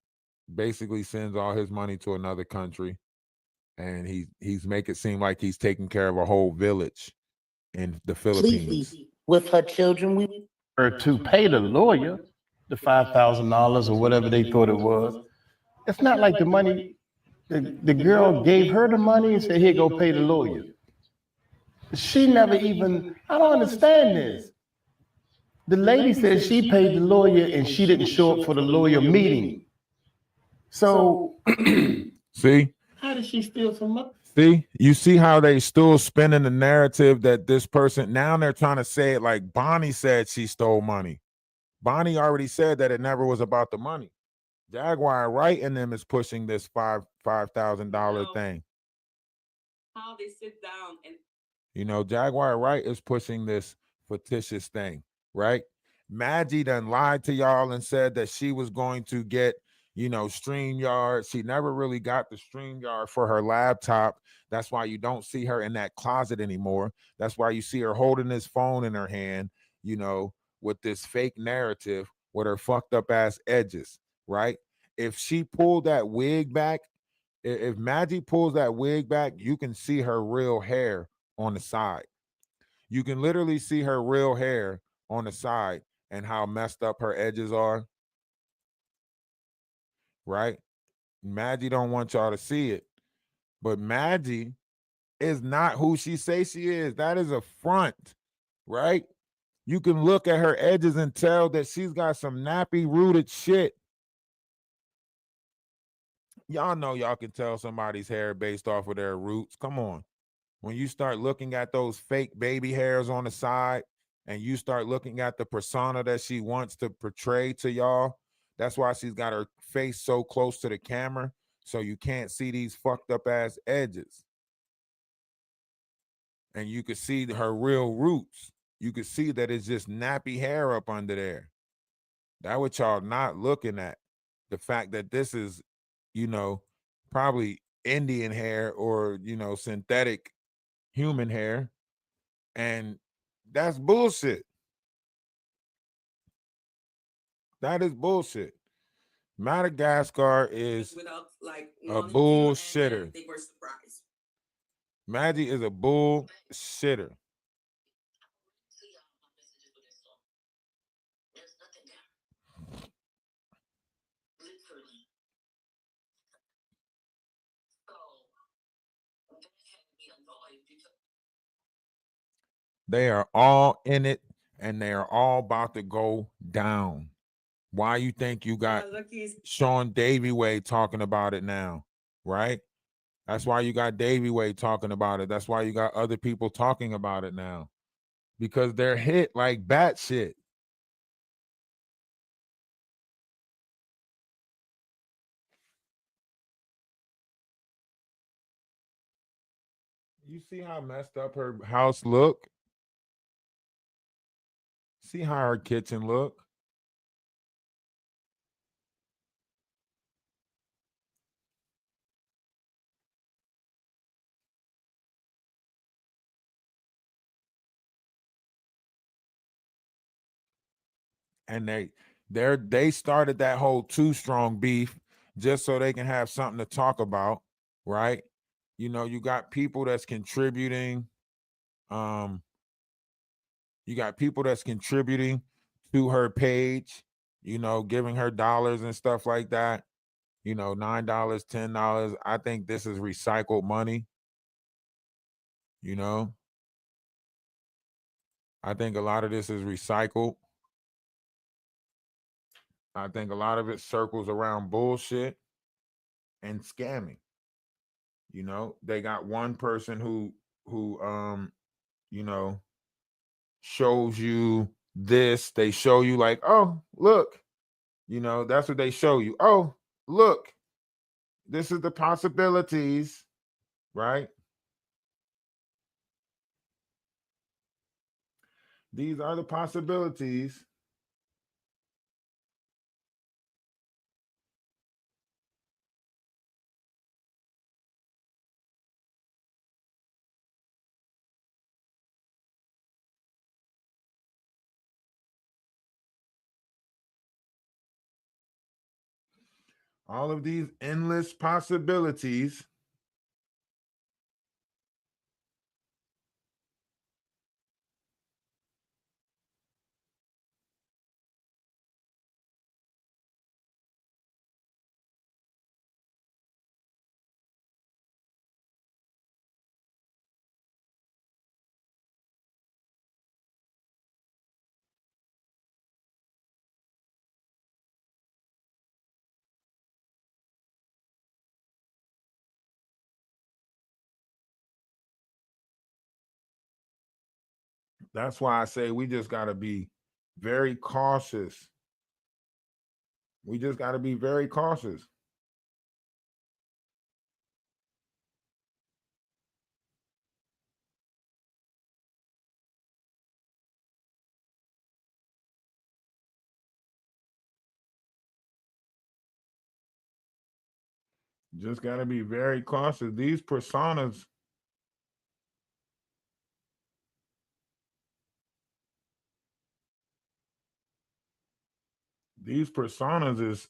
basically sends all his money to another country, and he's make it seem like he's taking care of a whole village in the Philippines. With her children, Or to pay the lawyer the $5,000 or whatever they thought it was. It's not like the money, the girl gave her the money and said, here, go pay the lawyer. She never even, I don't understand this. The lady said she paid the lawyer and she didn't show up for the lawyer meeting. So, See? how did she steal some money? See, you see how they still spinning the narrative that this person, now they're trying to say it like Bonnie said she stole money. Bonnie already said that it never was about the money. Jaguar Wright and them is pushing this $5,000 thing. How they sit down and Jaguar Wright is pushing this fictitious thing, right? Maggie done lied to y'all and said that she was going to get, StreamYard. She never really got the StreamYard for her laptop. That's why you don't see her in that closet anymore. That's why you see her holding this phone in her hand, with this fake narrative with her fucked up ass edges, right? If she pulled that wig back, if Maggie pulls that wig back, you can see her real hair on the side. You can literally see her real hair on the side and how messed up her edges are. Right? Maggie don't want y'all to see it. But Maggie is not who she says she is. That is a front, right? You can look at her edges and tell that she's got some nappy rooted shit. Y'all know y'all can tell somebody's hair based off of their roots. Come on. When you start looking at those fake baby hairs on the side and you start looking at the persona that she wants to portray to y'all, that's why she's got her face so close to the camera so you can't see these fucked up ass edges. And you could see her real roots. You could see that it's just nappy hair up under there. That what y'all not looking at. The fact that this is, probably Indian hair or, synthetic human hair. And that's bullshit. That is bullshit. Madagascar is without like a knowing you, bullshitter. and they were surprised. Maggie is a bullshitter. They are all in it and they are all about to go down. Why you think you got Sean Davyway talking about it now, right? That's why you got Davyway talking about it. That's why you got other people talking about it now. Because they're hit like bat shit. You see how messed up her house look? See how her kitchen look? And they started that whole Too Strong beef just so they can have something to talk about, right? You got people that's contributing. You got people that's contributing to her page, giving her dollars and stuff like that. $9, $10. I think this is recycled money. I think a lot of this is recycled. I think a lot of it circles around bullshit. and scamming. You know, they got one person who you know, shows you this. They show you like, oh, look, you know, that's what they show you. Oh, look, this is the possibilities, right? These are the possibilities. All of these endless possibilities. That's why I say we just got to be very cautious. We just got to be very cautious. Just got to be very cautious. These personas,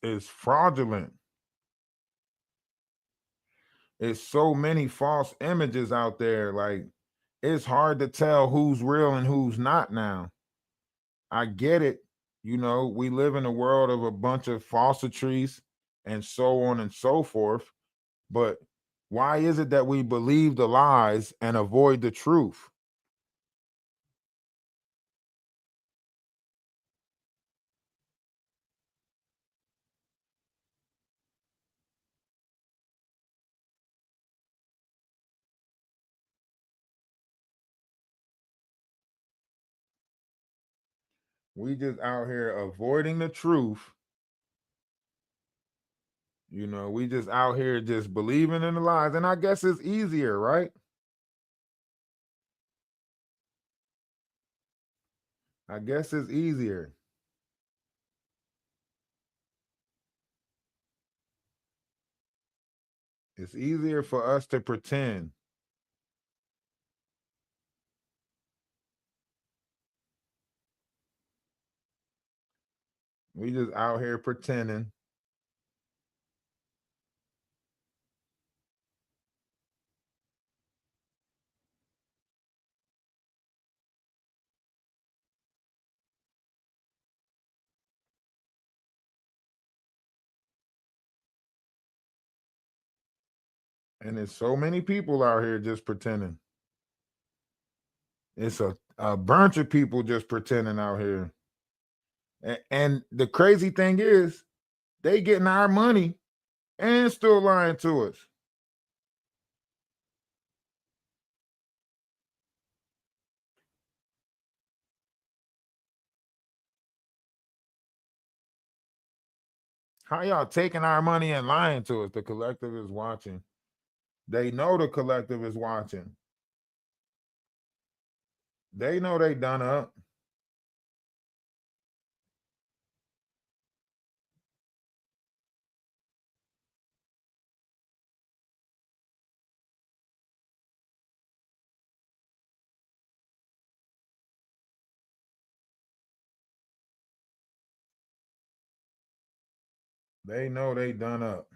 is fraudulent. It's so many false images out there. Like, it's hard to tell who's real and who's not now. I get it. You know, we live in a world of a bunch of falsitries and so on and so forth. But why is it that we believe the lies and avoid the truth? We just out here avoiding the truth. You know, we just out here just believing in the lies. And I guess it's easier, right? I guess it's easier. It's easier for us to pretend. We just out here pretending. And there's so many people out here just pretending. It's a bunch of people just pretending out here. And the crazy thing is, they getting our money and still lying to us. How y'all taking our money and lying to us? The collective is watching. They know the collective is watching. They know they done up. They know they done up.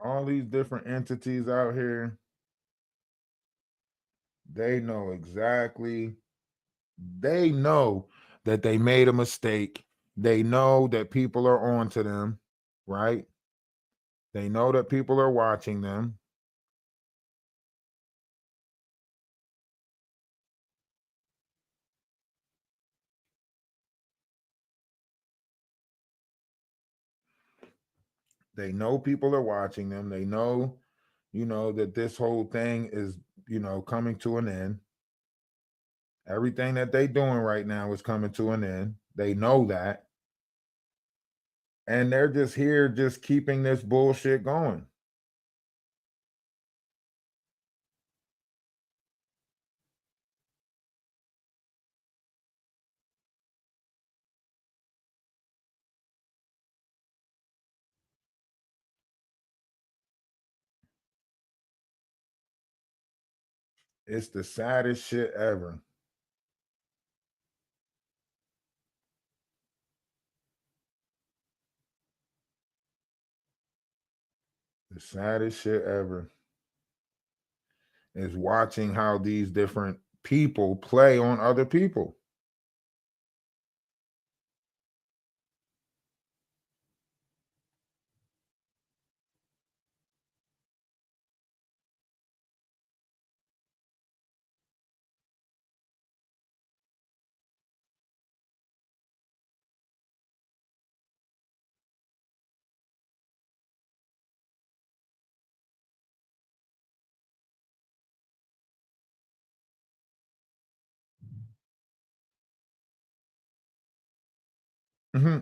All these different entities out here, they know exactly. They know that they made a mistake. They know that people are on to them, right? They know that people are watching them. They know people are watching them. They know, that this whole thing is, coming to an end. Everything that they doing right now is coming to an end. They know that. And they're just here just keeping this bullshit going. It's the saddest shit ever. The saddest shit ever is watching how these different people play on other people. Mm-hmm.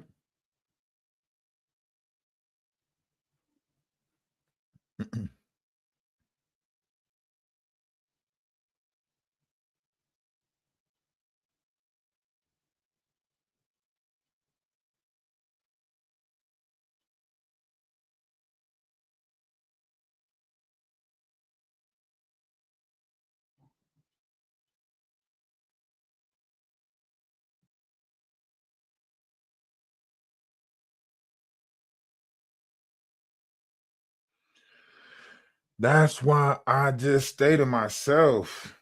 That's why I just stay to myself.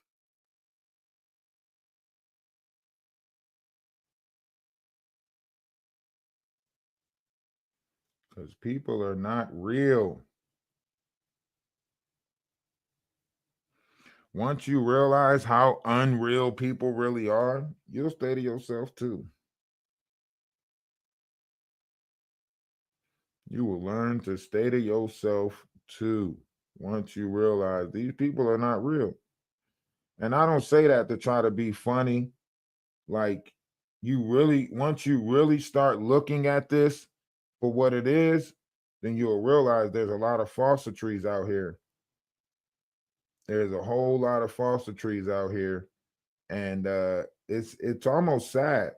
Because people are not real. Once you realize how unreal people really are, you'll stay to yourself too. You will learn to stay to yourself too. Once you realize these people are not real. And I don't say that to try to be funny. Like, once you really start looking at this for what it is, then you'll realize there's a lot of falsitries out here. There's a whole lot of falsitries out here. And it's almost sad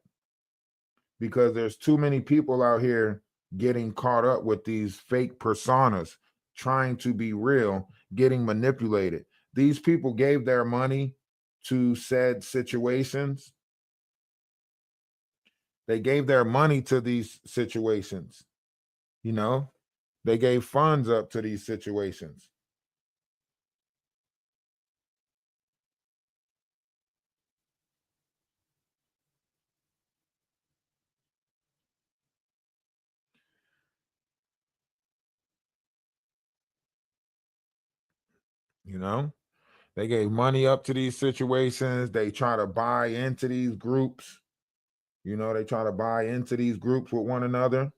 because there's too many people out here getting caught up with these fake personas, trying to be real, getting manipulated. These people gave their money to said situations. They gave their money to these situations. They gave funds up to these situations. They gave money up to these situations. They try to buy into these groups. They try to buy into these groups with one another.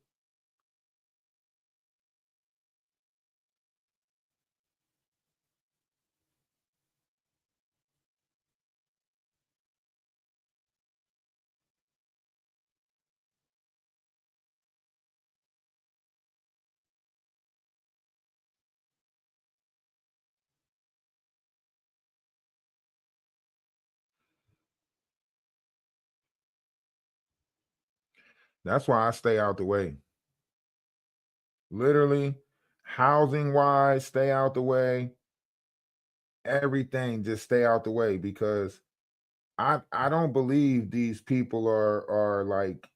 That's why I stay out the way. Literally, housing wise, stay out the way. Everything, just stay out the way, because I don't believe these people are like,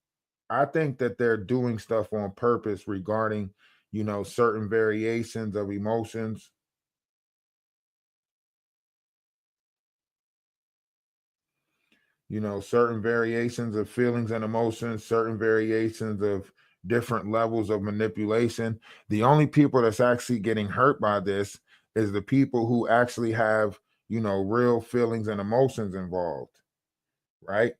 I think that they're doing stuff on purpose regarding, certain variations of emotions. Certain variations of feelings and emotions, certain variations of different levels of manipulation. The only people that's actually getting hurt by this is the people who actually have, real feelings and emotions involved, right?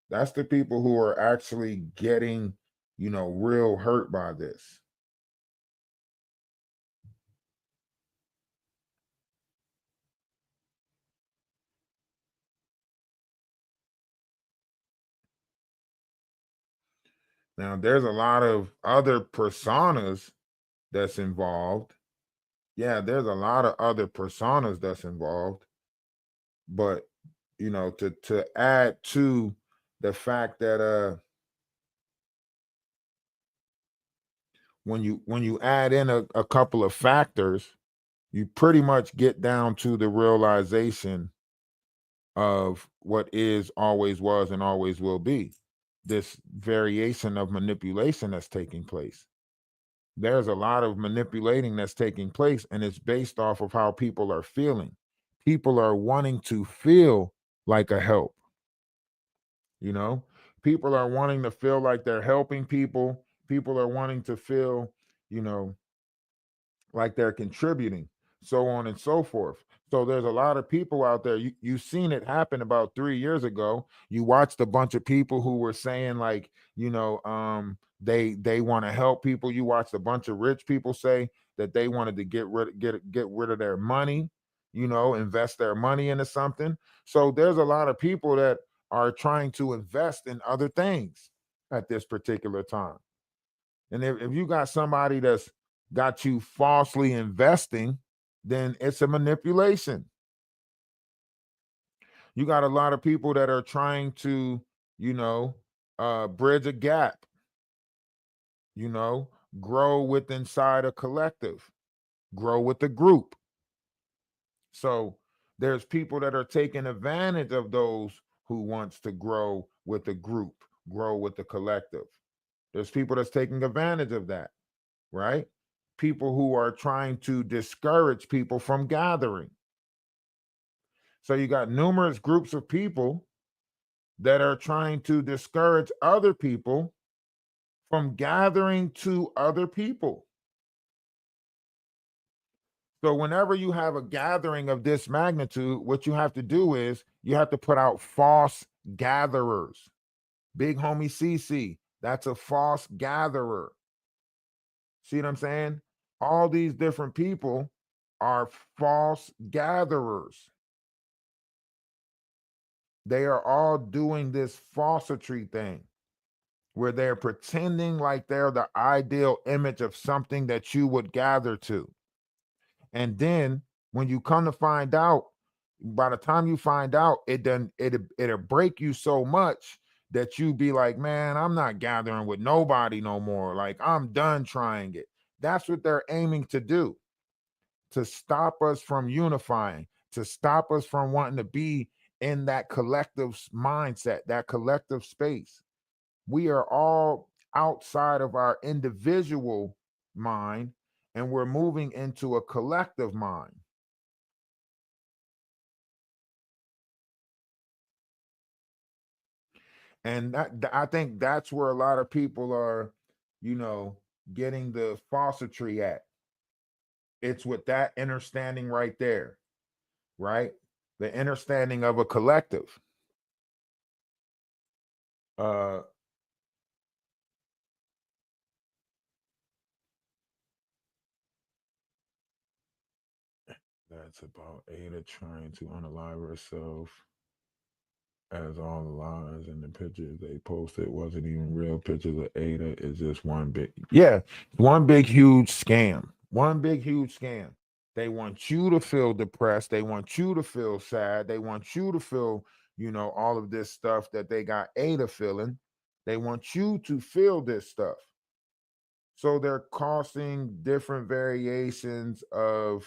That's the people who are actually getting, real hurt by this. Now, there's a lot of other personas that's involved. Yeah, there's a lot of other personas that's involved. But, to add to the fact that when you add in a couple of factors, you pretty much get down to the realization of what is, always was, and always will be. This variation of manipulation that's taking place. There's a lot of manipulating that's taking place, and it's based off of how people are feeling. People are wanting to feel like a help. People are wanting to feel like they're helping people. People are wanting to feel, like they're contributing, so on and so forth. So there's a lot of people out there. You've seen it happen about 3 years ago. You watched a bunch of people who were saying like, they want to help people. You watched a bunch of rich people say that they wanted to get rid of their money, invest their money into something. So there's a lot of people that are trying to invest in other things at this particular time. And if you got somebody that's got you falsely investing, then it's a manipulation. You got a lot of people that are trying to, bridge a gap, grow with inside a collective, grow with the group. So there's people that are taking advantage of those who wants to grow with the group, grow with the collective. There's people that's taking advantage of that, right? People who are trying to discourage people from gathering. So you got numerous groups of people that are trying to discourage other people from gathering to other people. So whenever you have a gathering of this magnitude, what you have to do is you have to put out false gatherers. Big homie CC, that's a false gatherer. See what I'm saying? All these different people are false gatherers. They are all doing this falsity thing where they're pretending like they're the ideal image of something that you would gather to. And then when you come to find out, by the time you find out, it'll break you so much that you be like, man, I'm not gathering with nobody no more. Like, I'm done trying it. That's what they're aiming to do, to stop us from unifying, to stop us from wanting to be in that collective mindset, that collective space. We are all outside of our individual mind, and we're moving into a collective mind. And I think that's where a lot of people are, getting the falsity at. It's with that understanding right there, right? The understanding of a collective. That's about Ada trying to unalive herself, as all the lies and the pictures they posted wasn't even real pictures of Ada. It's just one big, one big huge scam. One big huge scam. They want you to feel depressed. They want you to feel sad. They want you to feel, all of this stuff that they got Ada feeling. They want you to feel this stuff. So they're causing different variations of,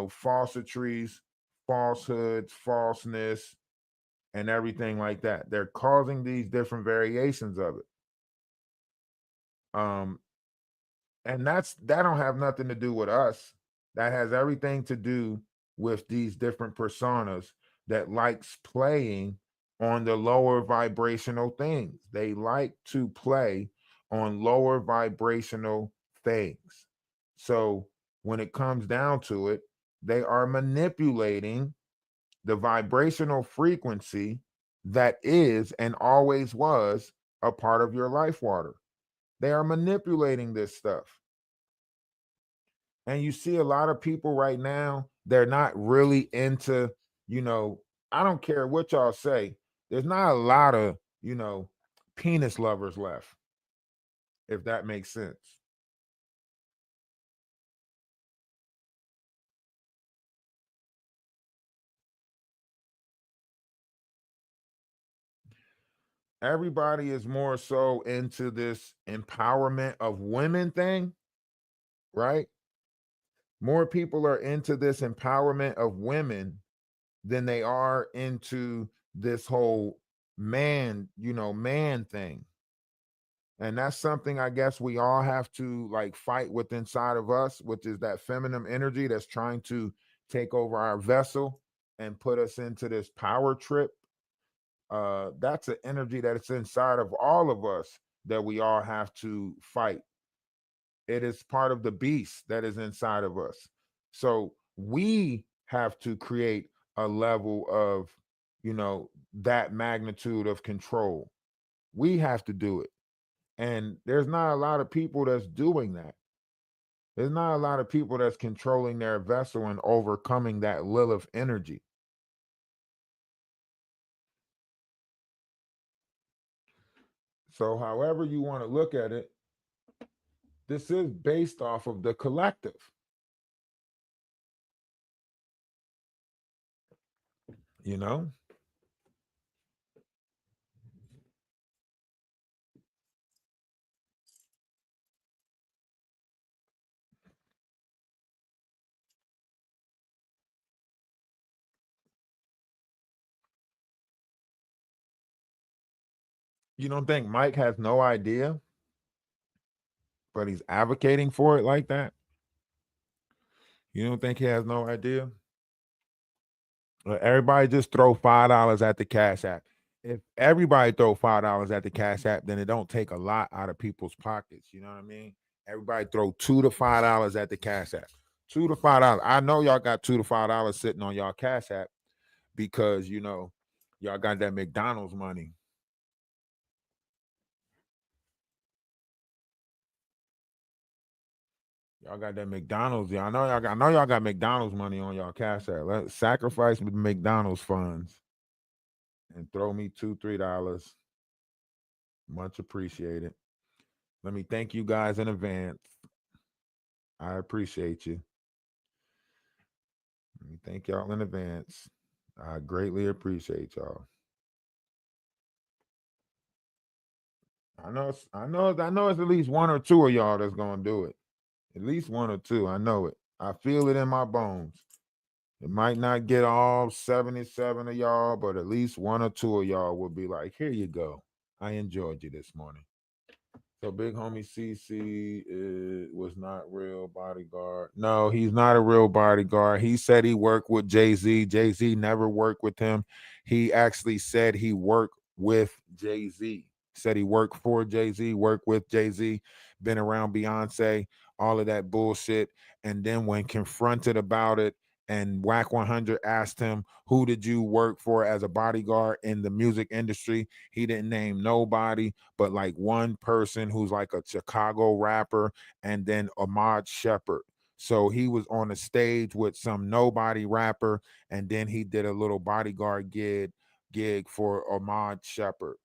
falsitries, falsehoods, falseness, and everything like that. They're causing these different variations of it. And that don't have nothing to do with us. That has everything to do with these different personas that likes playing on the lower vibrational things. They like to play on lower vibrational things. So when it comes down to it, they are manipulating the vibrational frequency that is and always was a part of your life water. They are manipulating this stuff. And you see a lot of people right now, they're not really into, I don't care what y'all say. There's not a lot of, penis lovers left, if that makes sense. Everybody is more so into this empowerment of women thing, right? More people are into this empowerment of women than they are into this whole man thing. And that's something I guess we all have to like fight with inside of us, which is that feminine energy that's trying to take over our vessel and put us into this power trip. That's an energy that is inside of all of us that we all have to fight. It is part of the beast that is inside of us. So we have to create a level of, that magnitude of control. We have to do it. And there's not a lot of people that's doing that. There's not a lot of people that's controlling their vessel and overcoming that Lilith energy. So, however you want to look at it, this is based off of the collective. You know? You don't think Mike has no idea, but he's advocating for it like that? You don't think he has no idea? Everybody just throw $5 at the Cash App. If everybody throw $5 at the Cash App, then it don't take a lot out of people's pockets. You know what I mean? Everybody throw $2 to $5 at the Cash App. $2 to $5. I know y'all got $2 to $5 sitting on y'all Cash App because y'all got that McDonald's money. Y'all got that McDonald's. I know y'all got McDonald's money on y'all Cash App. Let's sacrifice the McDonald's funds and throw me $2, $3. Much appreciated. Let me thank you guys in advance. I appreciate you. Let me thank y'all in advance. I greatly appreciate y'all. I know it's at least one or two of y'all that's gonna do it. At least one or two. I know it. I feel it in my bones. It might not get all 77 of y'all, but at least one or two of y'all will be like, here you go. I enjoyed you this morning. So big homie CC was not real bodyguard. No, he's not a real bodyguard. He said he worked with Jay-Z. Jay-Z never worked with him. He actually said he worked with Jay-Z. Said he worked for Jay-Z, worked with Jay-Z, been around Beyonce, all of that bullshit. And then when confronted about it, and Whack 100 asked him, who did you work for as a bodyguard in the music industry? He didn't name nobody, but like one person who's like a Chicago rapper, and then Ahmad Shepard. So he was on a stage with some nobody rapper, and then he did a little bodyguard gig for Ahmad Shepard.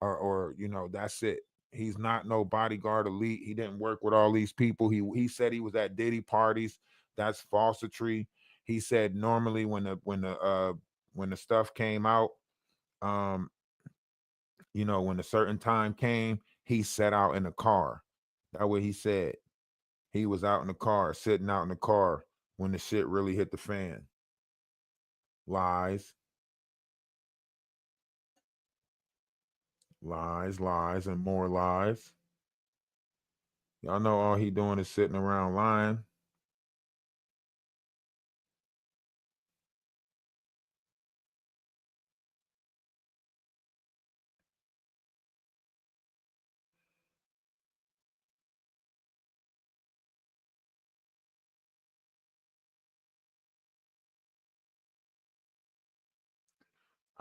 Or that's it. He's not no bodyguard elite. He didn't work with all these people. He said he was at Diddy parties. That's falsity. He said normally when the stuff came out, when a certain time came, he sat out in the car. That way he said. He was out in the car, sitting out in the car when the shit really hit the fan. Lies. Lies, lies, and more lies. Y'all know all he doing is sitting around lying.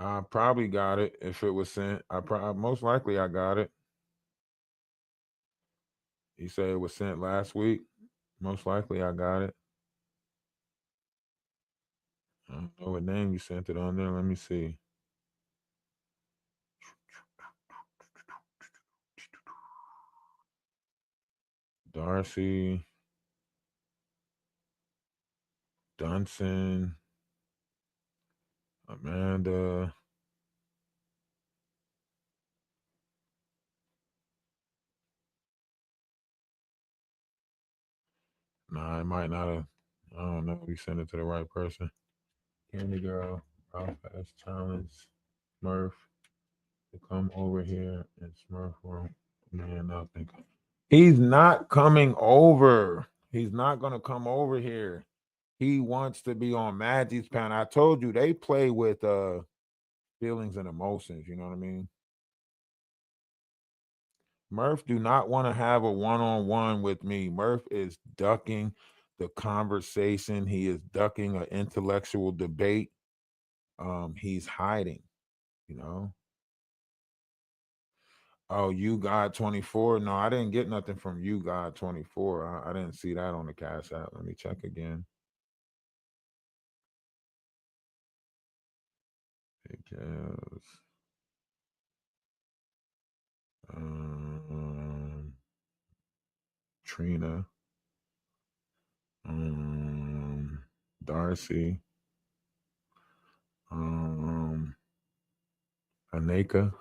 I probably got it if it was sent. Most likely I got it. You say it was sent last week. Most likely I got it. I don't know what name you sent it on there. Let me see. Darcy Dunson, Amanda. Nah, it might not have. I don't know if we sent it to the right person. Candy Girl, Ralph has challenged Smurf to come over here and Smurf won't man nothing. He's not coming over. He's not gonna come over here. He wants to be on Maggie's panel. I told you they play with feelings and emotions, you know what I mean? Murph do not want to have a one-on-one with me. Murph is ducking the conversation. He is ducking an intellectual debate. He's hiding, you know. Oh, you God 24. No, I didn't get nothing from you God 24. I didn't see that on the Cash App. Let me check again. Because Trina, Darcy, Anika,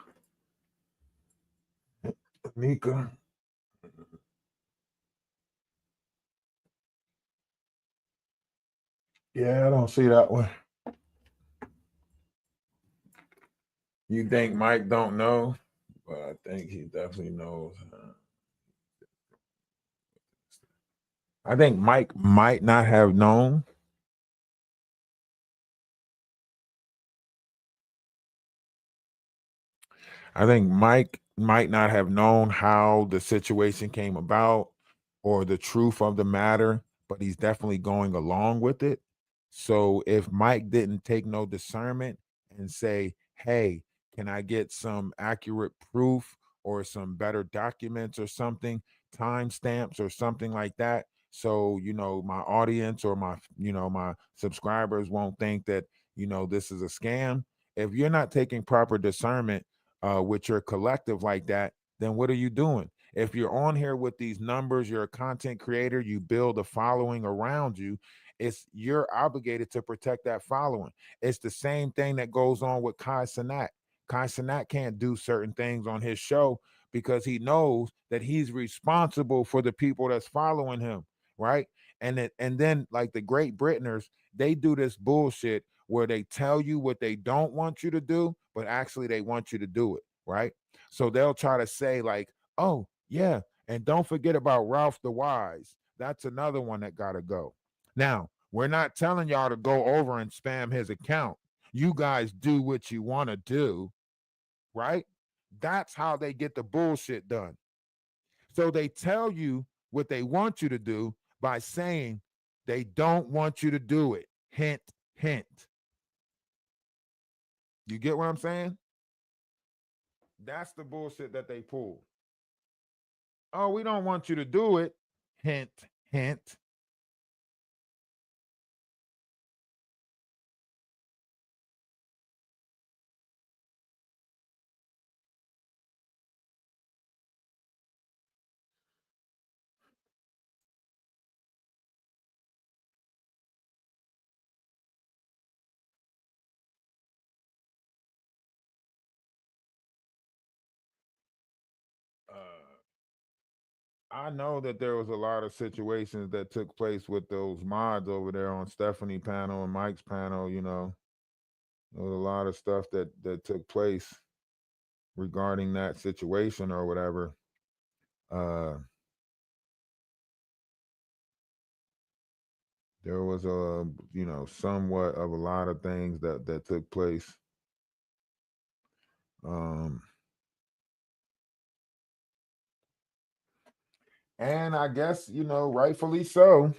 Yeah, I don't see that one. You think Mike don't know? But I think he definitely knows. I think Mike might not have known. I think Mike might not have known how the situation came about or the truth of the matter, but he's definitely going along with it. So if Mike didn't take no discernment and say, hey, can I get some accurate proof or some better documents or something, timestamps or something like that, so my audience or my subscribers won't think that this is a scam. If you're not taking proper discernment with your collective like that, then what are you doing? If you're on here with these numbers, you're a content creator, you build a following around you, you're obligated to protect that following. It's the same thing that goes on with Kai Cenat. Kai Cenat can't do certain things on his show because he knows that he's responsible for the people that's following him, right? And then like the Great Britners, they do this bullshit where they tell you what they don't want you to do, but actually they want you to do it, right? So they'll try to say like, oh, yeah, and don't forget about Ralph the Wise. That's another one that got to go. Now, we're not telling y'all to go over and spam his account. You guys do what you want to do, right? That's how they get the bullshit done. So they tell you what they want you to do by saying they don't want you to do it. Hint, hint. You get what I'm saying? That's the bullshit that they pull. Oh, we don't want you to do it. Hint, hint. I know that there was a lot of situations that took place with those mods over there on Stephanie panel and Mike's panel. There was a lot of stuff that took place regarding that situation or whatever. There was a somewhat of a lot of things that took place. And I guess rightfully so.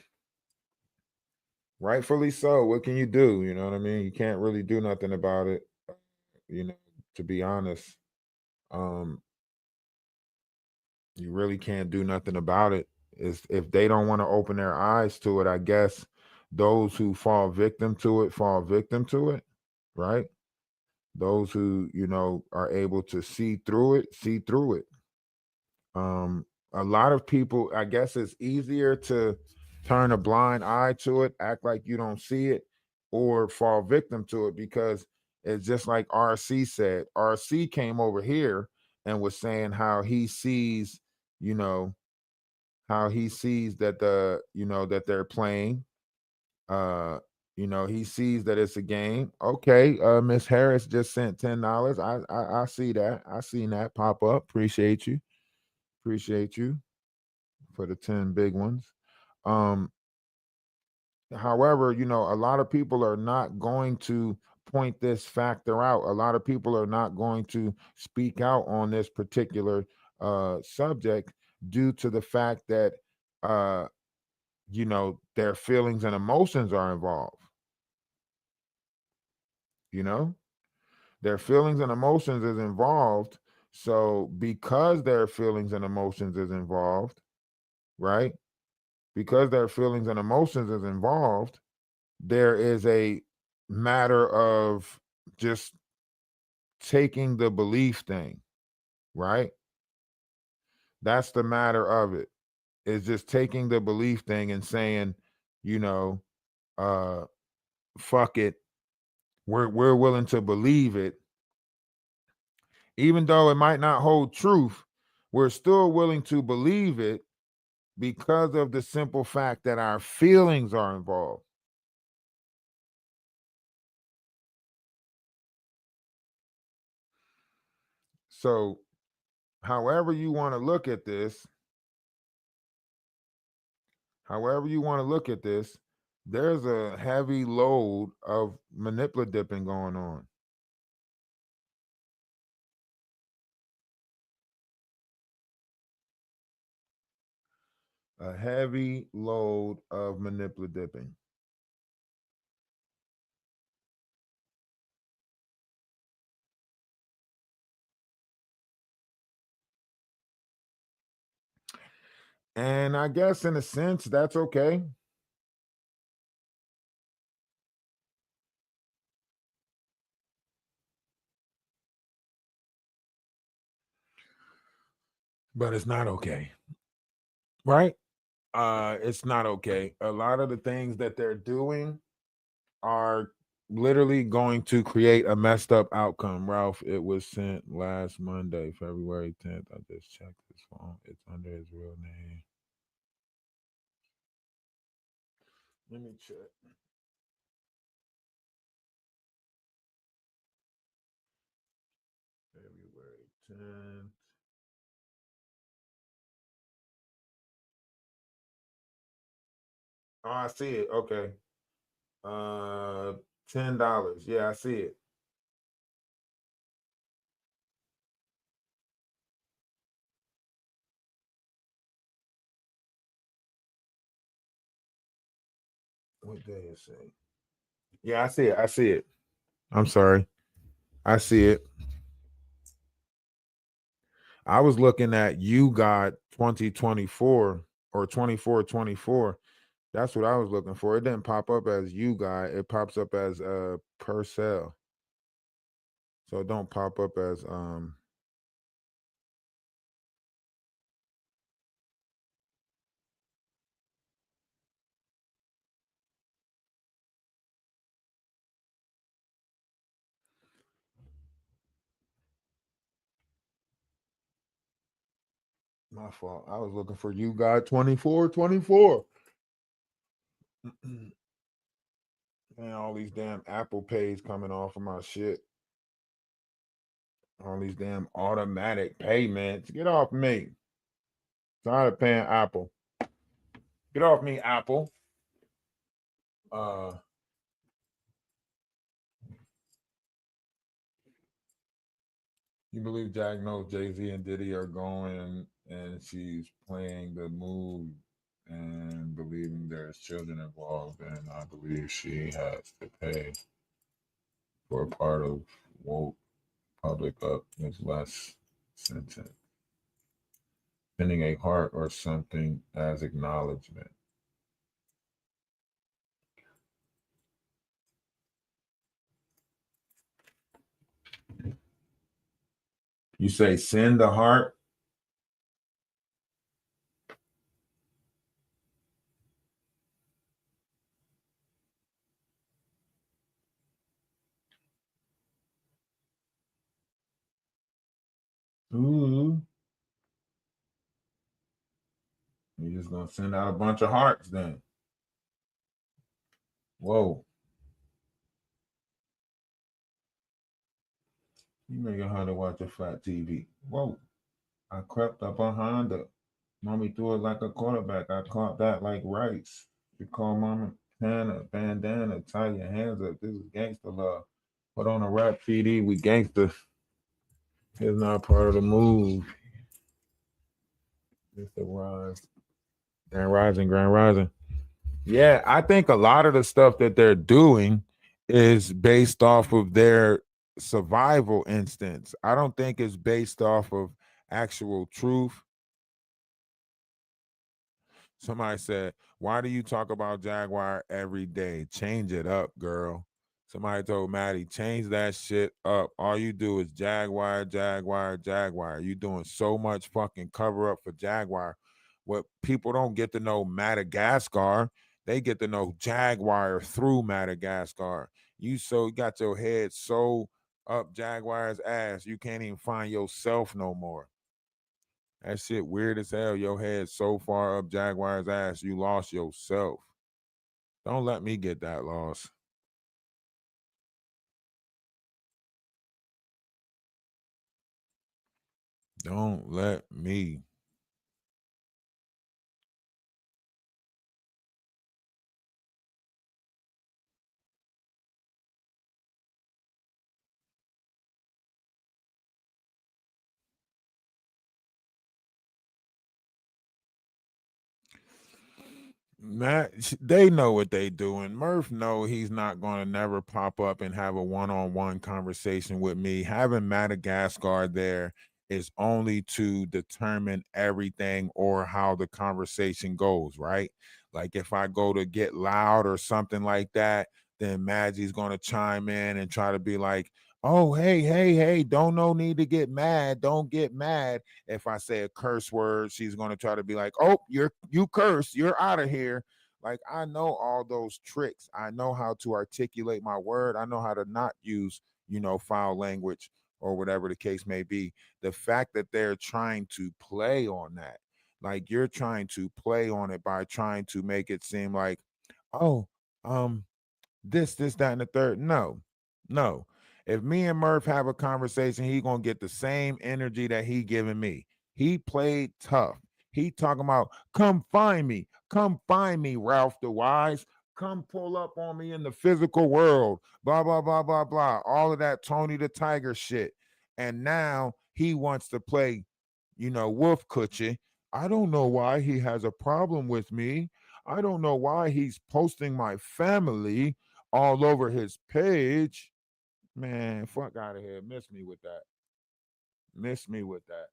Rightfully so. What can you do? You know what I mean? You can't really do nothing about it. to be honest, you really can't do nothing about it. If they don't want to open their eyes to it, I guess those who fall victim to it, right? Those who, are able to see through it. A lot of people, I guess it's easier to turn a blind eye to it, act like you don't see it, or fall victim to it, because it's just like RC said. RC came over here and was saying how he sees, that that they're playing. He sees that it's a game. Okay, Miss Harris just sent $10. I see that. I seen that pop up. Appreciate you for the 10 big ones. However, a lot of people are not going to point this factor out. A lot of people are not going to speak out on this particular subject due to the fact that their feelings and emotions are involved. Their feelings and emotions is involved. So because their feelings and emotions is involved, right? Because their feelings and emotions is involved, there is a matter of just taking the belief thing, right? That's the matter of it. Is just taking the belief thing and saying, fuck it. We're willing to believe it. Even though it might not hold truth, we're still willing to believe it because of the simple fact that our feelings are involved. So, however you want to look at this, there's a heavy load of manipulating going on. A heavy load of manipulating. And I guess in a sense, that's okay. But it's not okay. Right? It's not okay. A lot of the things that they're doing are literally going to create a messed up outcome. Ralph, it was sent last Monday, February 10th. I just checked his phone. It's under his real name. Let me check. February 10th. Oh, I see it. Okay. $10. Yeah, I see it. What day is it? Yeah, I see it. I see it. I'm sorry. I see it. I was looking at You Got 2024 or 2424. That's what I was looking for. It didn't pop up as You Got. It pops up as Purcell. So it don't pop up as my fault. I was looking for You Got 2424. Man, all these damn Apple Pays coming off of my shit. All these damn automatic payments. Get off me. Tired of paying Apple. Get off me, Apple. You believe Jack knows Jay-Z and Diddy are going and she's playing the move and believing there's children involved, and I believe she has to pay for a part of woke public up is less sentient. Sending a heart or something as acknowledgement. You say send the heart. Ooh. You're just gonna send out a bunch of hearts then. Whoa. You making her to watch a flat TV. Whoa. I crept up behind her. Mommy threw it like a quarterback. I caught that like rice. You call mama Hannah, bandana, tie your hands up. This is gangster love. Put on a rap CD. We gangster. It's not part of the move. It's the rise. Grand rising. Yeah, I think a lot of the stuff that they're doing is based off of their survival instincts. I don't think it's based off of actual truth. Somebody said, why do you talk about Jaguar every day? Change it up, girl. Somebody told Maddie, change that shit up. All you do is Jaguar, Jaguar, Jaguar. You doing so much fucking cover up for Jaguar. What people don't get to know Madagascar, they get to know Jaguar through Madagascar. You got your head so up Jaguar's ass, you can't even find yourself no more. That shit weird as hell. Your head so far up Jaguar's ass, you lost yourself. Don't let me get that loss. Don't let me. Matt, they know what they doing. Murph know he's not going to never pop up and have a one-on-one conversation with me. Having Madagascar there is only to determine everything or how the conversation goes, right? Like if I go to get loud or something like that, then Maggie's going to chime in and try to be like, oh, hey, don't no need to get mad. Don't get mad. If I say a curse word, she's going to try to be like, oh, you curse, you're out of here. Like I know all those tricks. I know how to articulate my word. I know how to not use, foul language or whatever the case may be. The fact that they're trying to play on that, like you're trying to play on it by trying to make it seem like, oh, this, that, and the third. No. If me and Murph have a conversation, he gonna get the same energy that he giving me. He played tough. He talking about, come find me, Ralph the Wise. Come pull up on me in the physical world. Blah, blah, blah, blah, blah. All of that Tony the Tiger shit. And now he wants to play, Wolf Coochie. I don't know why he has a problem with me. I don't know why he's posting my family all over his page. Man, fuck out of here. Miss me with that. Miss me with that.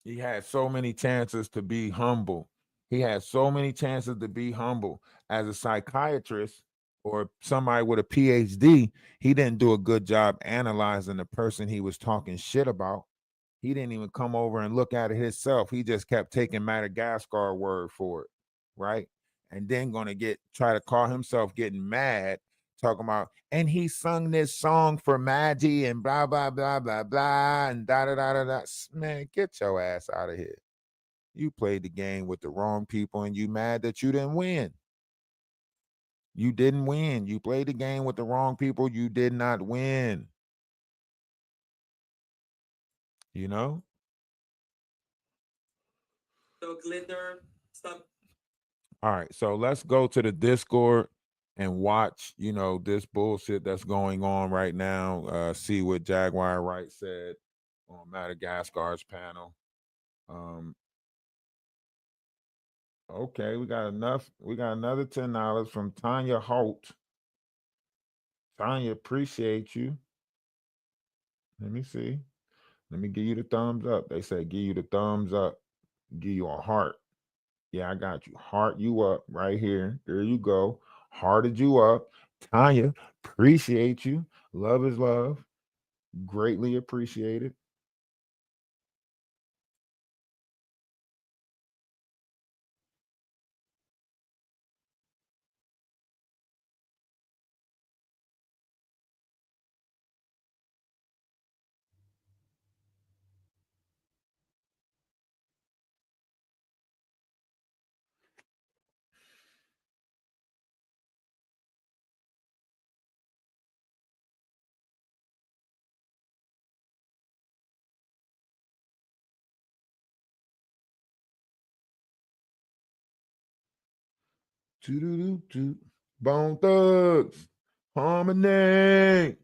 He had so many chances to be humble. He had so many chances to be humble. As a psychiatrist or somebody with a PhD, he didn't do a good job analyzing the person he was talking shit about. He didn't even come over and look at it himself. He just kept taking Madagascar word for it, right? And then gonna try to call himself getting mad, talking about, and he sung this song for Maggie and blah blah blah blah blah and da da da da da. Man, get your ass out of here. You played the game with the wrong people and you mad that you didn't win. You didn't win. You played the game with the wrong people. You did not win. You know? So glitter, stop. All right, so let's go to the Discord and watch, this bullshit that's going on right now. See what Jaguar Wright said on Madagascar's panel. Okay, we got enough. We got another $10 from Tanya Holt. Tanya, appreciate you. Let me see. Let me give you the thumbs up. They say give you the thumbs up. Give you a heart. Yeah, I got you. Heart you up right here. There you go. Hearted you up. Tanya, appreciate you. Love is love. Greatly appreciated. Doo-doo-doo-doo. Bone Thugs. Harmony.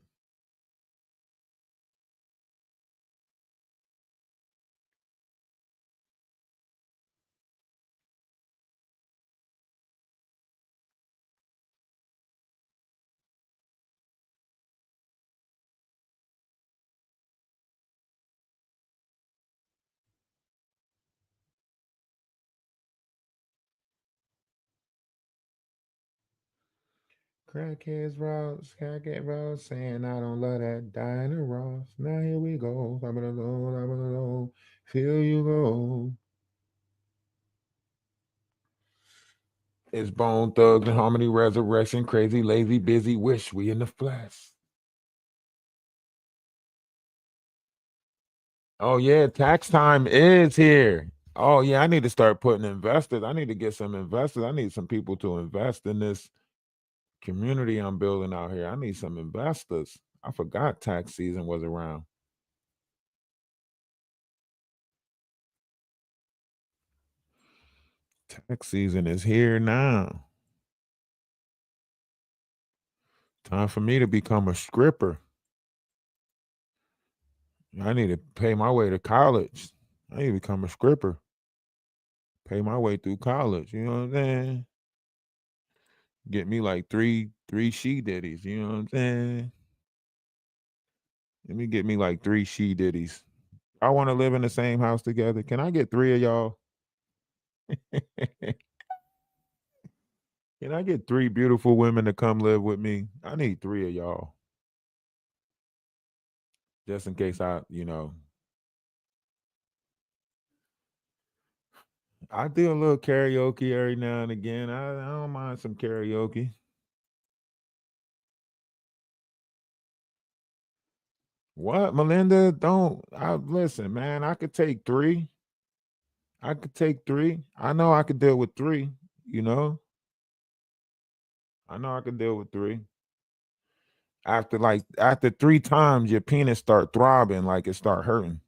Crackheads Ross, crackhead Ross, saying I don't love that Diana Ross. Now here we go. I'm alone. Feel you go. It's Bone Thugs and Harmony Resurrection. Crazy, lazy, busy, wish we in the flesh. Oh yeah, tax time is here. Oh yeah, I need to start putting investors. I need to get some investors. I need some people to invest in this community I'm building out here. I need some investors. I forgot tax season was around. Tax season is here now. Time for me to become a scripper. I need to pay my way to college. I need to become a scripper. Pay my way through college. You know what I'm saying? Get me like three she ditties. You know what I'm saying? Let me get me like 3 she ditties. I want to live in the same house together. Can I get 3 of y'all? Can I get 3 beautiful women to come live with me? I need 3 of y'all. Just in case I do a little karaoke every now and again. I don't mind some karaoke. What, Melinda? Don't listen, man. I could take 3. I could take 3. I know I could deal with 3, you know. I know I could deal with 3. After 3 times, your penis start throbbing, like it start hurting.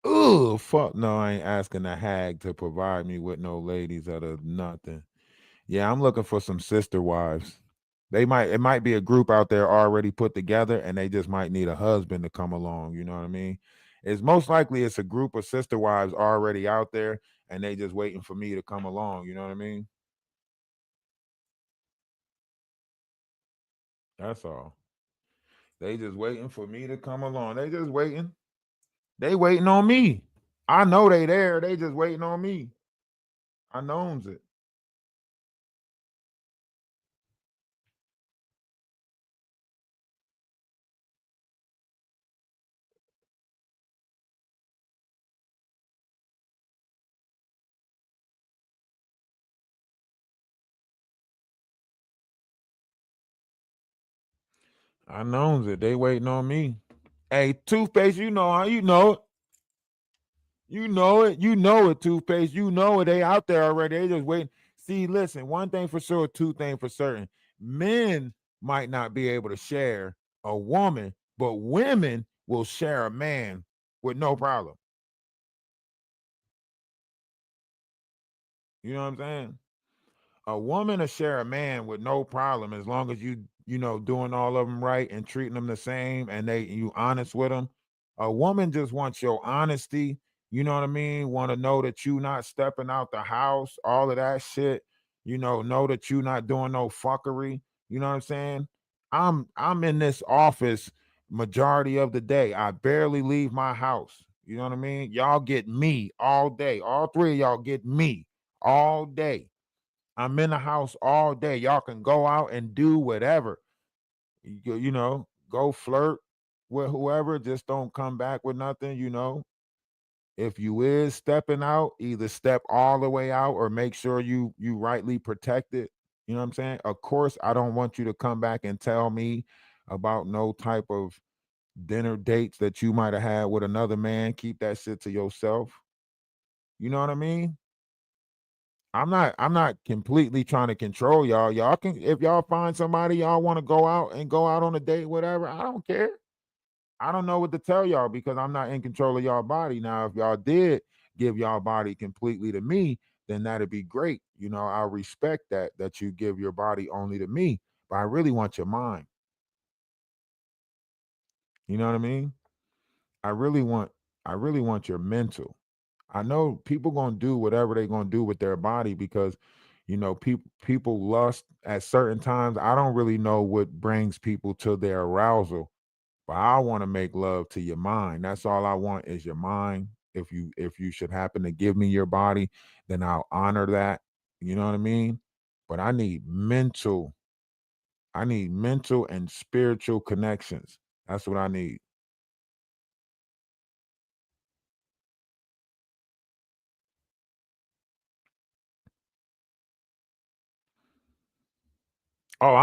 Oh, fuck no, I ain't asking a hag to provide me with no ladies that are nothing. Yeah, I'm looking for some sister wives. It might be a group out there already put together and they just might need a husband to come along, you know what I mean? It's most likely it's a group of sister wives already out there and they just waiting for me to come along, you know what I mean? That's all. They just waiting for me to come along. They just waiting. They waiting on me. I know they there. They just waiting on me. I knows it. I knows it. They waiting on me. Hey, Toothpaste, you know how you know it. You know it. You know it, Toothpaste. You know it. They out there already. They just waiting. See, listen, one thing for sure, 2 things for certain. Men might not be able to share a woman, but women will share a man with no problem. You know what I'm saying? A woman will share a man with no problem as long as you know doing all of them right and treating them the same, and you honest with them. A woman just wants your honesty. You know what I mean? Want to know that you not stepping out the house, all of that shit. Know that you not doing no fuckery. You know what I'm saying? I'm in this office majority of the day. I barely leave my house. You know what I mean? Y'all get me all day. All three of y'all get me all day. I'm in the house all day. Y'all can go out and do whatever. Go flirt with whoever. Just don't come back with nothing. If you is stepping out, either step all the way out or make sure you rightly protect it. You know what I'm saying? Of course, I don't want you to come back and tell me about no type of dinner dates that you might have had with another man. Keep that shit to yourself. You know what I mean? I'm not completely trying to control y'all. Y'all can, if y'all find somebody y'all want to go out on a date, whatever. I don't care. I don't know what to tell y'all because I'm not in control of y'all body. Now, if y'all did give y'all body completely to me, then that'd be great. I respect that you give your body only to me, but I really want your mind. You know what I mean? I really want I really want your mental. I know people gonna do whatever they gonna do with their body because people lust at certain times. I don't really know what brings people to their arousal, but I want to make love to your mind. That's all I want is your mind. If you should happen to give me your body, then I'll honor that. You know what I mean? But I need mental and spiritual connections. That's what I need. Oh,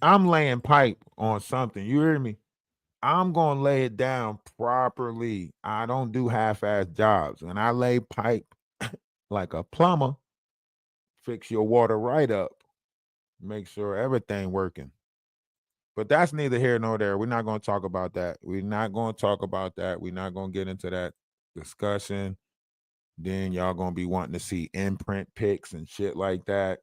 I'm laying pipe on something. You hear me? I'm gonna lay it down properly. I don't do half-ass jobs. And I lay pipe like a plumber, fix your water right up, make sure everything working. But that's neither here nor there. We're not gonna talk about that. We're not gonna talk about that. We're not gonna get into that discussion. Then y'all gonna be wanting to see imprint pics and shit like that.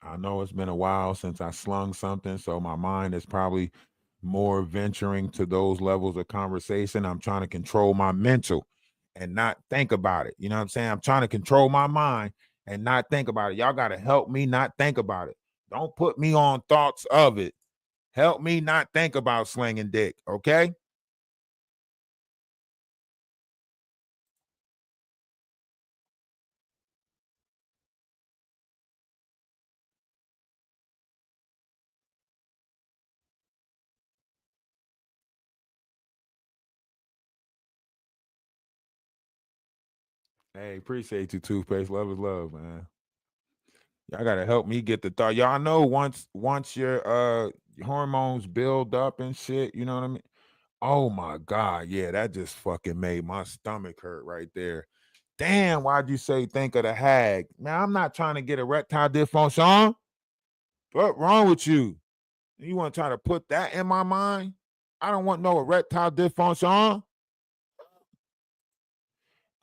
I know it's been a while since I slung something, so my mind is probably more venturing to those levels of conversation. I'm trying to control my mental and not think about it. You know what I'm saying? I'm trying to control my mind and not think about it. Y'all got to help me not think about it. Don't put me on thoughts of it. Help me not think about slinging dick, okay? Hey, appreciate you, Toothpaste. Love is love, man. Y'all gotta help me get the thought. Y'all know once your hormones build up and shit, you know what I mean? Oh my God, yeah, that just fucking made my stomach hurt right there. Damn, why'd you say think of the hag? Man, I'm not trying to get erectile dysfunction. What wrong with you? You want to try to put that in my mind? I don't want no erectile dysfunction.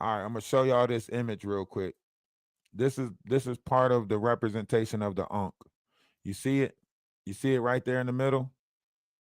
All right, I'm gonna show y'all this image real quick. This is part of the representation of the Ankh. You see it? You see it right there in the middle?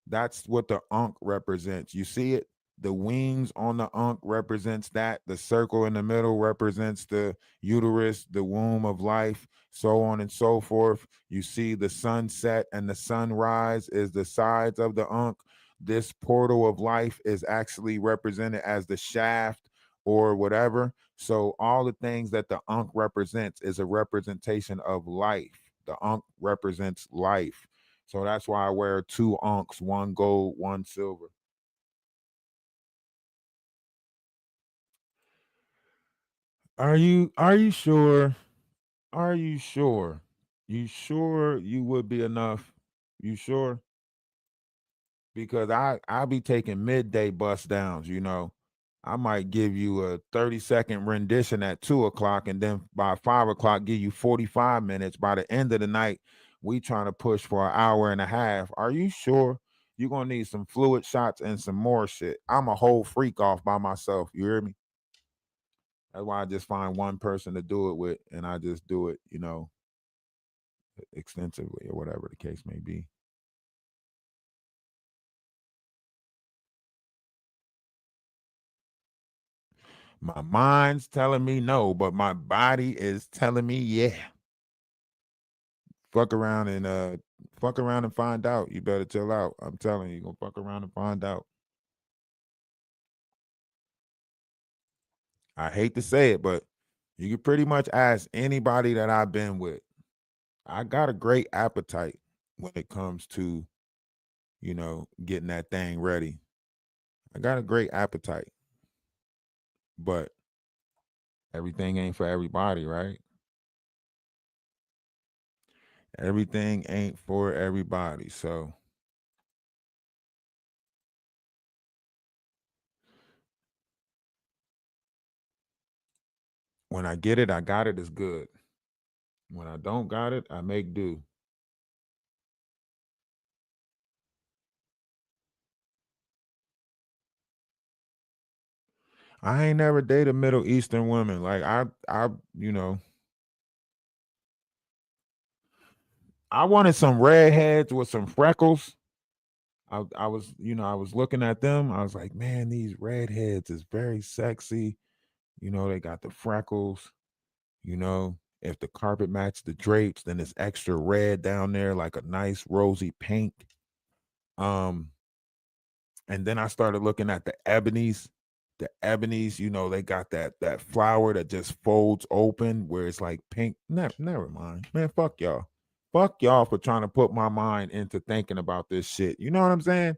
That's what the Ankh represents. You see it? The wings on the Ankh represents that. The circle in the middle represents the uterus, the womb of life, so on and so forth. You see the sunset and the sunrise is the sides of the Ankh. This portal of life is actually represented as the shaft or whatever. So all the things that the Ankh represents is a representation of life. The Ankh represents life. So that's why I wear two Ankhs, one gold, one silver. Are you sure? Are you sure? You sure you would be enough? You sure? Because I be taking midday bust downs. I might give you a 30-second rendition at 2 o'clock, and then by 5 o'clock, give you 45 minutes. By the end of the night, we trying to push for an hour and a half. Are you sure you're gonna need some fluid shots and some more shit. I'm a whole freak off by myself. You hear me? That's why I just find one person to do it with, and I just do it, extensively or whatever the case may be. My mind's telling me no, but my body is telling me yeah. Fuck around and find out. You better chill out. I'm telling you, you're gonna fuck around and find out. I hate to say it, but you can pretty much ask anybody that I've been with. I got a great appetite when it comes to, getting that thing ready. I got a great appetite, but everything ain't for everybody, right? Everything ain't for everybody. So when I get it, I got it, it's good. When I don't got it, I make do. I ain't never dated Middle Eastern women. Like I wanted some redheads with some freckles. I was looking at them. I was like, man, these redheads is very sexy. They got the freckles. If the carpet matched the drapes, then it's extra red down there, like a nice rosy pink. And then I started looking at the ebonies. The ebonies, they got that flower that just folds open where it's like pink. Never mind, man. Fuck y'all. Fuck y'all for trying to put my mind into thinking about this shit. You know what I'm saying?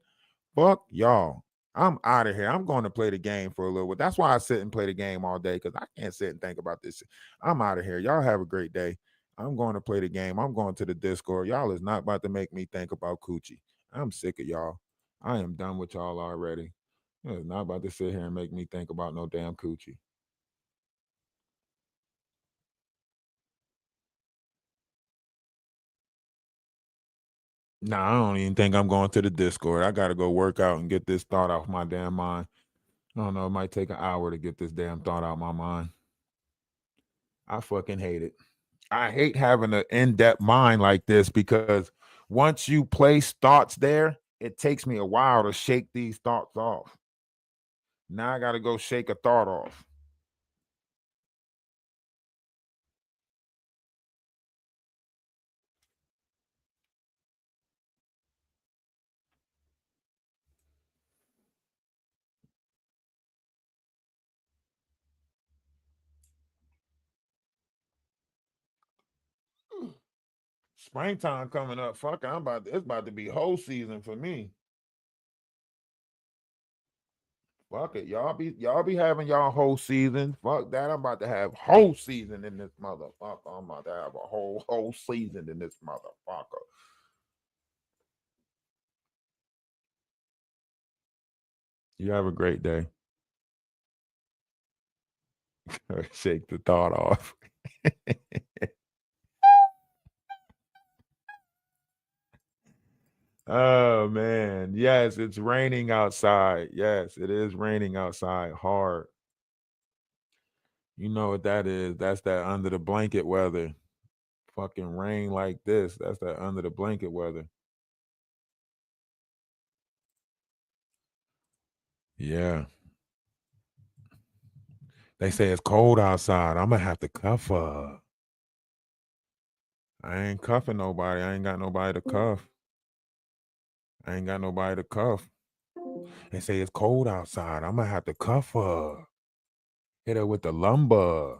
Fuck y'all. I'm out of here. I'm going to play the game for a little bit. That's why I sit and play the game all day, because I can't sit and think about this shit. I'm out of here. Y'all have a great day. I'm going to play the game. I'm going to the Discord. Y'all is not about to make me think about coochie. I'm sick of y'all. I am done with y'all already. It's not about to sit here and make me think about no damn coochie. Nah, I don't even think I'm going to the Discord. I got to go work out and get this thought off my damn mind. I don't know. It might take an hour to get this damn thought out my mind. I fucking hate it. I hate having an in-depth mind like this, because once you place thoughts there, it takes me a while to shake these thoughts off. Now I got to go shake a thought off. Springtime coming up. Fuck, it's about to be whole season for me. Fuck it. Y'all be having y'all whole season. Fuck that. I'm about to have whole season in this motherfucker. I'm about to have a whole season in this motherfucker. You have a great day. Shake the thought off. Oh man. Yes, it's raining outside. Yes, it is raining outside hard. You know what that is. That's that under the blanket weather. Fucking rain like this. That's that under the blanket weather. Yeah. They say it's cold outside. I'm gonna have to cuff her. I ain't cuffing nobody. I ain't got nobody to cuff. I ain't got nobody to cuff. They say it's cold outside. I'm gonna have to cuff her. Hit her with the lumber.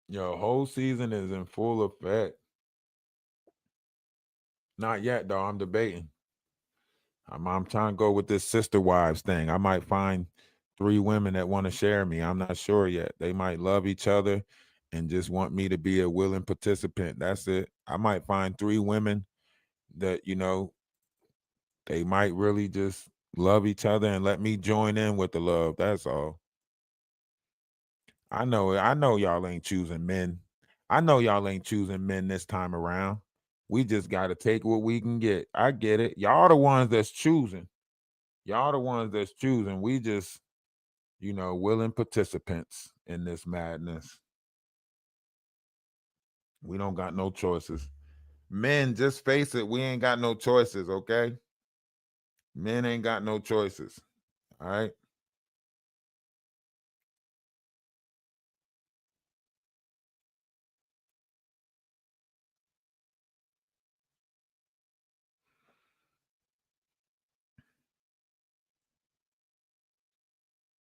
Yo, whole season is in full effect. Not yet, though. I'm debating. I'm trying to go with this sister wives thing. I might find 3 women that want to share me. I'm not sure yet. They might love each other and just want me to be a willing participant. That's it. I might find 3 women that, they might really just love each other and let me join in with the love. That's all. I know y'all ain't choosing men. I know y'all ain't choosing men this time around. We just got to take what we can get. I get it. Y'all the ones that's choosing. Y'all the ones that's choosing. We just, willing participants in this madness. We don't got no choices. Men, just face it, we ain't got no choices, okay? Men ain't got no choices. All right.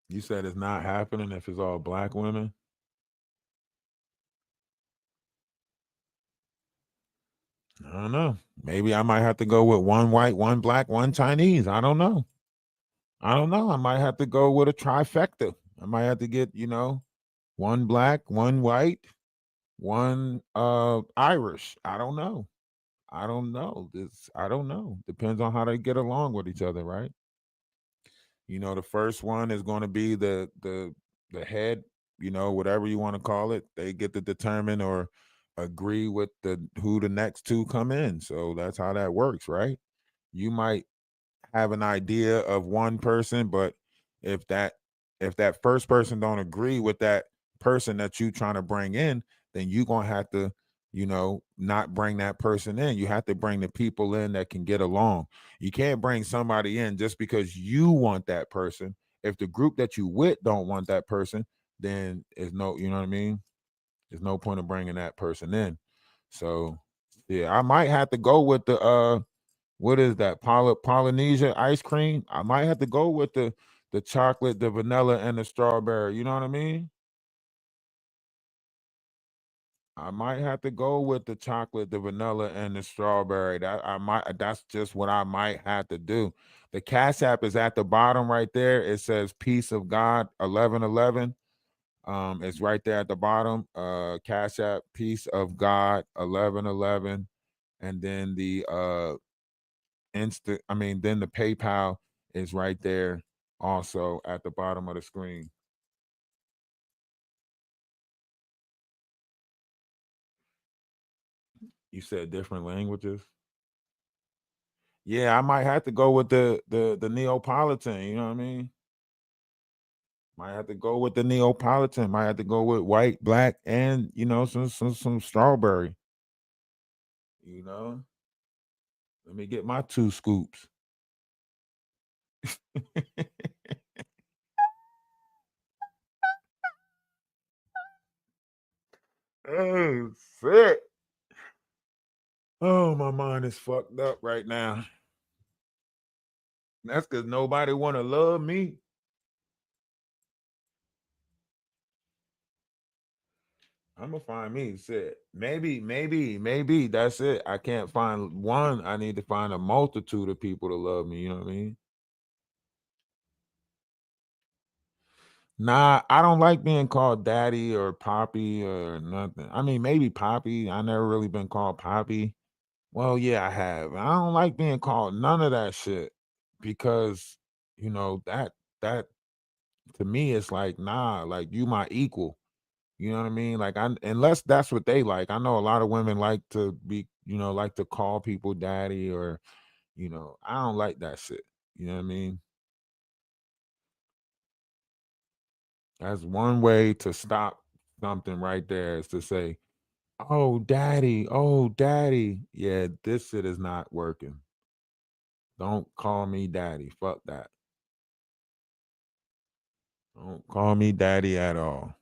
You said it's not happening if it's all black women? I don't know. Maybe I might have to go with one white, one black, one Chinese. I don't know. I might have to go with a trifecta. I might have to get, one black, one white, one Irish. I don't know. I don't know. Depends on how they get along with each other, right? The first one is going to be the head, whatever you want to call it. They get to determine or agree with who the next two come in. So that's how that works, right? You might have an idea of one person, but if that first person don't agree with that person that you trying to bring in, then you gonna have to not bring that person in. You have to bring the people in that can get along. You can't bring somebody in just because you want that person. If the group that you with don't want that person, then it's no, you know what I mean? There's no point of bringing that person in. So yeah, I might have to go with the what is that? Polynesia ice cream. I might have to go with the chocolate, the vanilla, and the strawberry. You know what I mean? I might have to go with the chocolate, the vanilla, and the strawberry. That's just what I might have to do. The Cash App is at the bottom right there. It says Peace of God 1111. It's right there at the bottom. Cash App, Peace of God 1111. And then the then the PayPal is right there also at the bottom of the screen. You said different languages? Yeah, I might have to go with the Neapolitan, you know what I mean? Might have to go with the Neapolitan, might have to go with white, black, and some strawberry. Let me get my 2 scoops. Oh, shit. Oh, my mind is fucked up right now. That's because nobody want to love me. I'm gonna find me. Said maybe that's it. I can't find one. I need to find a multitude of people to love me. You know what I mean? Nah, I don't like being called daddy or poppy or nothing. I mean, maybe poppy. I never really been called poppy. Well, yeah, I have. I don't like being called none of that shit because that to me it's like nah, like you my equal. You know what I mean? Like unless that's what they like. I know a lot of women like to be, like to call people daddy or, I don't like that shit. You know what I mean? That's one way to stop something right there is to say, oh, daddy, oh, daddy. Yeah, this shit is not working. Don't call me daddy. Fuck that. Don't call me daddy at all.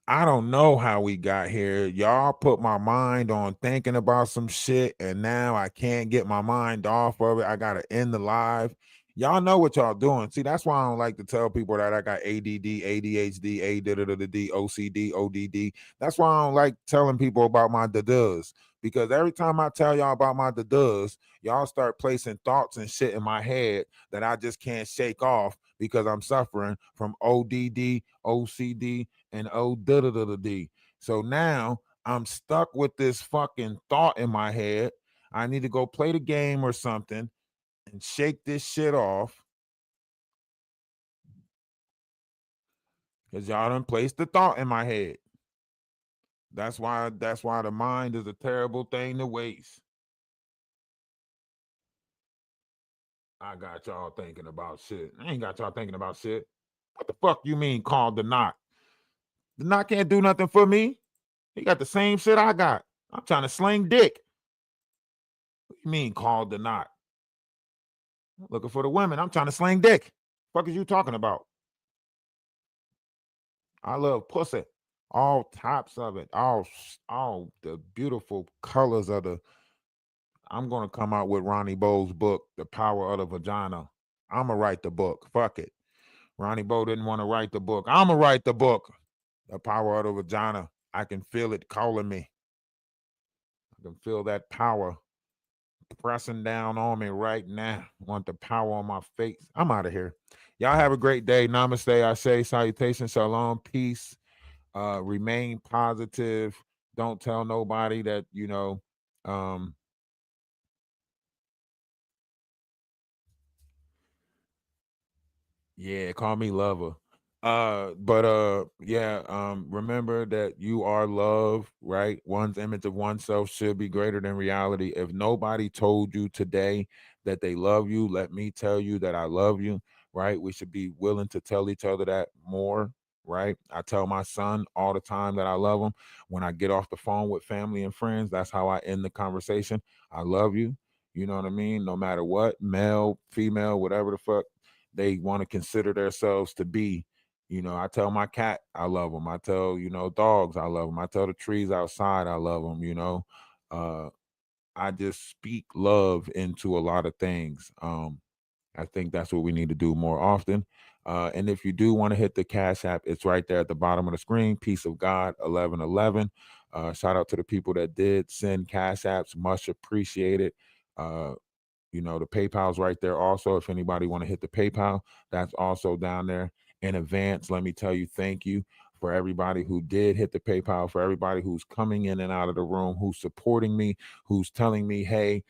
I don't know how we got here. Y'all put my mind on thinking about some shit, and now I can't get my mind off of it. I gotta end the live. Y'all know what y'all doing. See, that's why I don't like to tell people that I got ADD, ADHD, OCD, ODD. That's why I don't like telling people about my da-does. Because every time I tell y'all about my da-does, y'all start placing thoughts and shit in my head that I just can't shake off because I'm suffering from ODD, OCD, and O da da da da D. So now I'm stuck with this fucking thought in my head. I need to go play the game or something and shake this shit off. Because y'all done placed the thought in my head. That's why the mind is a terrible thing to waste. I got y'all thinking about shit. I ain't got y'all thinking about shit. What the fuck you mean called the knot? The knot can't do nothing for me. He got the same shit I got. I'm trying to sling dick. What you mean called the knot? Looking for the women. I'm trying to sling dick. Fuck is you talking about? I love pussy. All types of it. All the beautiful colors of the. I'm gonna come out with Ronnie Bo's book, The Power of the Vagina. I'm gonna write the book. Fuck it. Ronnie Bo didn't want to write the book. I'm gonna write the book, The Power of the Vagina. I can feel it calling me. I can feel that power pressing down on me right now. I want the power on my face. I'm out of here. Y'all have a great day. Namaste. I say salutation, shalom, peace. Remain positive. Don't tell nobody that, yeah, call me lover. Remember that you are love, right? One's image of oneself should be greater than reality. If nobody told you today that they love you, let me tell you that I love you, right? We should be willing to tell each other that more, right? I tell my son all the time that I love him. When I get off the phone with family and friends, that's how I end the conversation. I love you. You know what I mean? No matter what, male, female, whatever the fuck they want to consider themselves to be. I tell my cat I love them. I tell, dogs I love them. I tell the trees outside I love them. I just speak love into a lot of things. I think that's what we need to do more often. And if you do want to hit the Cash App, it's right there at the bottom of the screen. Peace of God 1111. Shout out to the people that did send Cash Apps. Much appreciated. The PayPal's right there also. If anybody want to hit the PayPal, that's also down there. In advance, let me tell you, thank you for everybody who did hit the PayPal, for everybody who's coming in and out of the room, who's supporting me, who's telling me, hey,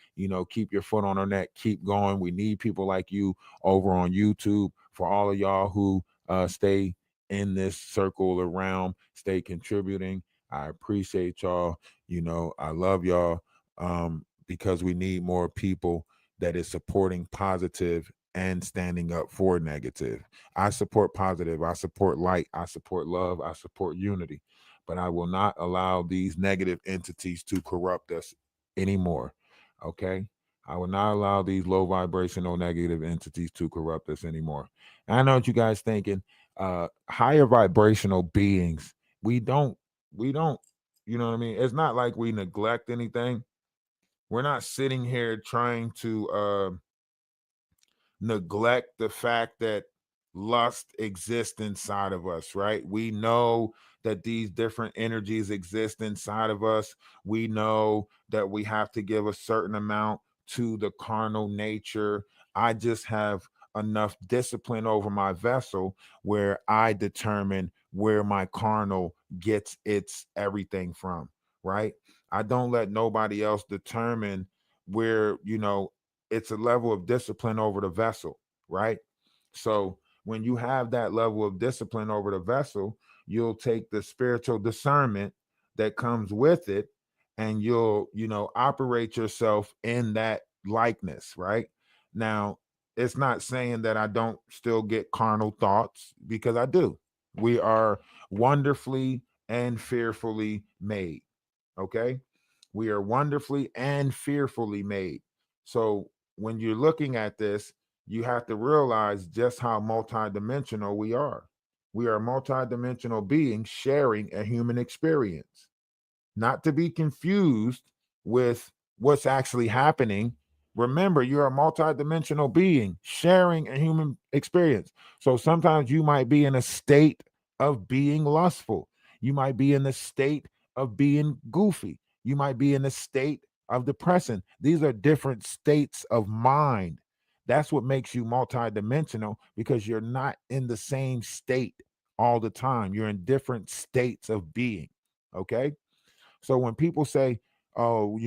keep your foot on our neck, keep going. We need people like you over on YouTube. For all of y'all who stay in this circle around, stay contributing. I appreciate y'all. I love y'all because we need more people that is supporting positive and standing up for negative. I support positive. I support light. I support love. I support unity. But I will not allow these negative entities to corrupt us anymore. Okay? I will not allow these low vibrational negative entities to corrupt us anymore. And I know what you guys thinking. Higher vibrational beings, we don't, you know what I mean? It's not like we neglect anything. We're not sitting here trying to neglect the fact that lust exists inside of us, right? We know that these different energies exist inside of us. We know that we have to give a certain amount to the carnal nature. I just have enough discipline over my vessel where I determine where my carnal gets its everything from, right? I don't let nobody else determine where, it's a level of discipline over the vessel, right? So when you have that level of discipline over the vessel, you'll take the spiritual discernment that comes with it and you'll, operate yourself in that likeness, right? Now, it's not saying that I don't still get carnal thoughts, because I do. We are wonderfully and fearfully made, okay? We are wonderfully and fearfully made. So when you're looking at this, you have to realize just how multidimensional we are. We are multidimensional beings sharing a human experience, not to be confused with what's actually happening. Remember, you're a multidimensional being sharing a human experience. So sometimes you might be in a state of being lustful. You might be in a state of being goofy. You might be in a state of depression. These are different states of mind. That's what makes you multidimensional, because you're not in the same state. all the time. You're in different states of being. Okay. So when people say, oh,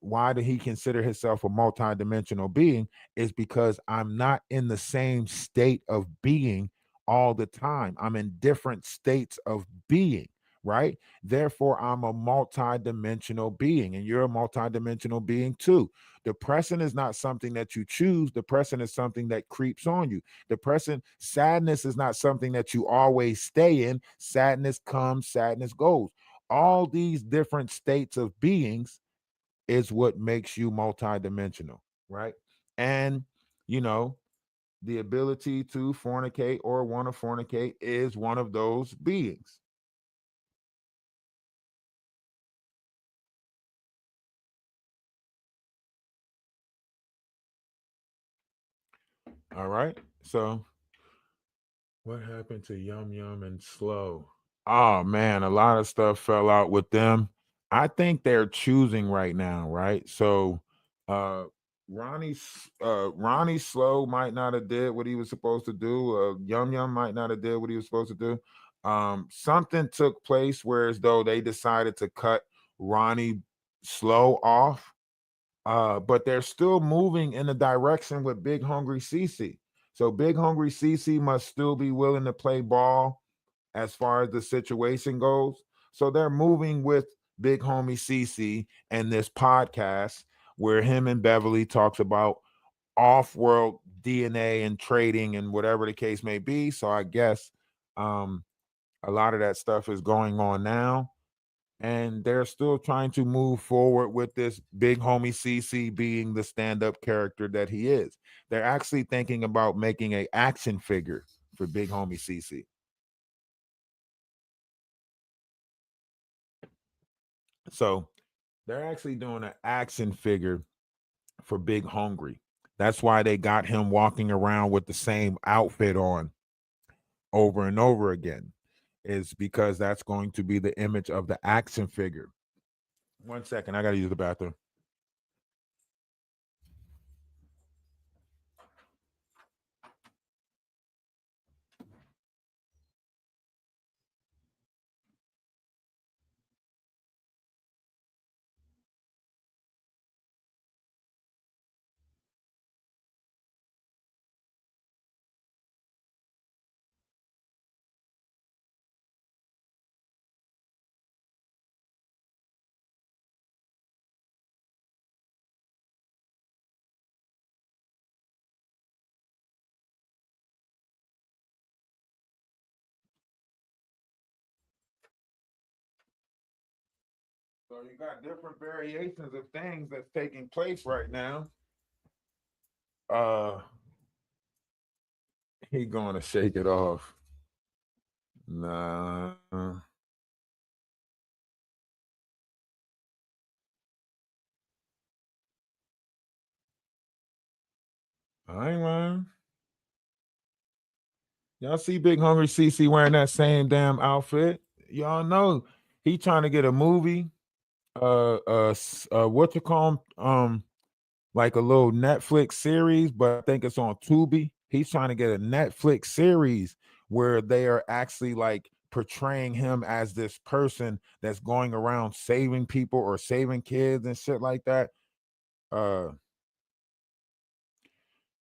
why did he consider himself a multidimensional being? Is because I'm not in the same state of being all the time. I'm in different states of being, right? Therefore, I'm a multidimensional being, and you're a multidimensional being too. Depression is not something that you choose. Depression is something that creeps on you. Sadness is not something that you always stay in. Sadness comes, sadness goes. All these different states of beings is what makes you multidimensional, right? And you know, the ability to fornicate or want to fornicate is one of those beings. All right. So what happened to Yum Yum and Slow? Oh man, a lot of stuff fell out with them. I think they're choosing right now, right? So uh Ronnie Slow might not have did what he was supposed to do. Yum Yum might not have did what he was supposed to do. Something took place where as though they decided to cut Ronnie Slow off. But they're still moving in the direction with Big Hungry CC. So Big Hungry CC must still be willing to play ball as far as the situation goes. So they're moving with Big Homie CC and this podcast where him and Beverly talks about off-world DNA and trading and whatever the case may be. So I guess a lot of that stuff is going on now. And they're still trying to move forward with this Big Homie CC being the stand-up character that he is. They're actually thinking about making a action figure for Big Homie CC. So they're actually doing an action figure for Big Hungry. That's why they got him walking around with the same outfit on over and over again, is because that's going to be the image of the action figure. 1 second, I got to use the bathroom. So you got different variations of things that's taking place right now. He going to shake it off. Nah. I ain't lying. Y'all see Big Hungry CC wearing that same damn outfit? Y'all know he trying to get a movie. What you call 'em? Like a little Netflix series, but I think it's on Tubi. He's trying to get a Netflix series where they are actually like portraying him as this person that's going around saving people or saving kids and shit like that. Uh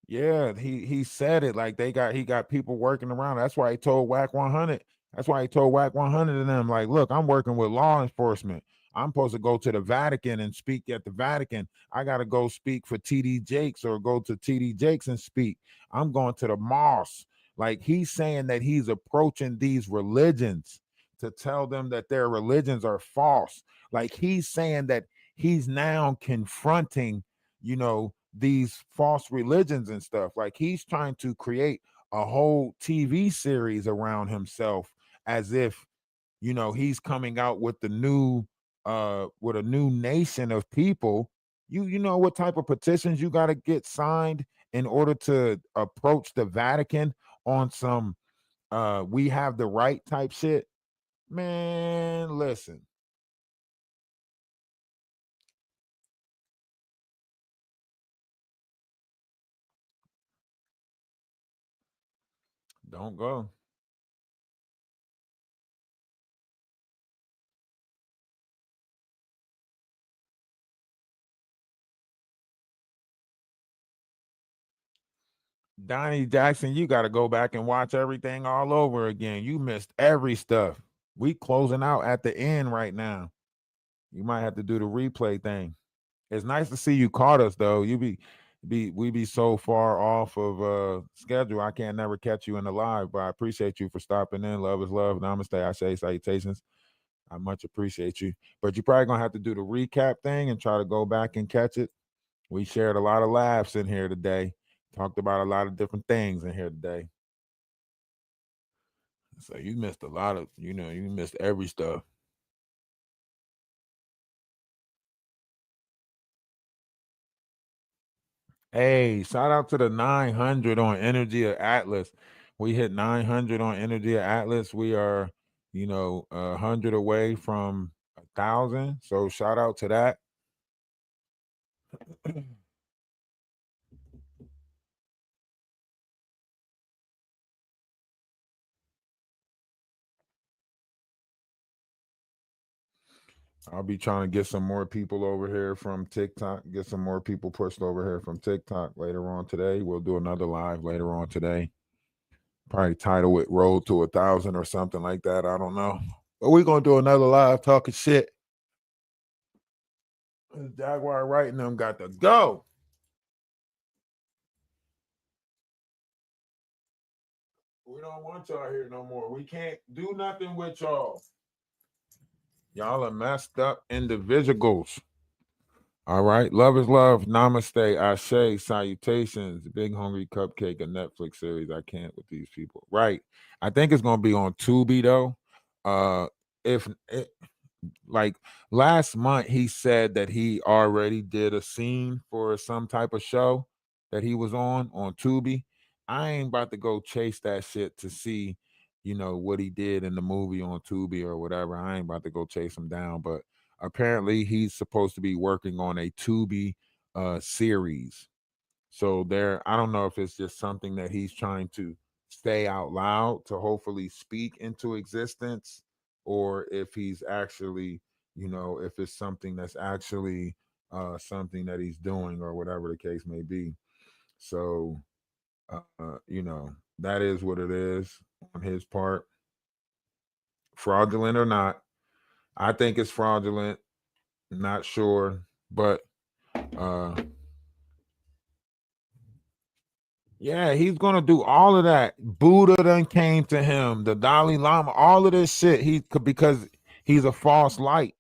Yeah, he said it like he got people working around. That's why he told Whack 100. That's why he told Whack 100 of them, like, look, I'm working with law enforcement. I'm supposed to go to the Vatican and speak at the Vatican. I gotta go speak for TD Jakes or go to TD Jakes and speak. I'm going to the mosque. Like he's saying that he's approaching these religions to tell them that their religions are false. Like he's saying that he's now confronting, these false religions and stuff. Like he's trying to create a whole TV series around himself as if, he's coming out with the new with a new nation of people. You know what type of petitions you got to get signed in order to approach the Vatican on some we have the right type shit. Man, listen. Don't go. Donnie Jackson, you got to go back and watch everything all over again. You missed every stuff. We closing out at the end right now. You might have to do the replay thing. It's nice to see you caught us though. We be so far off of schedule. I can't never catch you in the live, but I appreciate you for stopping in. Love is love. Namaste. I say salutations. I much appreciate you. But you're probably gonna have to do the recap thing and try to go back and catch it. We shared a lot of laughs in here today. Talked about a lot of different things in here today. So you missed a lot of, you missed every stuff. Hey, shout out to the 900 on Energy of Atlas. We hit 900 on Energy of Atlas. We are, 100 away from 1,000. So shout out to that. I'll be trying to get some more people over here from TikTok, get some more people pushed over here from TikTok later on today. We'll do another live later on today. Probably title it Road to 1,000 or something like that. I don't know. But we're going to do another live talking shit. Jaguar Wright and them got to go. We don't want y'all here no more. We can't do nothing with y'all. Y'all are messed up individuals. All right. Love is love. Namaste. Ashe. Salutations. Big Hungry Cupcake, a Netflix series. I can't with these people. Right. I think it's going to be on Tubi, though. If it, like last month, he said that he already did a scene for some type of show that he was on Tubi. I ain't about to go chase that shit to see, what he did in the movie on Tubi or whatever. I ain't about to go chase him down, but apparently he's supposed to be working on a Tubi series. So I don't know if it's just something that he's trying to say out loud to hopefully speak into existence, or if he's actually, if it's something that's actually something that he's doing or whatever the case may be. So, that is what it is on his part. Fraudulent or not, I think it's fraudulent. Not sure, but yeah, he's gonna do all of that. Buddha then came to him, the Dalai Lama, all of this shit. Because he's a false light.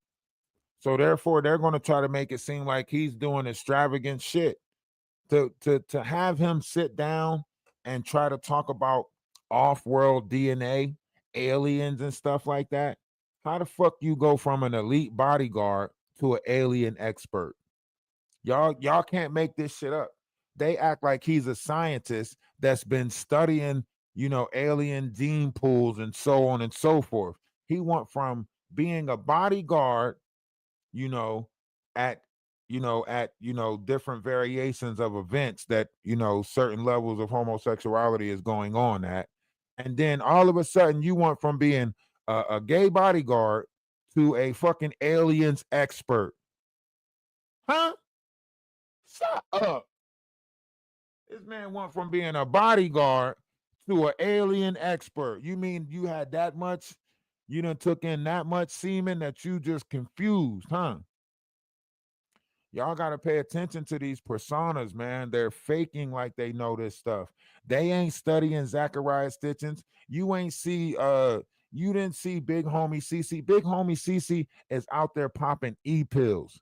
So therefore, they're gonna try to make it seem like he's doing extravagant shit. To have him sit down and try to talk about off-world DNA, aliens, and stuff like that. How the fuck you go from an elite bodyguard to an alien expert? Y'all can't make this shit up. They act like he's a scientist that's been studying, alien gene pools and so on and so forth. He went from being a bodyguard, at different variations of events that, certain levels of homosexuality is going on at. And then all of a sudden you went from being a gay bodyguard to a fucking aliens expert. Huh? Shut up. This man went from being a bodyguard to an alien expert. You mean you had that much, you done took in that much semen that you just confused, huh? Y'all got to pay attention to these personas, man. They're faking like they know this stuff. They ain't studying Zachariah Stitchens. You ain't see, you didn't see Big Homie CC. Big Homie CC is out there popping E-pills,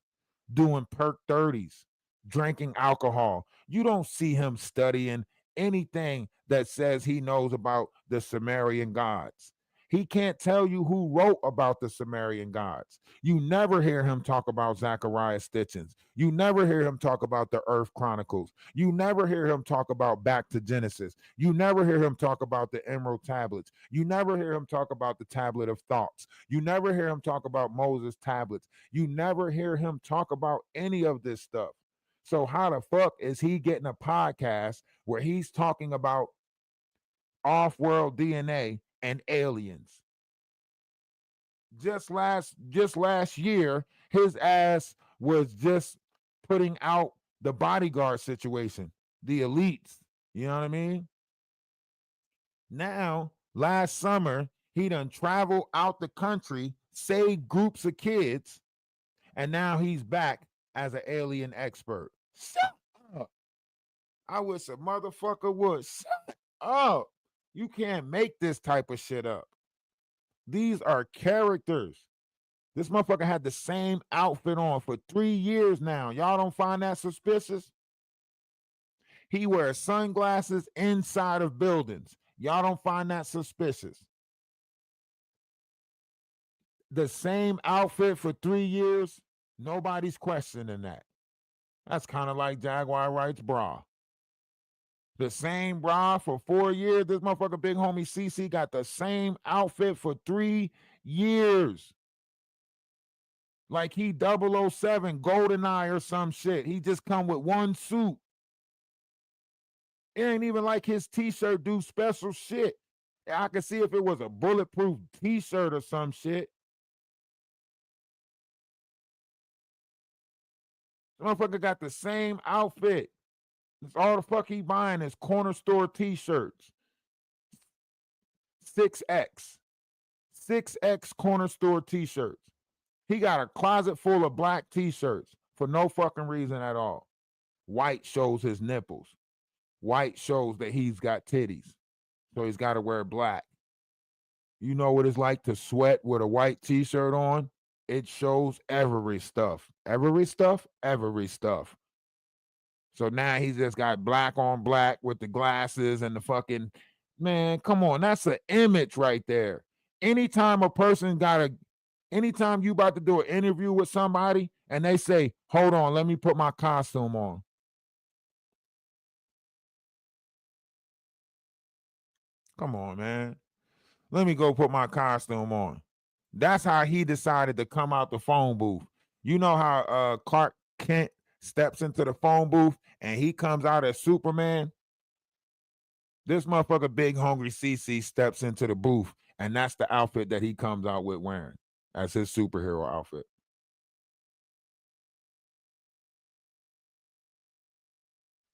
doing perk 30s, drinking alcohol. You don't see him studying anything that says he knows about the Sumerian gods. He can't tell you who wrote about the Sumerian gods. You never hear him talk about Zachariah Stitchens. You never hear him talk about the Earth Chronicles. You never hear him talk about Back to Genesis. You never hear him talk about the Emerald Tablets. You never hear him talk about the Tablet of Thoughts. You never hear him talk about Moses' tablets. You never hear him talk about any of this stuff. So how the fuck is he getting a podcast where he's talking about off-world DNA and aliens? Just last year, his ass was just putting out the bodyguard situation, the elites, You know what I mean? Now, last summer, he done traveled out the country, saved groups of kids, and now he's back as an alien expert. Shut up. I wish a motherfucker would. Shut up. You can't make this type of shit up. These are characters. This motherfucker had the same outfit on for 3 years now. Y'all don't find that suspicious? He wears sunglasses inside of buildings. Y'all don't find that suspicious? The same outfit for 3 years, nobody's questioning that. That's kind of like Jaguar Wright's bra. The same bra for 4 years. This motherfucker, big homie CC, got the same outfit for 3 years. Like he 007 GoldenEye or some shit. He just come with one suit. It ain't even like his t-shirt do special shit. I could see if it was a bulletproof t-shirt or some shit. The motherfucker got the same outfit. That's all the fuck he buying is corner store t-shirts. 6X. 6X corner store t-shirts. He got a closet full of black t-shirts for no fucking reason at all. White shows his nipples. White shows that he's got titties. So he's got to wear black. You know what it's like to sweat with a white t-shirt on? It shows every stuff. Every stuff? Every stuff. So now he's just got black on black with the glasses and the fucking, man, come on. That's an image right there. Anytime you about to do an interview with somebody and they say, hold on, let me put my costume on. Come on, man. Let me go put my costume on. That's how he decided to come out the phone booth. You know how Clark Kent steps into the phone booth and he comes out as Superman? This motherfucker, Big Hungry CC, steps into the booth, and that's the outfit that he comes out with wearing as his superhero outfit.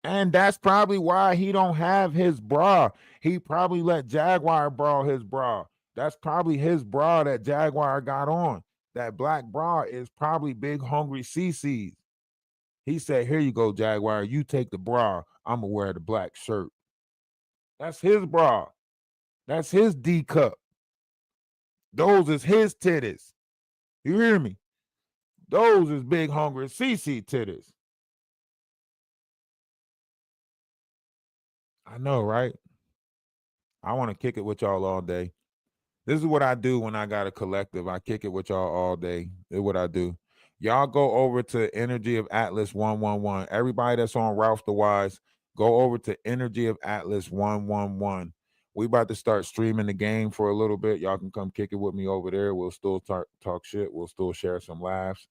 And that's probably why he don't have his bra. He probably let Jaguar borrow his bra. That's probably his bra that Jaguar got on. That black bra is probably Big Hungry CC's. He said, here you go, Jaguar. You take the bra. I'm going to wear the black shirt. That's his bra. That's his D cup. Those is his titties. You hear me? Those is Big Hungry CC titties. I know, right? I want to kick it with y'all all day. This is what I do when I got a collective. I kick it with y'all all day. This is what I do. Y'all go over to Energy of Atlas 111. Everybody that's on Ralph the Wise, go over to Energy of Atlas 111. We about to start streaming the game for a little bit. Y'all can come kick it with me over there. We'll still talk shit. We'll still share some laughs.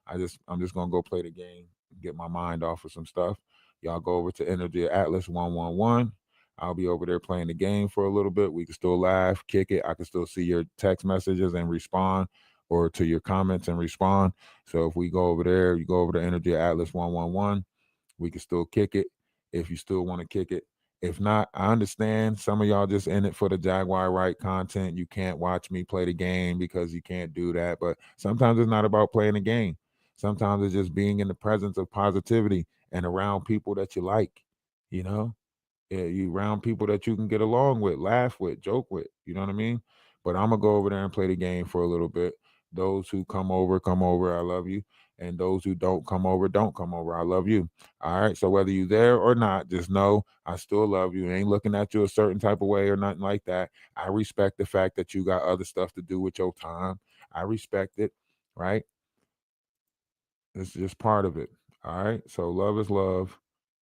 I'm just gonna go play the game, get my mind off of some stuff. Y'all go over to Energy of Atlas 111. I'll be over there playing the game for a little bit. We can still laugh, kick it. I can still see your text messages and respond, or to your comments and respond. So if we go over there, you go over to Energy Atlas 111, we can still kick it if you still want to kick it. If not, I understand some of y'all just in it for the Jaguar Wright content. You can't watch me play the game because you can't do that. But sometimes it's not about playing the game. Sometimes it's just being in the presence of positivity and around people that you like, you know? Yeah, you around people that you can get along with, laugh with, joke with. You know what I mean? But I'm gonna go over there and play the game for a little bit. Those who come over, I love you. And those who don't come over, I love you. All right. So whether you're there or not, just know I still love you. I ain't looking at you a certain type of way or nothing like that. I respect the fact that you got other stuff to do with your time. I respect it, right? It's just part of it. All right. So love is love.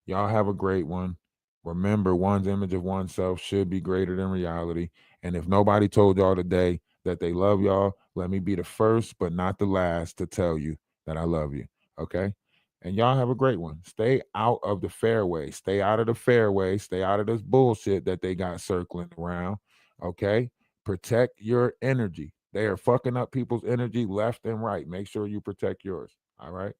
Y'all have a great one. Remember, one's image of oneself should be greater than reality. And if nobody told y'all today that they love y'all, let me be the first, but not the last, to tell you that I love you. Okay? And y'all have a great one. Stay out of the fairway. Stay out of the fairway. Stay out of this bullshit that they got circling around. Okay? Protect your energy. They are fucking up people's energy left and right. Make sure you protect yours. All right?